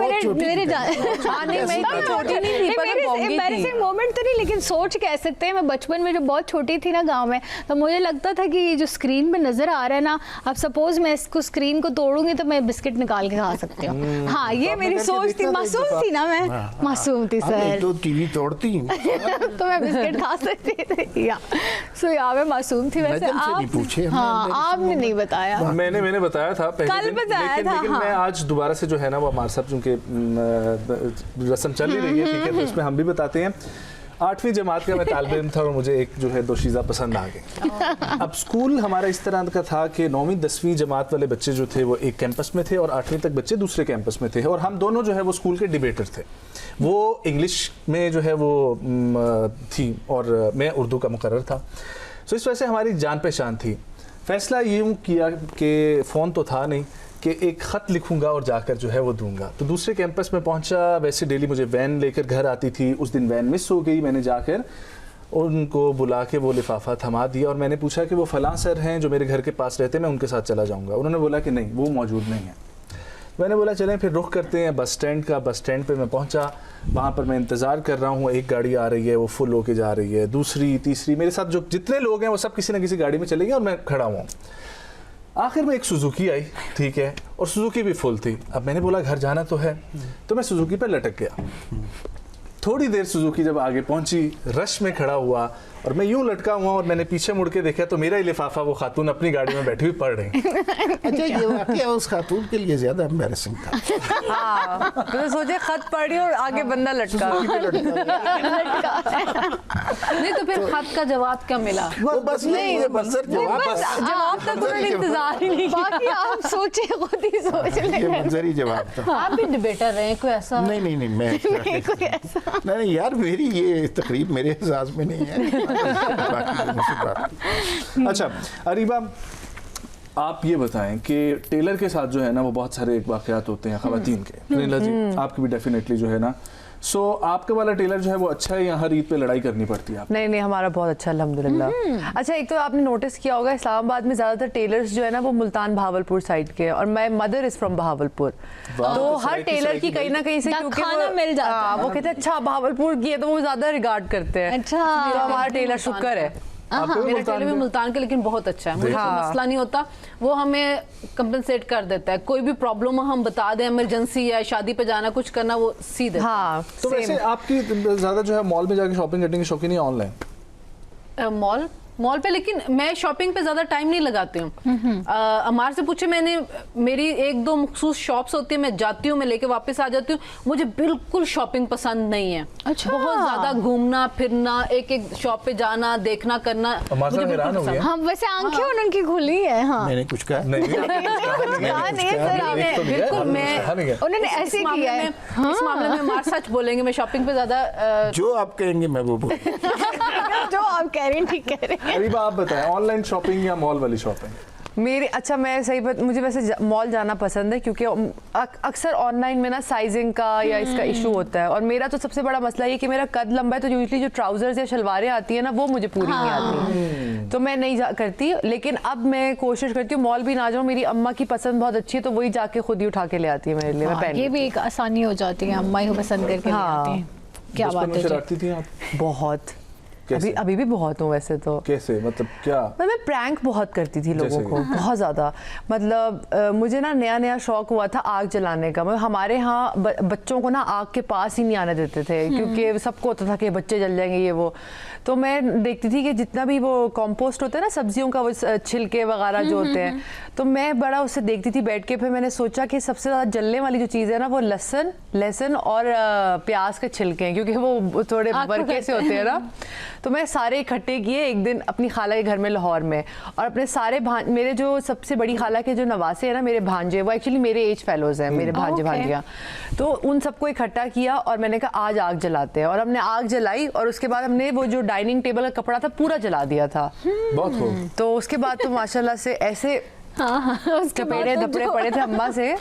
एम्बैरेसिंग मोमेंट तो नहीं, लेकिन सोच कह सकते हैं। मैं बचपन में जब बहुत छोटी थी ना गांव में, तो मुझे लगता था कि जो स्क्रीन पे नजर आ रहा है ना, अब सपोज मैं इसको स्क्रीन को तोड़ूंगी तो मैं बिस्किट निकाल के खा सकती हूँ। हाँ, ये मेरी सोच थी। मासूम थी ना मैं, मासूम थी सर। तो टीवी तोड़ती तो मैं बिस्किट खा सकती थी या सो या मैं मासूम थी। वैसे आप, हाँ, आपने नहीं बताया। मैंने बताया था कल, बताया था। लेकिन मैं आज दोबारा से जो है ना वो सब चूंकि रस्म चल ही रही है, ठीक है, तो इसमें हम भी बताते हैं। 8वीं जमात का मैं तालिब इल्म था और मुझे एक जो है दोशीज़ा पसंद आ गई। अब स्कूल हमारा इस तरह का था कि 9वीं 10वीं जमात वाले बच्चे जो थे वो एक कैंपस में थे और 8वीं तक बच्चे दूसरे कैंपस में थे, और हम दोनों जो है वो स्कूल के डिबेटर थे। वो इंग्लिश में जो है वो थी और मैं उर्दू का मुकर्रर था, तो इस वजह से हमारी जान पहचान थी। फैसला यूँ किया कि फ़ोन तो था नहीं कि एक ख़त लिखूंगा और जाकर जो है वो दूंगा। तो दूसरे कैंपस में पहुंचा। वैसे डेली मुझे वैन लेकर घर आती थी, उस दिन वैन मिस हो गई। मैंने जाकर उनको बुला के वो लिफाफा थमा दिया और मैंने पूछा कि वो फ़लाँ सर हैं जो मेरे घर के पास रहते हैं, मैं उनके साथ चला जाऊँगा। उन्होंने बोला कि नहीं, वो मौजूद नहीं है। मैंने बोला चलें फिर रुख करते हैं बस स्टैंड का। बस स्टैंड पे मैं पहुंचा, वहाँ पर मैं इंतज़ार कर रहा हूँ। एक गाड़ी आ रही है, वो फुल होके जा रही है, दूसरी तीसरी, मेरे साथ जो जितने लोग हैं वो सब किसी न किसी गाड़ी में चले गए और मैं खड़ा हुआ हूँ। आखिर में एक सुजुकी आई, ठीक है, और सुजुकी भी फुल थी। अब मैंने बोला घर जाना तो है, तो मैं सुजुकी पर लटक गया। थोड़ी देर सुजुकी जब आगे पहुंची, रश में खड़ा हुआ और मैं यूं लटका हुआ और मैंने पीछे मुड़ के देखा तो मेरा ही लिफाफा वो खातून अपनी गाड़ी में बैठी हुई पढ़ रही। अच्छा, ये वाकया उस खातून के लिए ज्यादा एम्बैरेसिंग था। हाँ, तो सोचे खत पढ़ी और आगे बंदा लटका। नहीं तो फिर खत का जवाब क्या मिला? वो बस नहीं, मंजर जवाब तक उन्होंने इंतजार ही नहीं किया। बाकी आप सोचे, खुद ही सोच लें। ये मंजरी जवाब था। आप भी डिबेटर रहे, कोई ऐसा? नहीं मैं कोई ऐसा नहीं यार, मेरी ये तकरीब मेरे एहसास में नहीं है। अच्छा अरीबा, आप ये बताएं कि टेलर के साथ जो है ना वो बहुत सारे वाक़यात होते हैं ख़वातीन के। नीला जी, आपके भी डेफिनेटली जो है ना। सो आपका वाला टेलर जो है वो अच्छा है या हर ईद पे लड़ाई करनी पड़ती है? नहीं, हमारा बहुत अच्छा अल्हम्दुलिल्लाह। अच्छा, एक तो आपने नोटिस किया होगा इस्लामाबाद में ज़्यादातर टेलर्स जो है ना वो मुल्तान बहावलपुर साइड के, और my mother is from Bahawalpur. तो हर टेलर की कहीं ना कहीं से क्योंकि खाना मिल जाता है, वो कहते हैं अच्छा बहावलपुर की है तो वो ज़्यादा रिगार्ड करते हैं। अच्छा, तो हमारा टेलर शुक्र है। मेरा टेलर भी मुल्तान के, लेकिन बहुत अच्छा है। मुझे कोई मसला नहीं होता, वो हमें कंपनसेट कर देता है। कोई भी प्रॉब्लम हम बता दें, इमरजेंसी है, शादी पे जाना, कुछ करना, वो सीधे। हाँ, तो वैसे आपकी ज़्यादा जो है मॉल में जाके शॉपिंग करने की शौकीन है ऑनलाइन? मॉल पे, लेकिन मैं शॉपिंग पे ज़्यादा टाइम नहीं लगाती हूँ। अमार से पूछे मैंने, मेरी 1-2 मखसूस शॉप्स होती है, मैं जाती हूँ, मैं लेके वापस आ जाती हूँ। मुझे बिल्कुल शॉपिंग पसंद नहीं है। अच्छा, बहुत ज़्यादा घूमना फिरना, एक शॉप पे जाना, देखना करना, मुझे बिल्कुल पसंद। हाँ, वैसे आंखें उनकी खुली है। हाँ, मैंने कुछ कहा बिल्कुल, मैं उन्होंने ऐसे किया है। इस मामले में अमार सच बोलेंगे, मैं शॉपिंग पे ज़्यादा जो आप कहेंगे मैं वो जो आप कह रहे हैं ठीक कह रहे हैं। अरीबा, आप बताएं ऑनलाइन शॉपिंग या मॉल वाली शॉपिंग? मेरी अच्छा, मैं सही बात, मुझे वैसे मॉल जाना पसंद है क्योंकि अक्सर ऑनलाइन में ना साइजिंग का या इसका इशू होता है, और मेरा तो सबसे बड़ा मसला ये कि मेरा कद लंबा है, तो यूजुअली जो ट्राउजर्स या शलवारें आती है ना वो मुझे पूरी नहीं आती, तो मैं नहीं करती। लेकिन अब मैं कोशिश करती हूँ मॉल भी ना जाऊँ, मेरी अम्मा की पसंद बहुत अच्छी है तो वही जाके खुद ही उठा के ले आती है मेरे लिए। मैं पहन, ये भी एक आसानी हो जाती है, अम्मा ही पसंद करके ले आती हैं। क्या बात है, शरारती थी आप? बहुत अभी भी बहुत हूँ वैसे तो। कैसे, मतलब क्या? मैं प्रैंक बहुत करती थी लोगों जैसे को, बहुत ज़्यादा। मतलब मुझे ना नया शौक हुआ था आग जलाने का। मतलब हमारे यहाँ बच्चों को ना आग के पास ही नहीं आने देते थे, क्योंकि सबको होता था कि बच्चे जल जाएंगे ये वो। तो मैं देखती थी कि जितना भी वो कंपोस्ट होता है ना सब्जियों का, वो छिलके वगैरह जो होते हैं, तो मैं बड़ा उससे देखती थी बैठ के। फिर मैंने सोचा कि सबसे ज़्यादा जलने वाली जो चीज़ है ना वो लहसुन और प्याज के छिलके हैं, क्योंकि वो थोड़े बरके से होते हैं ना। तो मैं सारे इकट्ठे किए एक दिन अपनी खाला के घर में लाहौर में, और अपने सारे मेरे जो सबसे बड़ी खाला के जो नवासे हैं ना, मेरे भांजे, वो एक्चुअली मेरे एज फेलोज हैं, मेरे भांजे भांजियाँ। तो उन सबको इकट्ठा किया और मैंने कहा आज आग जलाते हैं। और हमने आग जलाई और उसके बाद हमने वो जो डाइनिंग टेबल का कपड़ा था पूरा जला दिया था। बहुत खूब। तो उसके बाद तो माशाल्लाह से ऐसे चपेड़े धपड़े पड़े थे अम्मा से,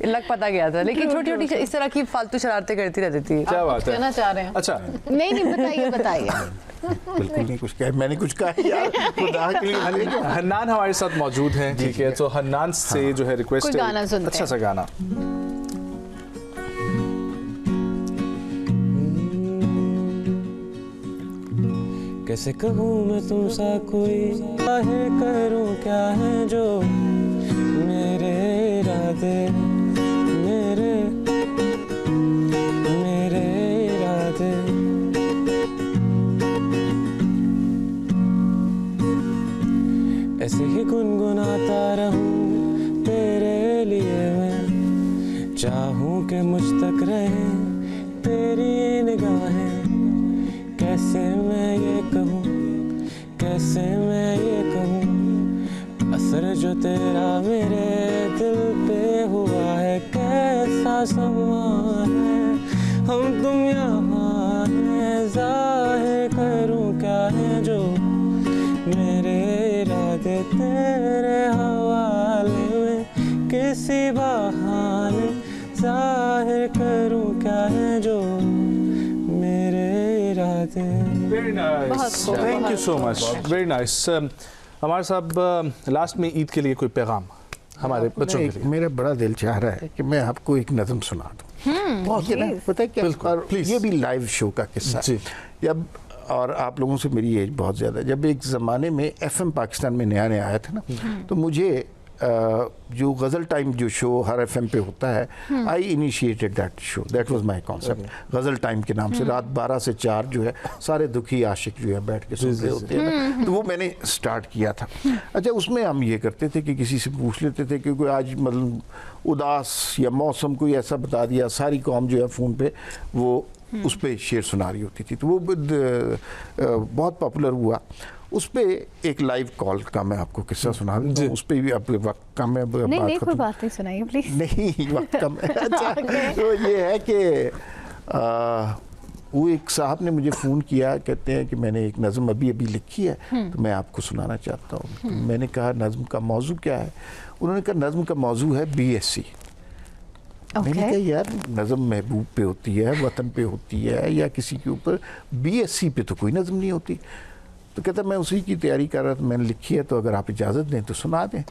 लग पता गया था। लेकिन छोटी छोटी इस तरह की फालतू शरारतें करती रहती थी। क्या बात है, कहना चाह रहे हैं? अच्छा नहीं बताइए। बिल्कुल नहीं कुछ कहा, मैंने कुछ कहा यार, खुदा के लिए। हन्नान हमारे साथ मौजूद हैं, ठीक है, तो हन्नान से जो है रिक्वेस्ट कोई गाना सुनते अच्छा सा गाना। कैसे कहूँ मैं तुमसा कोई काहे करूँ, क्या है जो मेरे इरादे, मेरे इरादे। ऐसे ही गुनगुनाता रहूँ तेरे लिए मैं, चाहूँ कि मुझ तक रहे तेरी निगाहें। कैसे मैं ये कहूँ, कैसे मैं ये कहूँ, असर जो तेरा मेरे दिल पे हुआ है कैसा समा है। हम तुम यहाँ हैं, ज़ाहिर करूँ क्या है जो मेरे इरादे तेरे हवाले में, किसी बहाने ज़ाहिर करूँ क्या है जो मेरे इरादे। Very nice, thank you so much, very nice. हमारे साहब लास्ट में ईद के लिए कोई पैगाम हमारे बच्चों के लिए? मेरा बड़ा दिल चाह रहा है कि मैं आपको एक नज़म सुना दूँ। बहुत है ना, पता है क्या, प्लीज, ये भी लाइव शो का किस्सा है। जब, और आप लोगों से मेरी एज बहुत ज़्यादा, जब एक ज़माने में FM पाकिस्तान में नया आया था ना, तो मुझे जो गज़ल टाइम जो शो हर FM पे होता है, I initiated that show, that was my concept. Ghazal time के नाम से रात 12 से 4 जो है सारे दुखी आशिक जो है बैठ के सुन रहे होते हैं, तो वो मैंने स्टार्ट किया था। अच्छा, उसमें हम ये करते थे कि किसी से पूछ लेते थे कि कोई आज मतलब उदास या मौसम कोई ऐसा बता दिया, सारी कौम जो है फ़ोन पे वो उस पर शेर सुना रही होती थी, तो वो बहुत पॉपुलर हुआ। उस पे एक लाइव कॉल का मैं आपको किस्सा सुना दूँ, उस पर भी आप वक्त कम है, नहीं कोई बात नहीं, सुनाइए प्लीज। नहीं वक्त कम है। अच्छा, तो ये है कि वो एक साहब ने मुझे फ़ोन किया, कहते हैं कि मैंने एक नज़म अभी लिखी है, तो मैं आपको सुनाना चाहता हूँ। तो मैंने कहा नज़म का मौजू क्या है? उन्होंने कहा नज़म का मौजू है BSc। मैंने कहा यार नज़म महबूब पे होती है, वतन पे होती है, या किसी के ऊपर, BSc पे तो कोई नज़म नहीं होती। तो कहता मैं उसी की तैयारी कर रहा था, मैंने लिखी है, तो अगर आप इजाज़त दें तो सुना दें।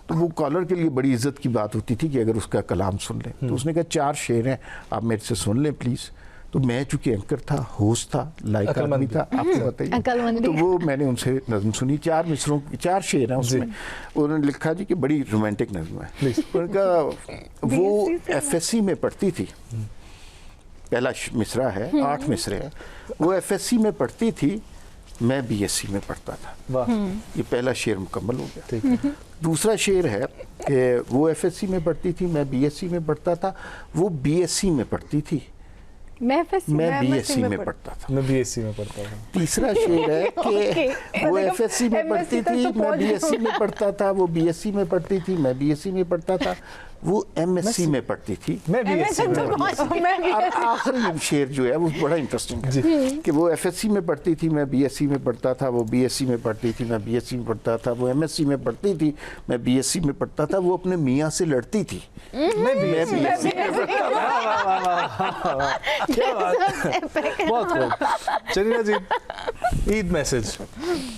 तो वो कॉलर के लिए बड़ी इज्जत की बात होती थी कि अगर उसका कलाम सुन लें। तो उसने कहा 4 शेर हैं, आप मेरे से सुन लें प्लीज़। तो मैं चूँकि एंकर था, होस्ट था, लाइक आदमी था, आपको बताइए, तो वो मैंने उनसे नज़म सुनी। 4 मिसरों, 4 शेर हैं उसमें। उन्होंने लिखा जी कि बड़ी रोमांटिक नज़म है। उनका वो FSC में पढ़ती थी, पहला मिसरा है, 8 मिसरे हैं। वो FSC में पढ़ती थी, मैं BSc में पढ़ता था। ये पहला शेर मुकम्मल हो गया। दूसरा शेर है कि वो FSC में पढ़ती थी, मैं BSc में पढ़ता था, वो BSc में पढ़ती थी, मैं BSc में पढ़ता था, मैं BSc में पढ़ता था। तीसरा शेर है कि वो FSC में पढ़ती थी, मैं BSc में पढ़ता था, वो BSc में पढ़ती थी, मैं BSc में पढ़ता था, वो MSc में पढ़ती थी, मैं BSc में पढ़ता था। और आखिरी शेर जो है वो बड़ा इंटरेस्टिंग है कि वो FSC में पढ़ती थी, मैं BSc में पढ़ता था, वो BSc में पढ़ती थी, मैं BSc में पढ़ता था, वो MSc में पढ़ती थी, मैं BSc में पढ़ता था, वो अपने मियाँ से लड़ती थी, मैं BSc में पढ़ता था। क्या बात, बहुत खूब। चलिए जी, ईद मैसेज।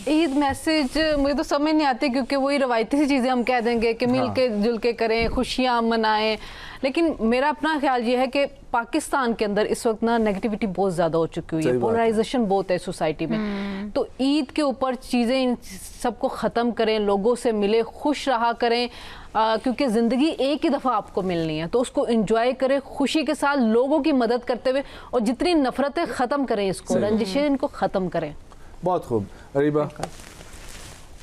ईद मैसेज मुझे तो समझ नहीं आती, क्योंकि वही रवायती सी चीज़ें हम कह देंगे कि मिल के जुल के करें, खुशियाँ मनाएं। लेकिन मेरा अपना ख्याल ये है कि पाकिस्तान के अंदर इस वक्त ना नेगेटिविटी बहुत ज़्यादा हो चुकी हुई है, पोलराइजेशन बहुत है सोसाइटी में। तो ईद के ऊपर चीज़ें सबको ख़त्म करें, लोगों से मिले, खुश रहा करें, क्योंकि ज़िंदगी एक ही दफ़ा आपको मिलनी है, तो उसको एंजॉय करें खुशी के साथ, लोगों की मदद करते हुए, और जितनी नफ़रतें ख़त्म करें, इसको रंजिशें इनको ख़त्म करें। बहुत खूब। अरीबा?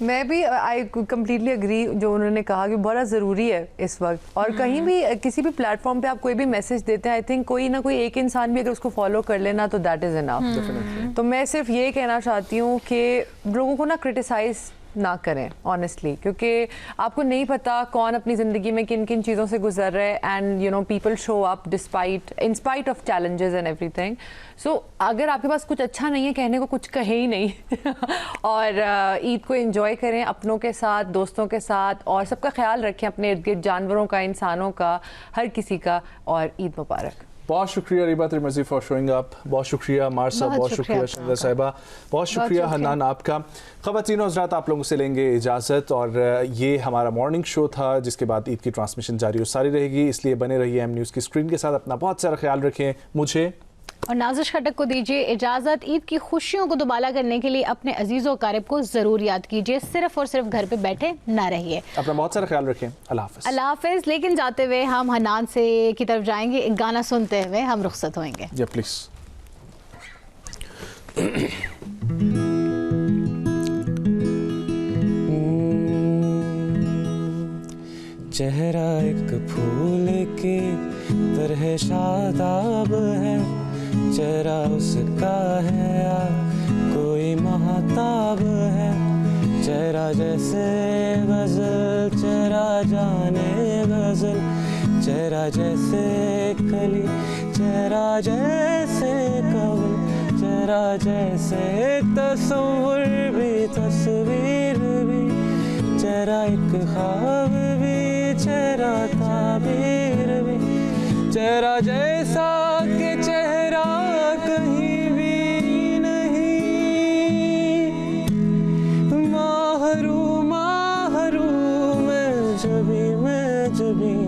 मैं भी आई कम्प्लीटली अग्री जो उन्होंने कहा कि बड़ा ज़रूरी है इस वक्त। और कहीं भी किसी भी प्लेटफॉर्म पे आप कोई भी मैसेज देते हैं, आई थिंक कोई ना कोई एक इंसान भी अगर उसको फॉलो कर लेना तो दैट इज़ इनफ। तो मैं सिर्फ ये कहना चाहती हूँ कि लोगों को ना क्रिटिसाइज़ ना करें ऑनेस्टली, क्योंकि आपको नहीं पता कौन अपनी ज़िंदगी में किन किन चीज़ों से गुजर रहे हैं, and you know people show up in spite of challenges and everything. So अगर आपके पास कुछ अच्छा नहीं है कहने को, कुछ कहे ही नहीं और ईद को एंजॉय करें अपनों के साथ, दोस्तों के साथ, और सबका ख्याल रखें, अपने इर्द गिर्द जानवरों का, इंसानों का, हर किसी का, और ईद मुबारक। बहुत शुक्रिया रीबा त्रिमजी फॉर शोइंग अप, बहुत शुक्रिया मार्सा, बहुत शुक्रिया शंदा साहिबा, बहुत शुक्रिया हन्नान आपका। ख़वातीन और हज़रात, आप लोगों से लेंगे इजाज़त, और ये हमारा मॉर्निंग शो था जिसके बाद ईद की ट्रांसमिशन जारी और सारी रहेगी, इसलिए बने रहिए एम न्यूज़ की स्क्रीन के साथ। अपना बहुत सारा ख्याल रखें। मुझे और नाज़िश खटक को दीजिए इजाज़त। ईद की खुशियों को दुबाला करने के लिए अपने अजीज़ों क़रीब को ज़रूर याद कीजिए, सिर्फ और सिर्फ घर पे बैठे ना रहिए। अपना बहुत सारा ख्याल रखें। अल्लाह हाफ़िज़। अल्लाह हाफ़िज़। लेकिन जाते हुए हम हन्नान से की तरफ जाएंगे, एक गाना सुनते हुए हम रुखसत होंगे। जी प्लीज़। चेहरा एक फूल की तरह शादाब है, चेहरा उसका है या कोई महताब है, चेहरा जैसे गज़ल, चेहरा जाने गज़ल, चेहरा जैसे कली, चेहरा जैसे कवल, चेहरा जैसे तस्वुर भी, तस्वीर भी, चेहरा एक ख्वाब भी, चेहरा ताबीर भी, चेहरा जैसा कि चेहरा कहीं भी नहीं, माहरूम माहरूम मैं जबी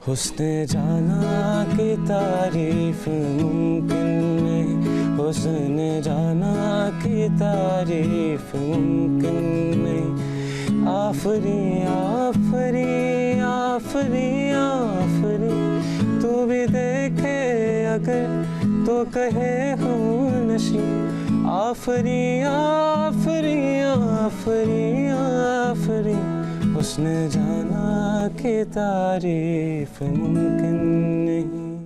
हुस्ने जाना की तारीफ मुमकिन नहीं, हुस्ने जाना की तारीफ मुमकिन नहीं, आफरी आफरी आफरी आफरी, तू भी देखे अगर तो कहे हम नशी, आफरी आफरी आफरी आफरी, हुस्न जाना की तारीफ मुमकिन नहीं।